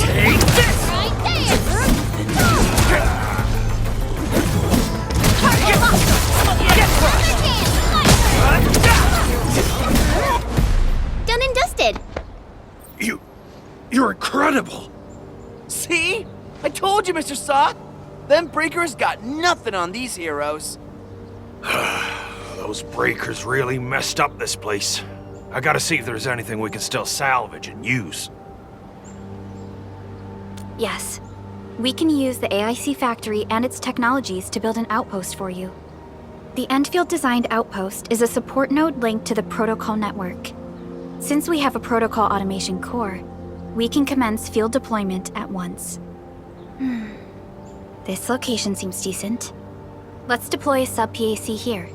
Take this!
Right there! Done and dusted!
You're incredible!
See? I told you, Mr. Sock! Them breakers got nothing on these heroes.
Those breakers really messed up this place. I gotta see if there's anything we can still salvage and use.
Yes. We can use the AIC factory and its technologies to build an outpost for you. The Enfield-designed outpost is a support node linked to the protocol network. Since we have a protocol automation core, we can commence field deployment at once. This location seems decent. Let's deploy a sub-PAC here.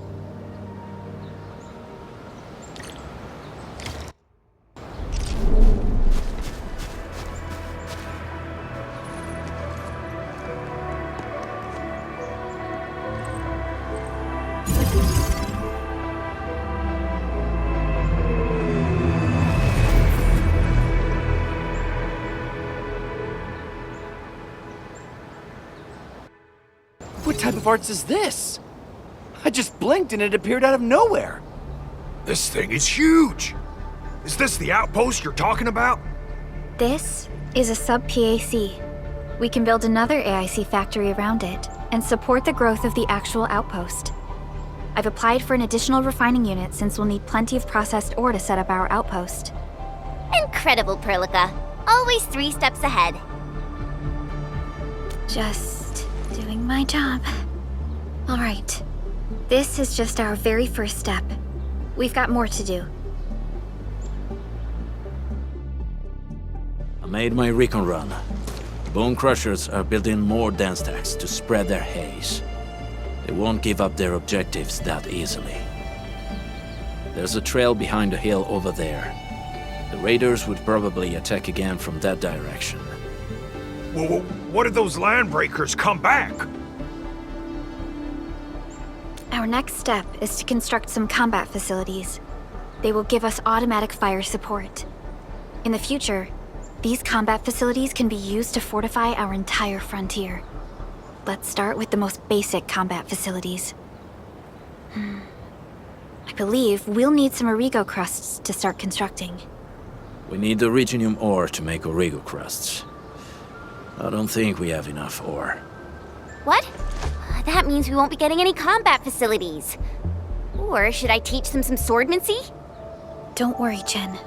What type of arts is this? I just blinked and it appeared out of nowhere.
This thing is huge! Is this the outpost you're talking about?
This is a sub-PAC. We can build another AIC factory around it and support the growth of the actual outpost. I've applied for an additional refining unit since we'll need plenty of processed ore to set up our outpost.
Incredible, Perlica. Always 3 steps ahead.
Just doing my job. All right. This is just our very first step. We've got more to do.
I made my recon run. Bone Crushers are building more dance stacks to spread their haze. They won't give up their objectives that easily. There's a trail behind the hill over there. The raiders would probably attack again from that direction.
Well, what if those landbreakers come back?
Our next step is to construct some combat facilities. They will give us automatic fire support. In the future, these combat facilities can be used to fortify our entire frontier. Let's start with the most basic combat facilities. I believe we'll need some Origo crusts to start constructing.
We need the Originium ore to make Origo crusts. I don't think we have enough ore.
What? That means we won't be getting any combat facilities. Or should I teach them some swordmancy?
Don't worry, Jen.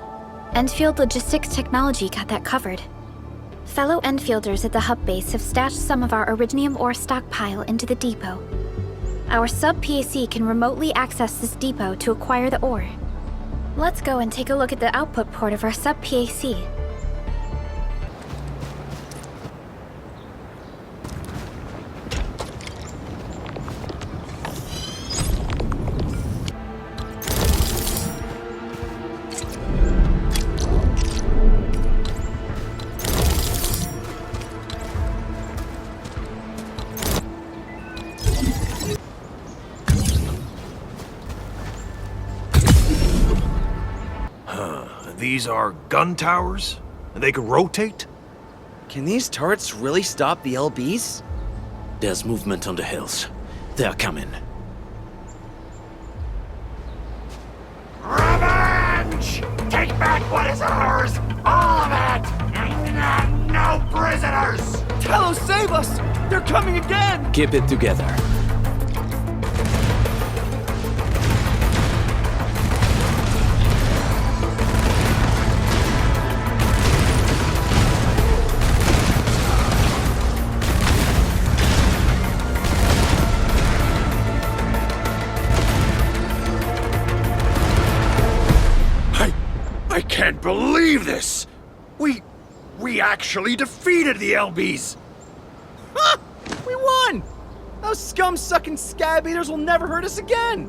Enfield Logistics Technology got that covered. Fellow Enfielders at the hub base have stashed some of our Originium ore stockpile into the depot. Our sub-PAC can remotely access this depot to acquire the ore. Let's go and take a look at the output port of our sub-PAC.
These are gun towers? And they can rotate?
Can these turrets really stop the LBs?
There's movement on the hills. They're coming.
Revenge! Take back what is ours! All of it! And no prisoners!
Talos, save us! They're coming again!
Keep it together.
I can't believe this! We actually defeated the LBs!
Ha! We won! Those scum-sucking scab eaters will never hurt us again!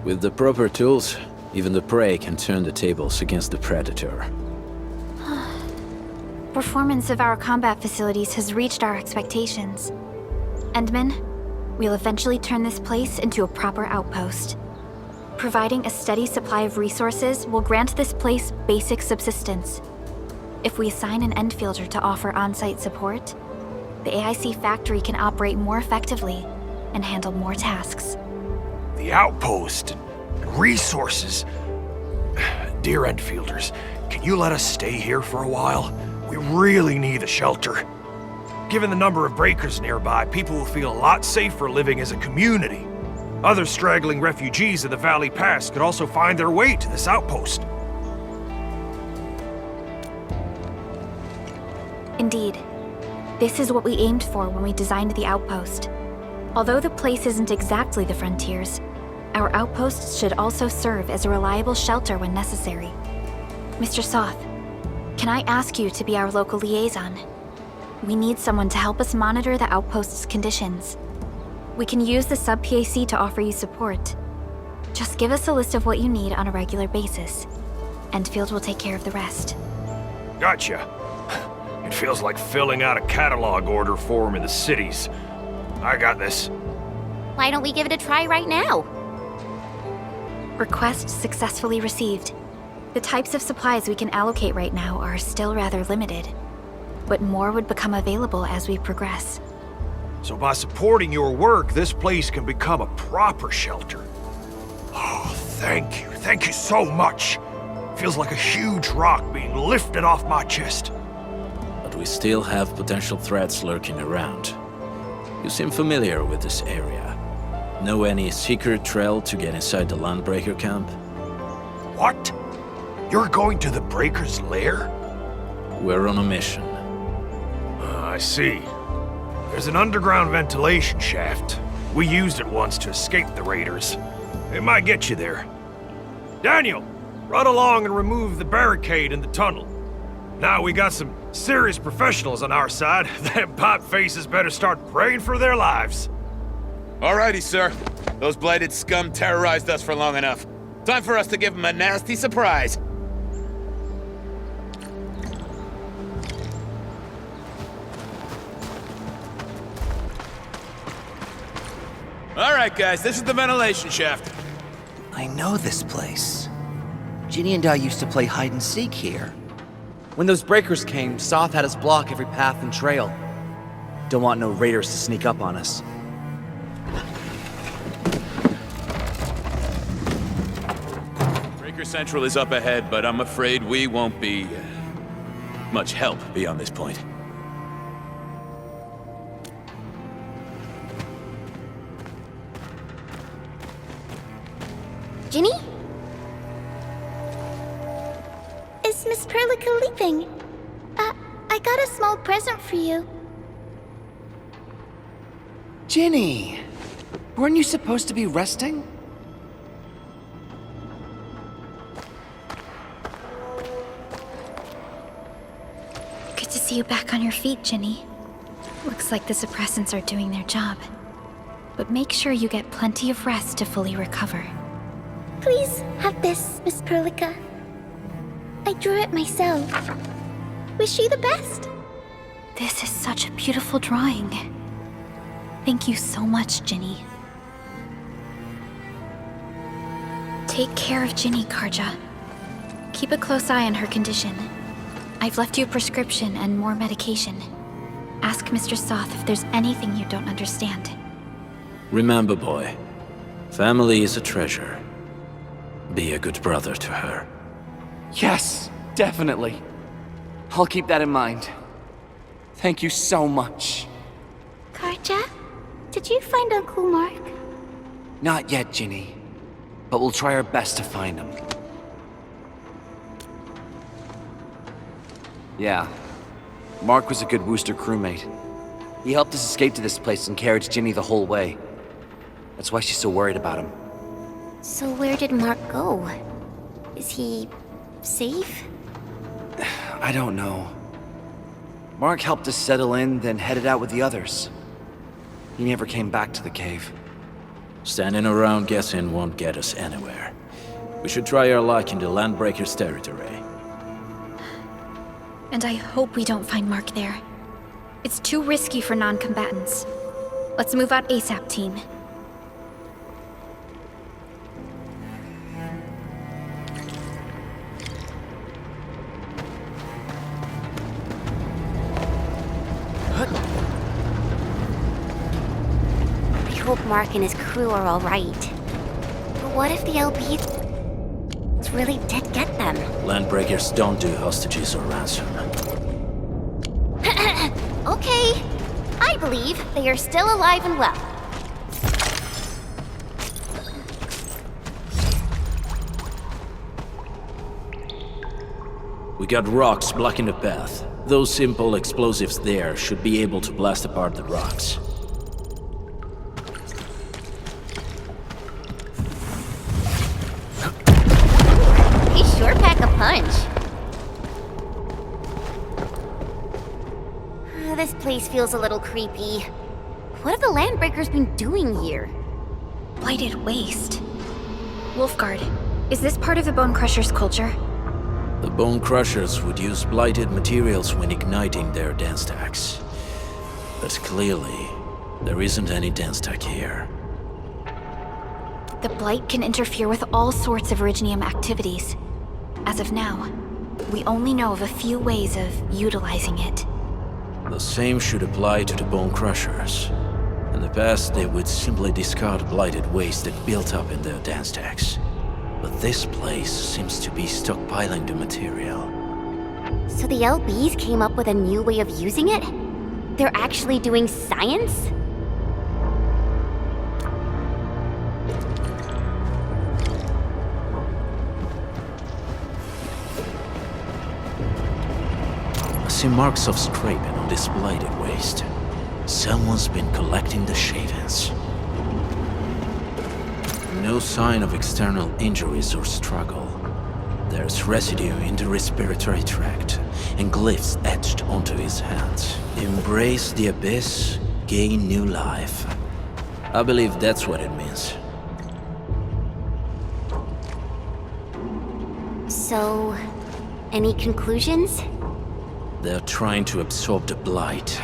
With the proper tools, even the prey can turn the tables against the predator.
Performance of our combat facilities has reached our expectations. Endman, we'll eventually turn this place into a proper outpost. Providing a steady supply of resources will grant this place basic subsistence. If we assign an Enfielder to offer on-site support, the AIC factory can operate more effectively and handle more tasks.
The outpost and resources. Dear Enfielders, can you let us stay here for a while? We really need a shelter. Given the number of breakers nearby, people will feel a lot safer living as a community. Other straggling refugees of the Valley Pass could also find their way to this outpost.
Indeed. This is what we aimed for when we designed the outpost. Although the place isn't exactly the frontiers, our outposts should also serve as a reliable shelter when necessary. Mr. Soth, can I ask you to be our local liaison? We need someone to help us monitor the outpost's conditions. We can use the sub-PAC to offer you support. Just give us a list of what you need on a regular basis. Enfield will take care of the rest.
Gotcha. It feels like filling out a catalog order form in the cities. I got this.
Why don't we give it a try right now?
Request successfully received. The types of supplies we can allocate right now are still rather limited, but more would become available as we progress.
So by supporting your work, this place can become a proper shelter. Oh, thank you. Thank you so much. Feels like a huge rock being lifted off my chest.
But we still have potential threats lurking around. You seem familiar with this area. Know any secret trail to get inside the Landbreaker camp?
What? You're going to the Breaker's lair?
We're on a mission.
I see. There's an underground ventilation shaft. We used it once to escape the raiders. It might get you there. Daniel, run along and remove the barricade in the tunnel. Now we got some serious professionals on our side. Them pipe faces better start praying for their lives.
Alrighty, sir. Those blighted scum terrorized us for long enough. Time for us to give them a nasty surprise. Alright, guys, this is the ventilation shaft.
I know this place. Ginny and I used to play hide and seek here. When those breakers came, Soth had us block every path and trail. Don't want no raiders to sneak up on us.
Breaker Central is up ahead, but I'm afraid we won't be much help beyond this point.
Ginny? Is Miss Perlica leaving? I got a small present for you.
Ginny! Weren't you supposed to be resting?
Good to see you back on your feet, Ginny. Looks like the suppressants are doing their job. But make sure you get plenty of rest to fully recover.
Please have this, Miss Perlica. I drew it myself. Wish you the best.
This is such a beautiful drawing. Thank you so much, Ginny. Take care of Ginny, Karja. Keep a close eye on her condition. I've left you a prescription and more medication. Ask Mr. Soth if there's anything you don't understand.
Remember, boy, family is a treasure. Be a good brother to her.
Yes, definitely. I'll keep that in mind. Thank you so much.
Karja, did you find Uncle Mark?
Not yet, Ginny. But we'll try our best to find him. Yeah. Mark was a good Wooster crewmate. He helped us escape to this place and carried Ginny the whole way. That's why she's so worried about him.
So where did Mark go? Is he safe?
I don't know. Mark helped us settle in, then headed out with the others. He never came back to the cave.
Standing around guessing won't get us anywhere. We should try our luck in the Landbreaker's territory.
And I hope we don't find Mark there. It's too risky for non-combatants. Let's move out ASAP, team.
I hope Mark and his crew are all right. But what if the LBs really did get them?
Landbreakers don't do hostages or ransom.
Okay. I believe they are still alive and well.
We got rocks blocking the path. Those simple explosives there should be able to blast apart the rocks.
This place feels a little creepy. What have the Landbreakers been doing here?
Blighted waste. Wolfguard, is this part of the Bone Crusher's culture?
The Bone Crushers would use blighted materials when igniting their dance stacks. But clearly, there isn't any dance stack here.
The Blight can interfere with all sorts of Originium activities. As of now, we only know of a few ways of utilizing it.
The same should apply to the Bone Crushers. In the past, they would simply discard blighted waste that built up in their dance stacks. But this place seems to be stockpiling the material.
So the LBs came up with a new way of using it? They're actually doing science?
I see marks of scraping on this blighted waste. Someone's been collecting the shavings. No sign of external injuries or struggle. There's residue in the respiratory tract, and glyphs etched onto his hands. Embrace the abyss, gain new life. I believe that's what it means.
So, any conclusions?
They're trying to absorb the blight.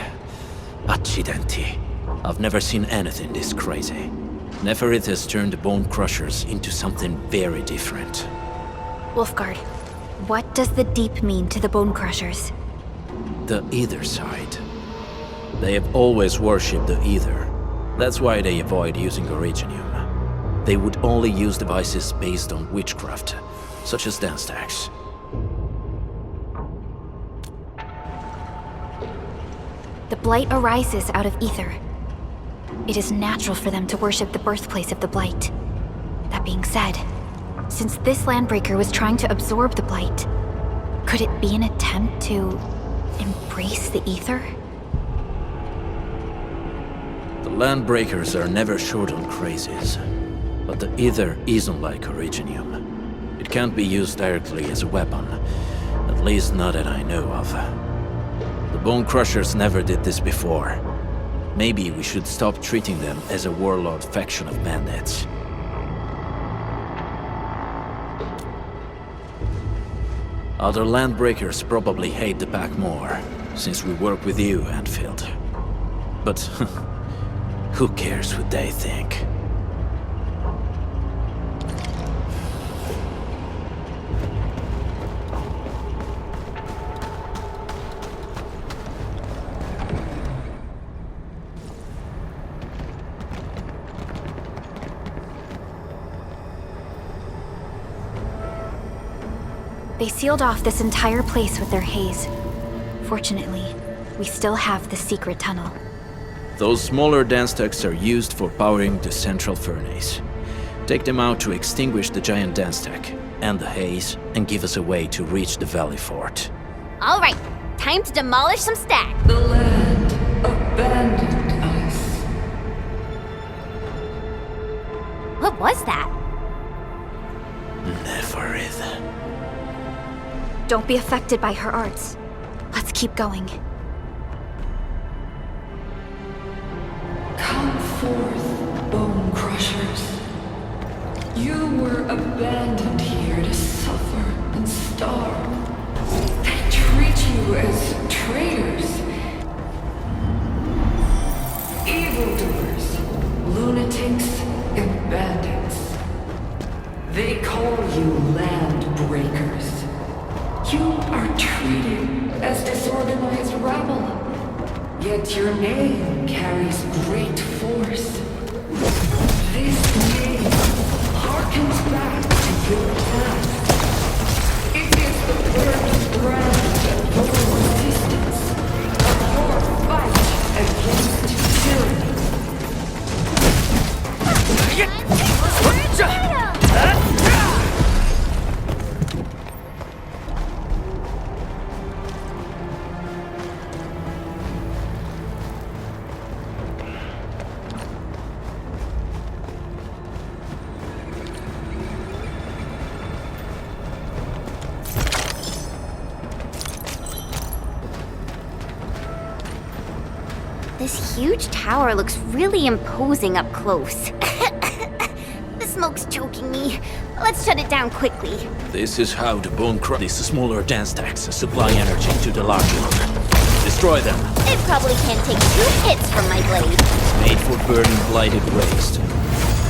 Accidenti. I've never seen anything this crazy. Neferith has turned the Bone Crushers into something very different.
Wolfguard, what does the Deep mean to the Bone Crushers?
The Ether side. They have always worshipped the Ether. That's why they avoid using Originium. They would only use devices based on witchcraft, such as dance stacks.
The Blight arises out of Ether. It is natural for them to worship the birthplace of the Blight. That being said, since this Landbreaker was trying to absorb the Blight, could it be an attempt to embrace the Ether?
The Landbreakers are never short on crazes, but the Ether isn't like Originium. It can't be used directly as a weapon, at least not that I know of. The Bone Crushers never did this before. Maybe we should stop treating them as a warlord faction of bandits. Other Landbreakers probably hate the pack more, since we work with you, Enfield. But who cares what they think?
They sealed off this entire place with their haze. Fortunately, we still have the secret tunnel.
Those smaller dance stacks are used for powering the central furnace. Take them out to extinguish the giant dance stack and the haze, and give us a way to reach the Valley Fort.
All right, time to demolish some stacks.
The land abandoned us.
What was that?
Neferith.
Don't be affected by her arts. Let's keep going.
Come forth, Bone Crushers. You were abandoned here to suffer and starve. They treat you as traitors. Evildoers, lunatics, and bandits. They call you land breakers. You are treated as disorganized rabble, yet your name carries great force. This name harkens back to your past. It is the burnt brand of your resistance, of your fight against tyranny.
This huge tower looks really imposing up close. The smoke's choking me. Let's shut it down quickly.
This is how the Bone Crush these smaller dance stacks supply energy to the larger one. Destroy them.
It probably can't take 2 hits from my blade.
It's made for burning blighted waste.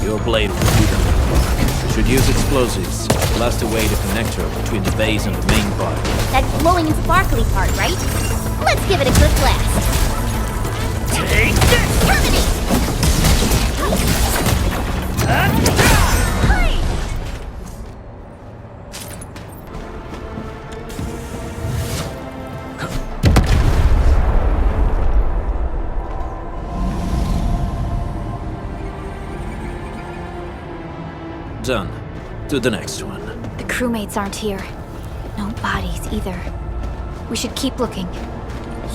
Your blade will do them in work. Should use explosives. Blast away the connector between the base and the main body.
That glowing and sparkly part, right? Let's give it a good blast.
Take this!
Terminate!
Done. To the next one.
The crewmates aren't here. No bodies either. We should keep looking.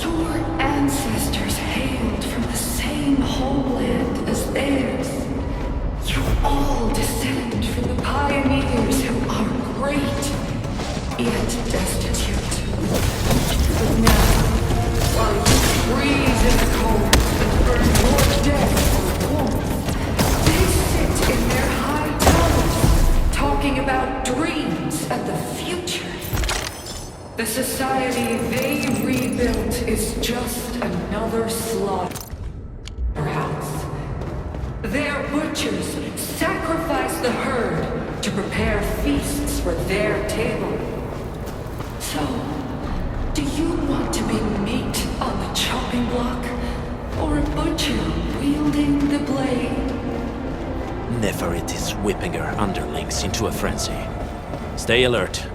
Your ancestors hailed from the same homeland as theirs. You all descend from the pioneers who are great, yet destitute. But now, while you freeze in the cold and burn your death for warmth, they sit in their high towers, talking about dreams and the future. The society they rebuilt is just another slaughterhouse. Their butchers sacrifice the herd to prepare feasts for their table. So, do you want to be meat on the chopping block, or a butcher wielding the blade?
Neferit is whipping her underlings into a frenzy. Stay alert.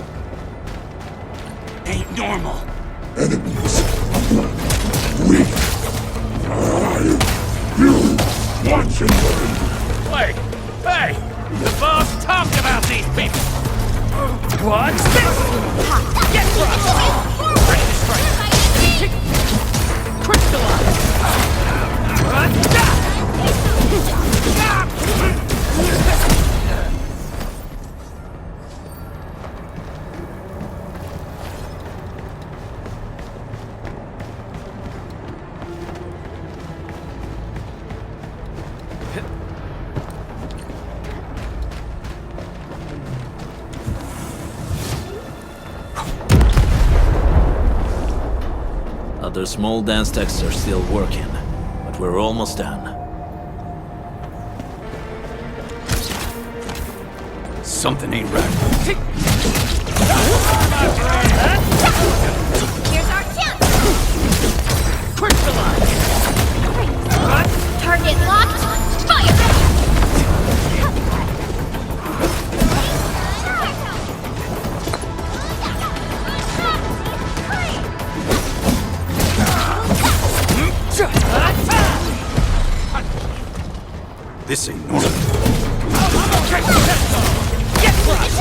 Ain't normal.
Enemies. Weak. You. Watch and learn.
Wait! Hey! The boss talked about these people! What's this? Get thrust! Break the strike! Crystallize!
Other small dance stacks are still working, but we're almost done.
Something ain't right.
Here's our chance!
Crystallize!
Target locked! Fire!
This ain't normal.
Get thrust!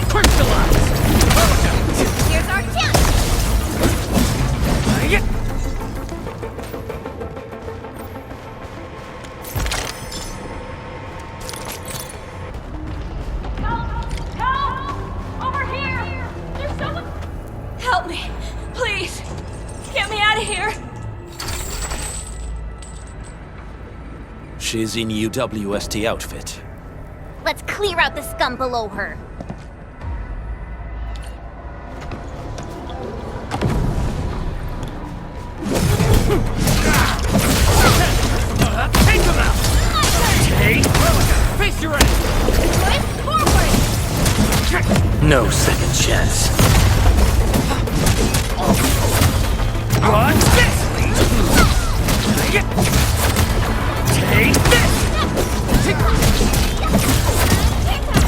Crystallize!
Here's our chance!
Over here! There's someone... Help me! Please! Get me out of here!
She's in UWST outfit.
Let's clear out the scum below her.
Take him out! Take! Face your enemy!
No second chance.
What's this? Take this!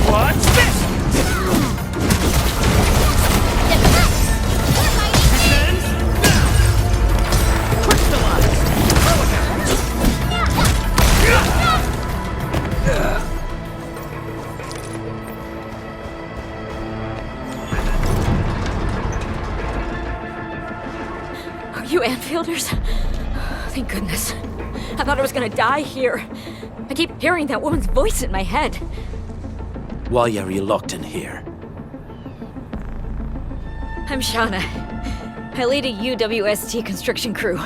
What's this? Descends now! Crystallize!
Are you Anfielders? Thank goodness. I thought I was gonna die here. I keep hearing that woman's voice in my head.
Why are you locked in here?
I'm Shauna.
I lead a UWST construction crew.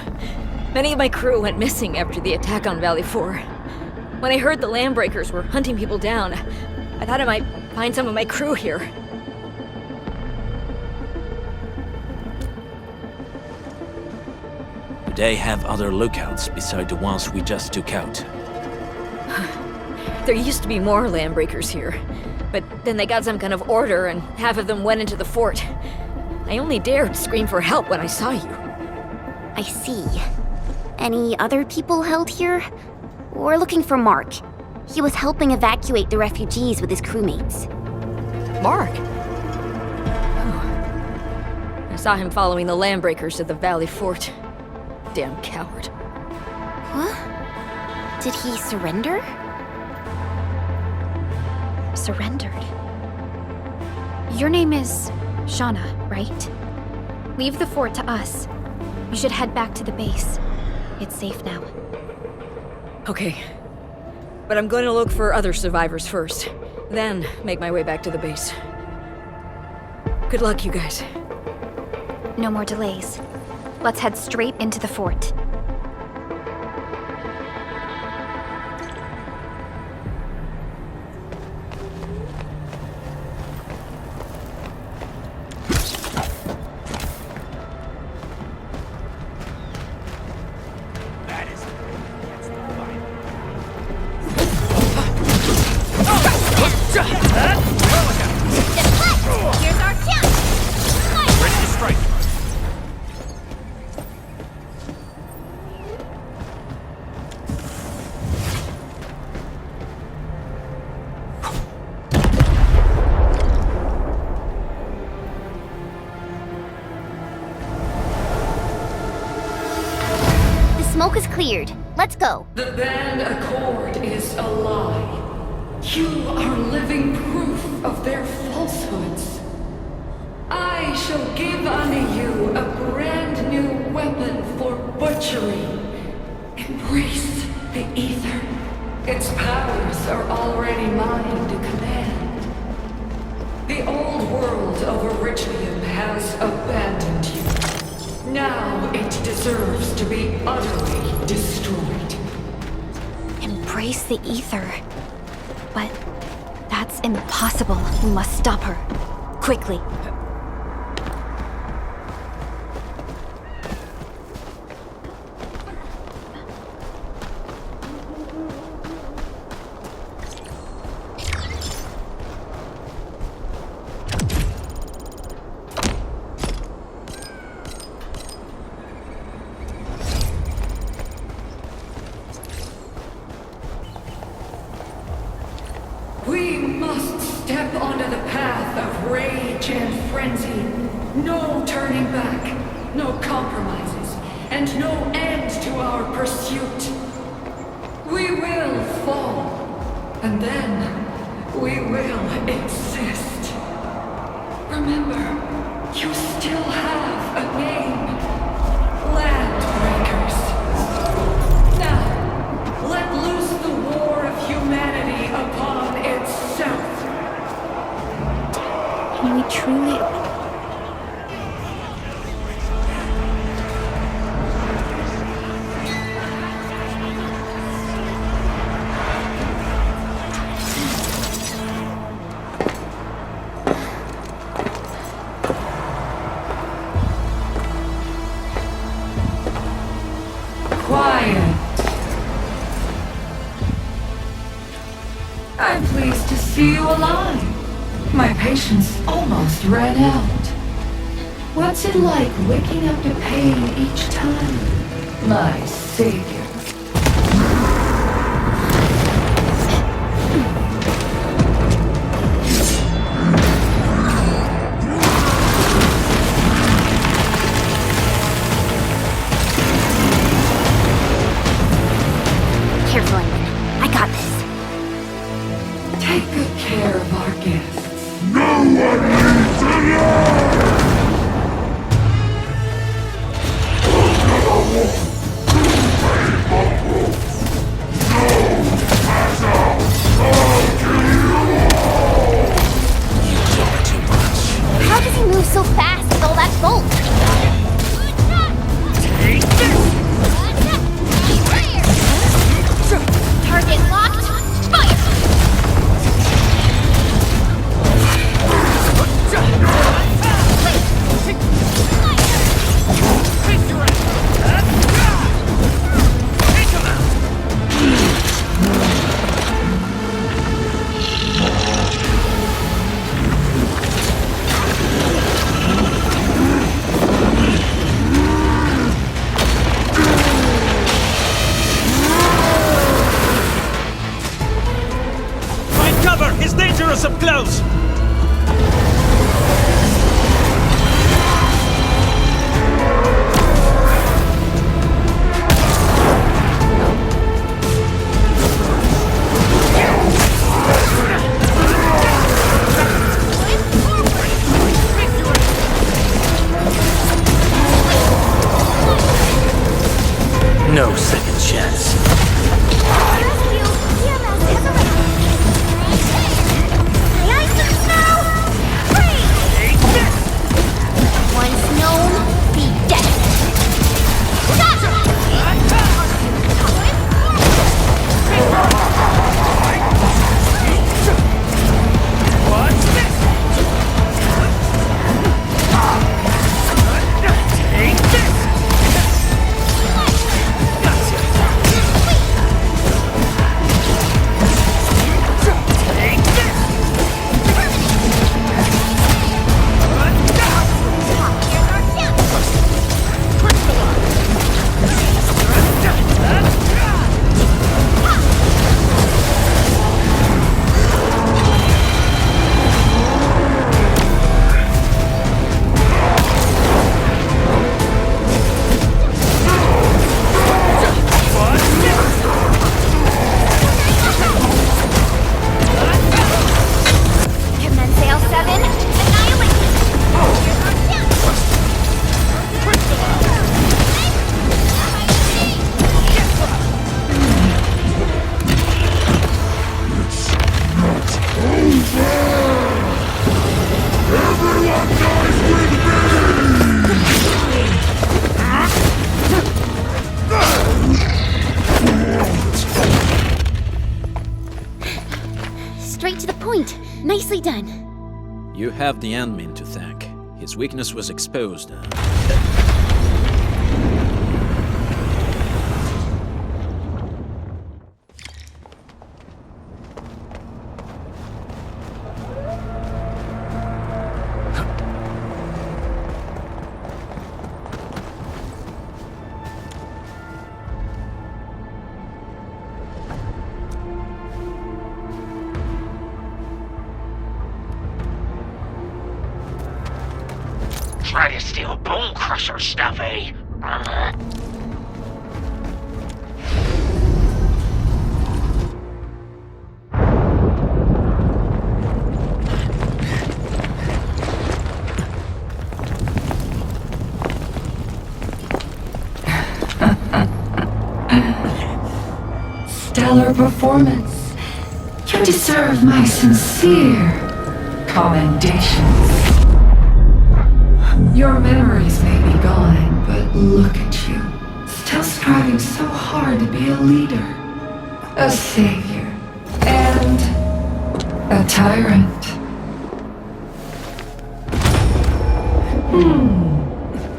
Many of my crew went missing after the attack on Valley 4. When I heard the Landbreakers were hunting people down, I thought I might find some of my crew here.
Do they have other lookouts beside the ones we just took out?
There used to be more Landbreakers here, but then they got some kind of order and half of them went into the fort. I only dared scream for help when I saw you.
I see. Any other people held here? We're looking for Mark. He was helping evacuate the refugees with his crewmates.
Mark? Oh. I saw him following the Landbreakers to the Valley Fort. Damn coward.
Huh? Did he surrender?
Surrendered. Your name is Shauna, right? Leave the fort to us. You should head back to the base. It's safe now.
Okay. But I'm going to look for other survivors first, then make my way back to the base. Good luck, you guys.
No more delays. Let's head straight into the fort.
Here's our chance!
Ready to strike.
The smoke is cleared. Let's go.
The band accord is a lie. You are living proof of their falsehoods. I shall give unto you a brand new weapon for butchery. Embrace the ether. Its powers are already mine to command. The old world of Origium has abandoned you. Now it deserves to be utterly destroyed.
Embrace the ether. But that's impossible. We must stop her. Quickly.
We must step onto the path of rage and frenzy. No turning back, no compromises, and no end to our pursuit. We will fall, and then we will exist. Remember, you still have a name. Landbreakers. Now, let loose the war of humanity upon itself.
Can we truly...
Quiet. I'm pleased to see you alive. My patience almost ran out. What's it like waking up to pain each time? My savior.
Careful, Aiden. I got this.
Take good care of our guests.
No one needs to know!
How does he move so fast with all that bolt?
have the admin to thank. His weakness was exposed.
Try to steal Bone Crusher stuff, eh?
Stellar performance. You deserve my sincere commendations. Your memories may be gone, but look at you. Still striving so hard to be a leader, a savior, and a tyrant.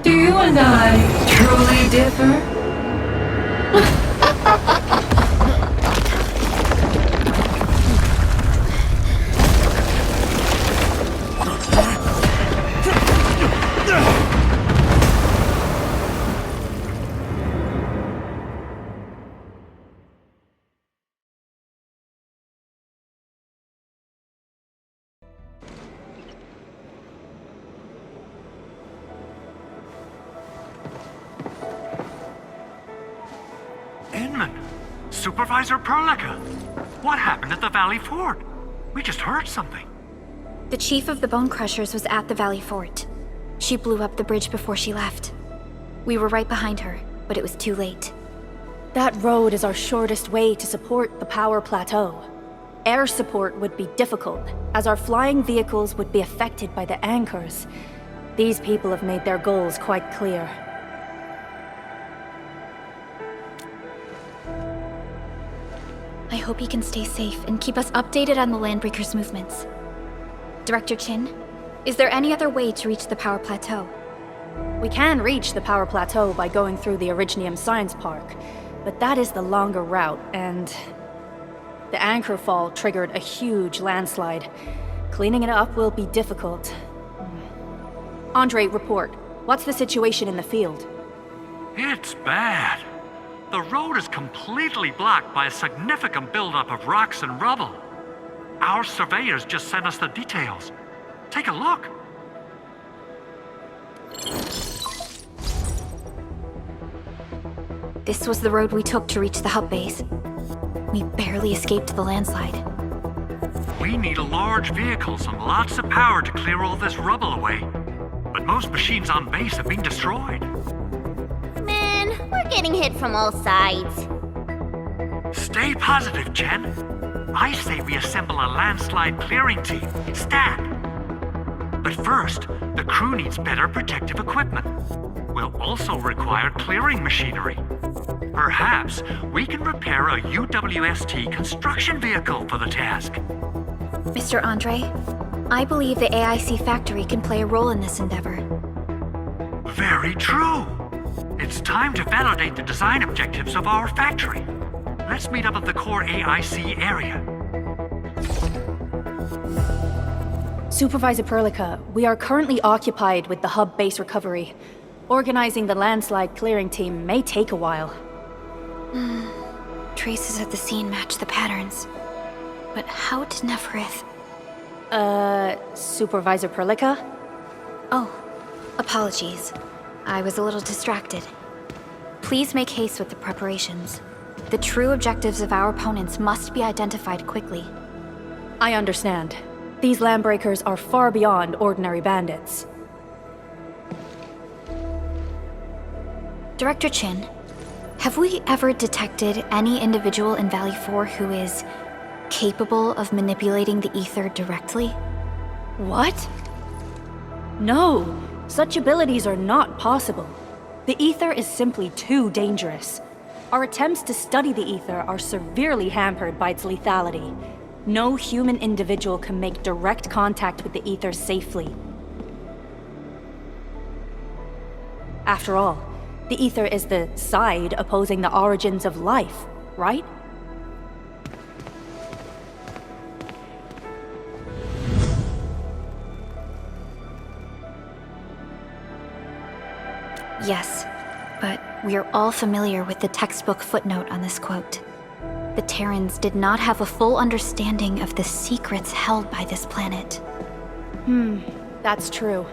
Do you and I truly differ?
Inman! Supervisor Perlica! What happened at the Valley Fort? We just heard something.
The chief of the Bone Crushers was at the Valley Fort. She blew up the bridge before she left. We were right behind her, but it was too late.
That road is our shortest way to support the power plateau. Air support would be difficult, as our flying vehicles would be affected by the anchors. These people have made their goals quite clear.
I hope you can stay safe and keep us updated on the Landbreakers' movements. Director Chin, is there any other way to reach the power plateau?
We can reach the power plateau by going through the Originium Science Park, but that is the longer route, and the anchor fall triggered a huge landslide. Cleaning it up will be difficult. Andre, report. What's the situation in the field?
It's bad. The road is completely blocked by a significant buildup of rocks and rubble. Our surveyors just sent us the details. Take a look.
This was the road we took to reach the hub base. We barely escaped the landslide.
We need a large vehicle and lots of power to clear all this rubble away. But most machines on base have been destroyed.
Man, we're getting hit from all sides.
Stay positive, Chen. I say we assemble a landslide clearing team, stat. But first, the crew needs better protective equipment. We'll also require clearing machinery. Perhaps we can repair a UWST construction vehicle for the task.
Mr. Andre, I believe the AIC factory can play a role in this endeavor.
Very true. It's time to validate the design objectives of our factory. Let's meet up at the core AIC area.
Supervisor Perlica, we are currently occupied with the hub base recovery. Organizing the landslide clearing team may take a while.
Traces at the scene match the patterns. But how did Neferith...
Supervisor Perlica?
Oh, apologies. I was a little distracted. Please make haste with the preparations. The true objectives of our opponents must be identified quickly.
I understand. These Landbreakers are far beyond ordinary bandits.
Director Chin, have we ever detected any individual in Valley 4 who is capable of manipulating the ether directly?
What? No, such abilities are not possible. The ether is simply too dangerous. Our attempts to study the ether are severely hampered by its lethality. No human individual can make direct contact with the ether safely. After all, the ether is the side opposing the origins of life, right?
Yes, but we're all familiar with the textbook footnote on this quote. The Terrans did not have a full understanding of the secrets held by this planet.
That's true.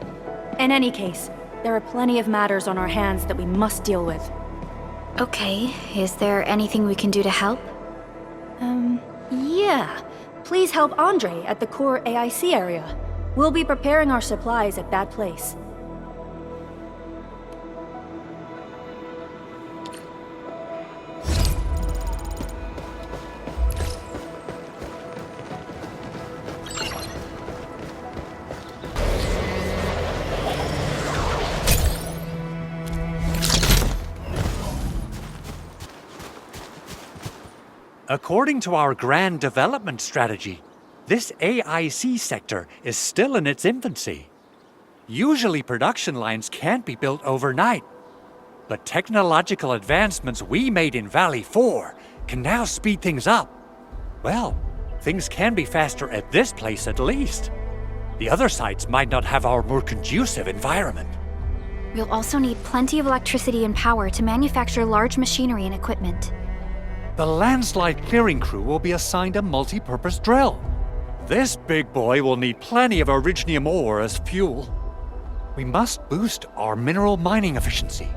In any case, there are plenty of matters on our hands that we must deal with.
Okay, is there anything we can do to help?
Yeah. Please help Andre at the core AIC area. We'll be preparing our supplies at that place.
According to our grand development strategy, this AIC sector is still in its infancy. Usually production lines can't be built overnight, but technological advancements we made in Valley 4 can now speed things up. Well, things can be faster at this place at least. The other sites might not have our more conducive environment.
We'll also need plenty of electricity and power to manufacture large machinery and equipment.
The landslide clearing crew will be assigned a multi-purpose drill. This big boy will need plenty of originium ore as fuel. We must boost our mineral mining efficiency.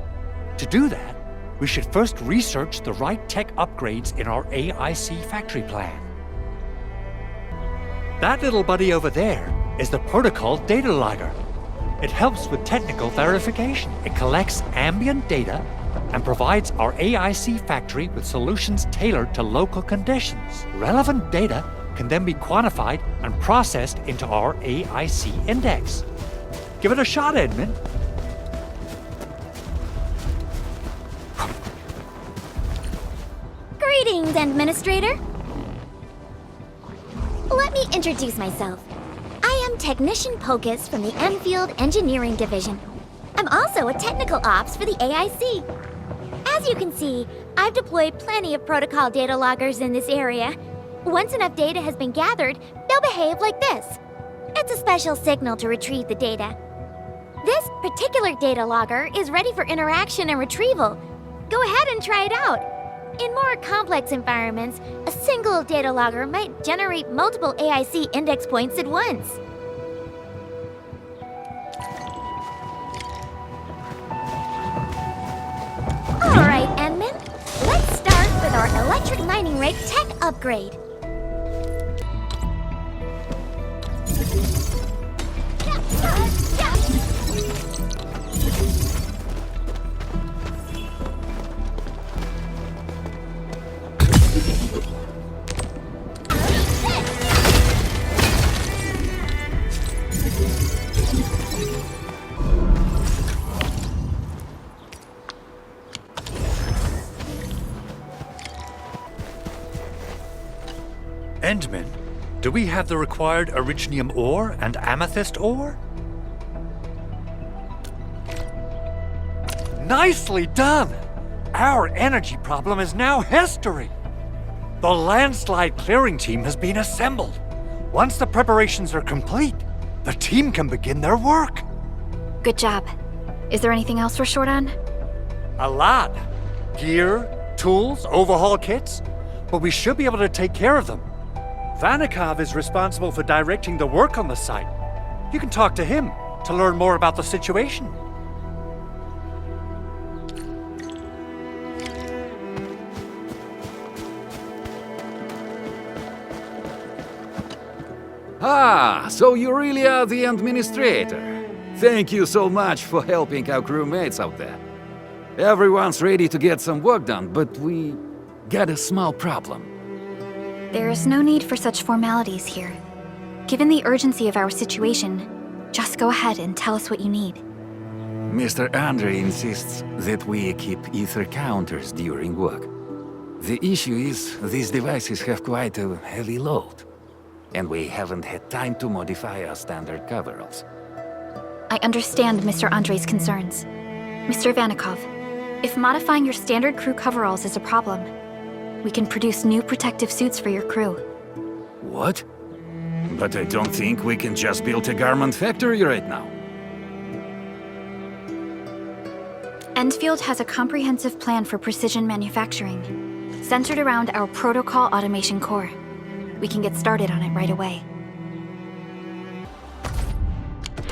To do that, we should first research the right tech upgrades in our AIC factory plan. That little buddy over there is the protocol data logger. It helps with technical verification. It collects ambient data and provides our AIC factory with solutions tailored to local conditions. Relevant data can then be quantified and processed into our AIC index. Give it a shot, Edmund.
Greetings, Administrator. Let me introduce myself. I am Technician Pocus from the Enfield Engineering Division. I'm also a technical ops for the AIC. As you can see, I've deployed plenty of protocol data loggers in this area. Once enough data has been gathered, they'll behave like this. It's a special signal to retrieve the data. This particular data logger is ready for interaction and retrieval. Go ahead and try it out. In more complex environments, a single data logger might generate multiple AIC index points at once. Alright, Enman. Let's start with our electric mining rig tech upgrade.
Endman, do we have the required originium ore and amethyst ore? Nicely done! Our energy problem is now history. The landslide clearing team has been assembled. Once the preparations are complete, the team can begin their work.
Good job. Is there anything else we're short on?
A lot. Gear, tools, overhaul kits. But we should be able to take care of them. Vanikov is responsible for directing the work on the site. You can talk to him to learn more about the situation.
Ah, so you really are the administrator. Thank you so much for helping our crewmates out there. Everyone's ready to get some work done, but we got a small problem.
There is no need for such formalities here. Given the urgency of our situation, just go ahead and tell us what you need.
Mr. Andre insists that we keep ether counters during work. The issue is these devices have quite a heavy load. and we haven't had time to modify our standard coveralls.
I understand Mr. Andre's concerns. Mr. Vanikov, if modifying your standard crew coveralls is a problem, we can produce new protective suits for your crew.
What? But I don't think we can just build a garment factory right now.
Enfield has a comprehensive plan for precision manufacturing, centered around our protocol automation core. We can get started on it right away.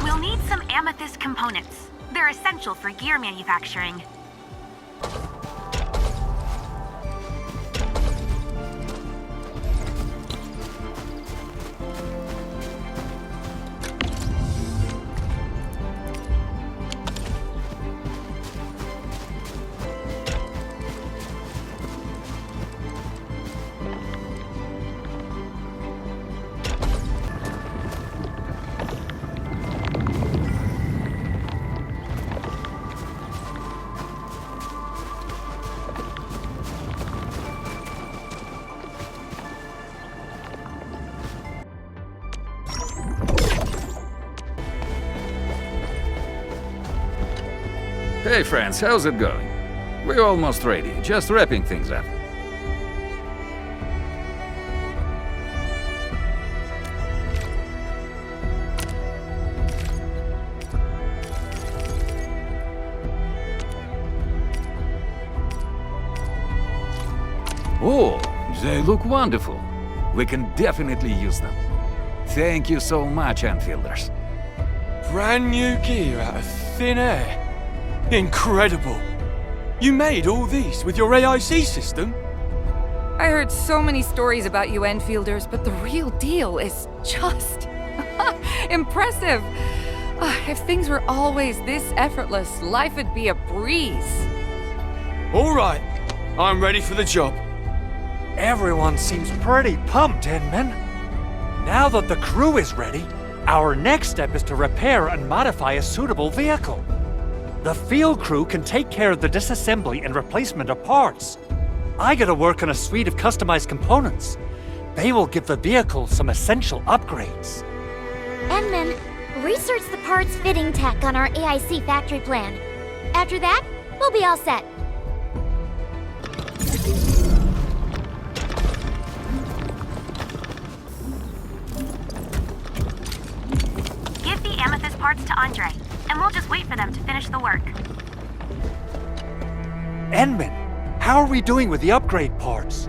We'll need some amethyst components. They're essential for gear manufacturing.
Hey friends, how's it going? We're almost ready, just wrapping things up. Oh, they look wonderful. We can definitely use them. Thank you so much, Enfielders.
Brand new gear out of thin air. Incredible! You made all these with your AIC system?
I heard so many stories about you Enfielders, but the real deal is just impressive. If things were always this effortless, life would be a breeze.
All right, I'm ready for the job.
Everyone seems pretty pumped, Inman. Now that the crew is ready, our next step is to repair and modify a suitable vehicle. The field crew can take care of the disassembly and replacement of parts. I gotta work on a suite of customized components. They will give the vehicle some essential upgrades.
Enman, research the parts fitting tech on our AIC factory plan. After that, we'll be all set.
Give the amethyst parts to Andre, and we'll just wait for them to finish the work.
Enman, how are we doing with the upgrade parts?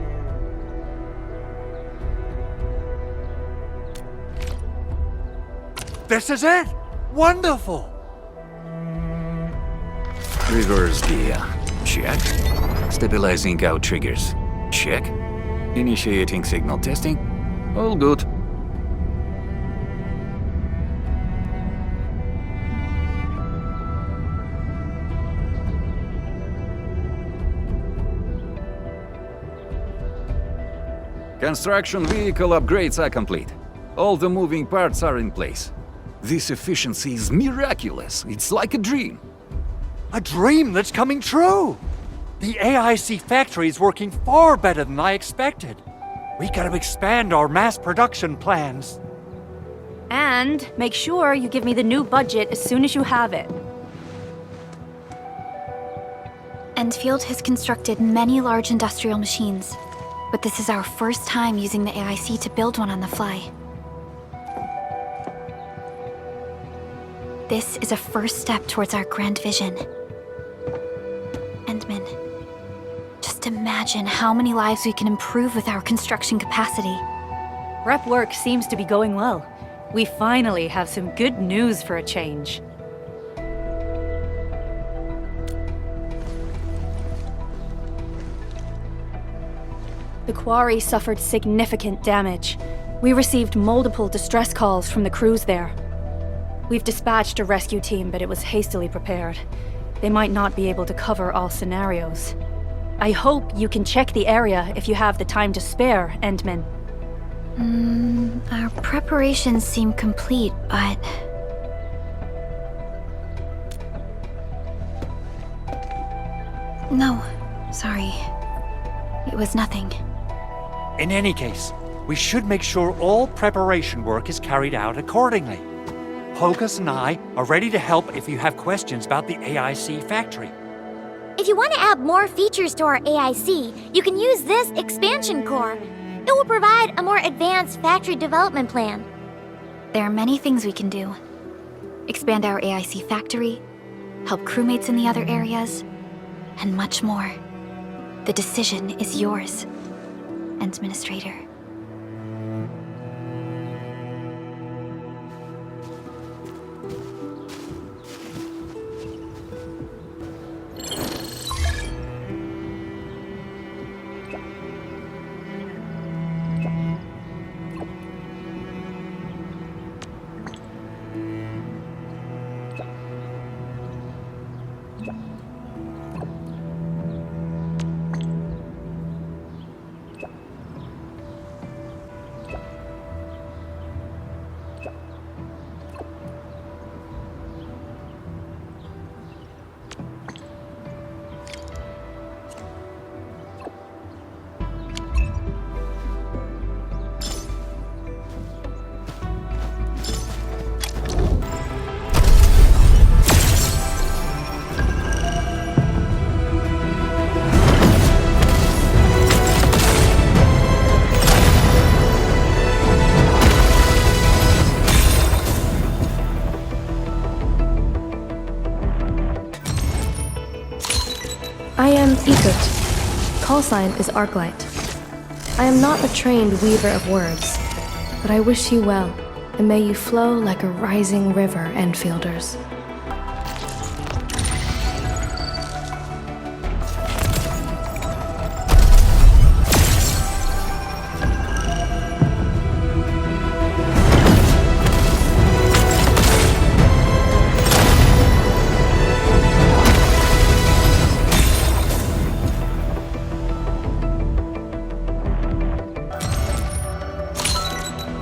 This is it! Wonderful!
Reverse gear. Check. Stabilizing out triggers. Check. Initiating signal testing. All good. Construction vehicle upgrades are complete. All the moving parts are in place. This efficiency is miraculous. It's like a dream.
A dream that's coming true! The AIC factory is working far better than I expected. We gotta expand our mass production plans.
And make sure you give me the new budget as soon as you have it.
Enfield has constructed many large industrial machines, but this is our first time using the AIC to build one on the fly. This is a first step towards our grand vision. Endman, just imagine how many lives we can improve with our construction capacity.
Prep work seems to be going well. We finally have some good news for a change. The quarry suffered significant damage. We received multiple distress calls from the crews there. We've dispatched a rescue team, but it was hastily prepared. They might not be able to cover all scenarios. I hope you can check the area if you have the time to spare, Endman.
Our preparations seem complete, but... No, sorry. It was nothing.
In any case, we should make sure all preparation work is carried out accordingly. Hogus and I are ready to help if you have questions about the AIC factory.
If you want to add more features to our AIC, you can use this expansion core. It will provide a more advanced factory development plan.
There are many things we can do. Expand our AIC factory, help crewmates in the other areas, and much more. The decision is yours, Administrator.
I am Ikut. Call sign is ARKLIGHT. I am not a trained weaver of words, but I wish you well, and may you flow like a rising river, Enfielders.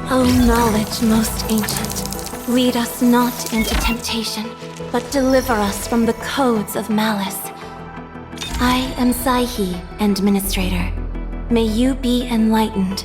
O knowledge most ancient, lead us not into temptation, but deliver us from the codes of malice. I am Saihi, Administrator. May you be enlightened.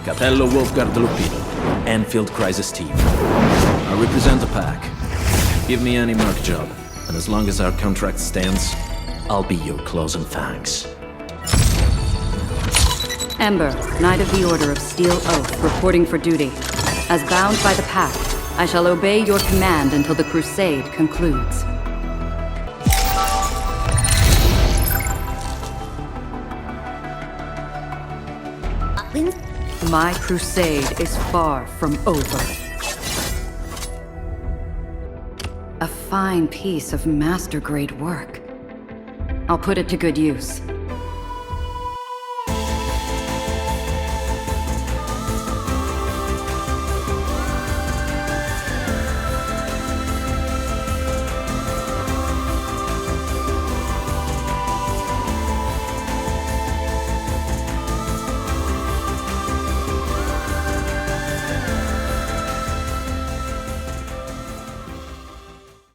Capello Wolfgard Lupino, Enfield Crisis Team. I represent the pack. Give me any merc job, and as long as our contract stands, I'll be your claws and fangs.
Ember, Knight of the Order of Steel Oath, reporting for duty. As bound by the pact, I shall obey your command until the crusade concludes. My crusade is far from over. A fine piece of master-grade work. I'll put it to good use.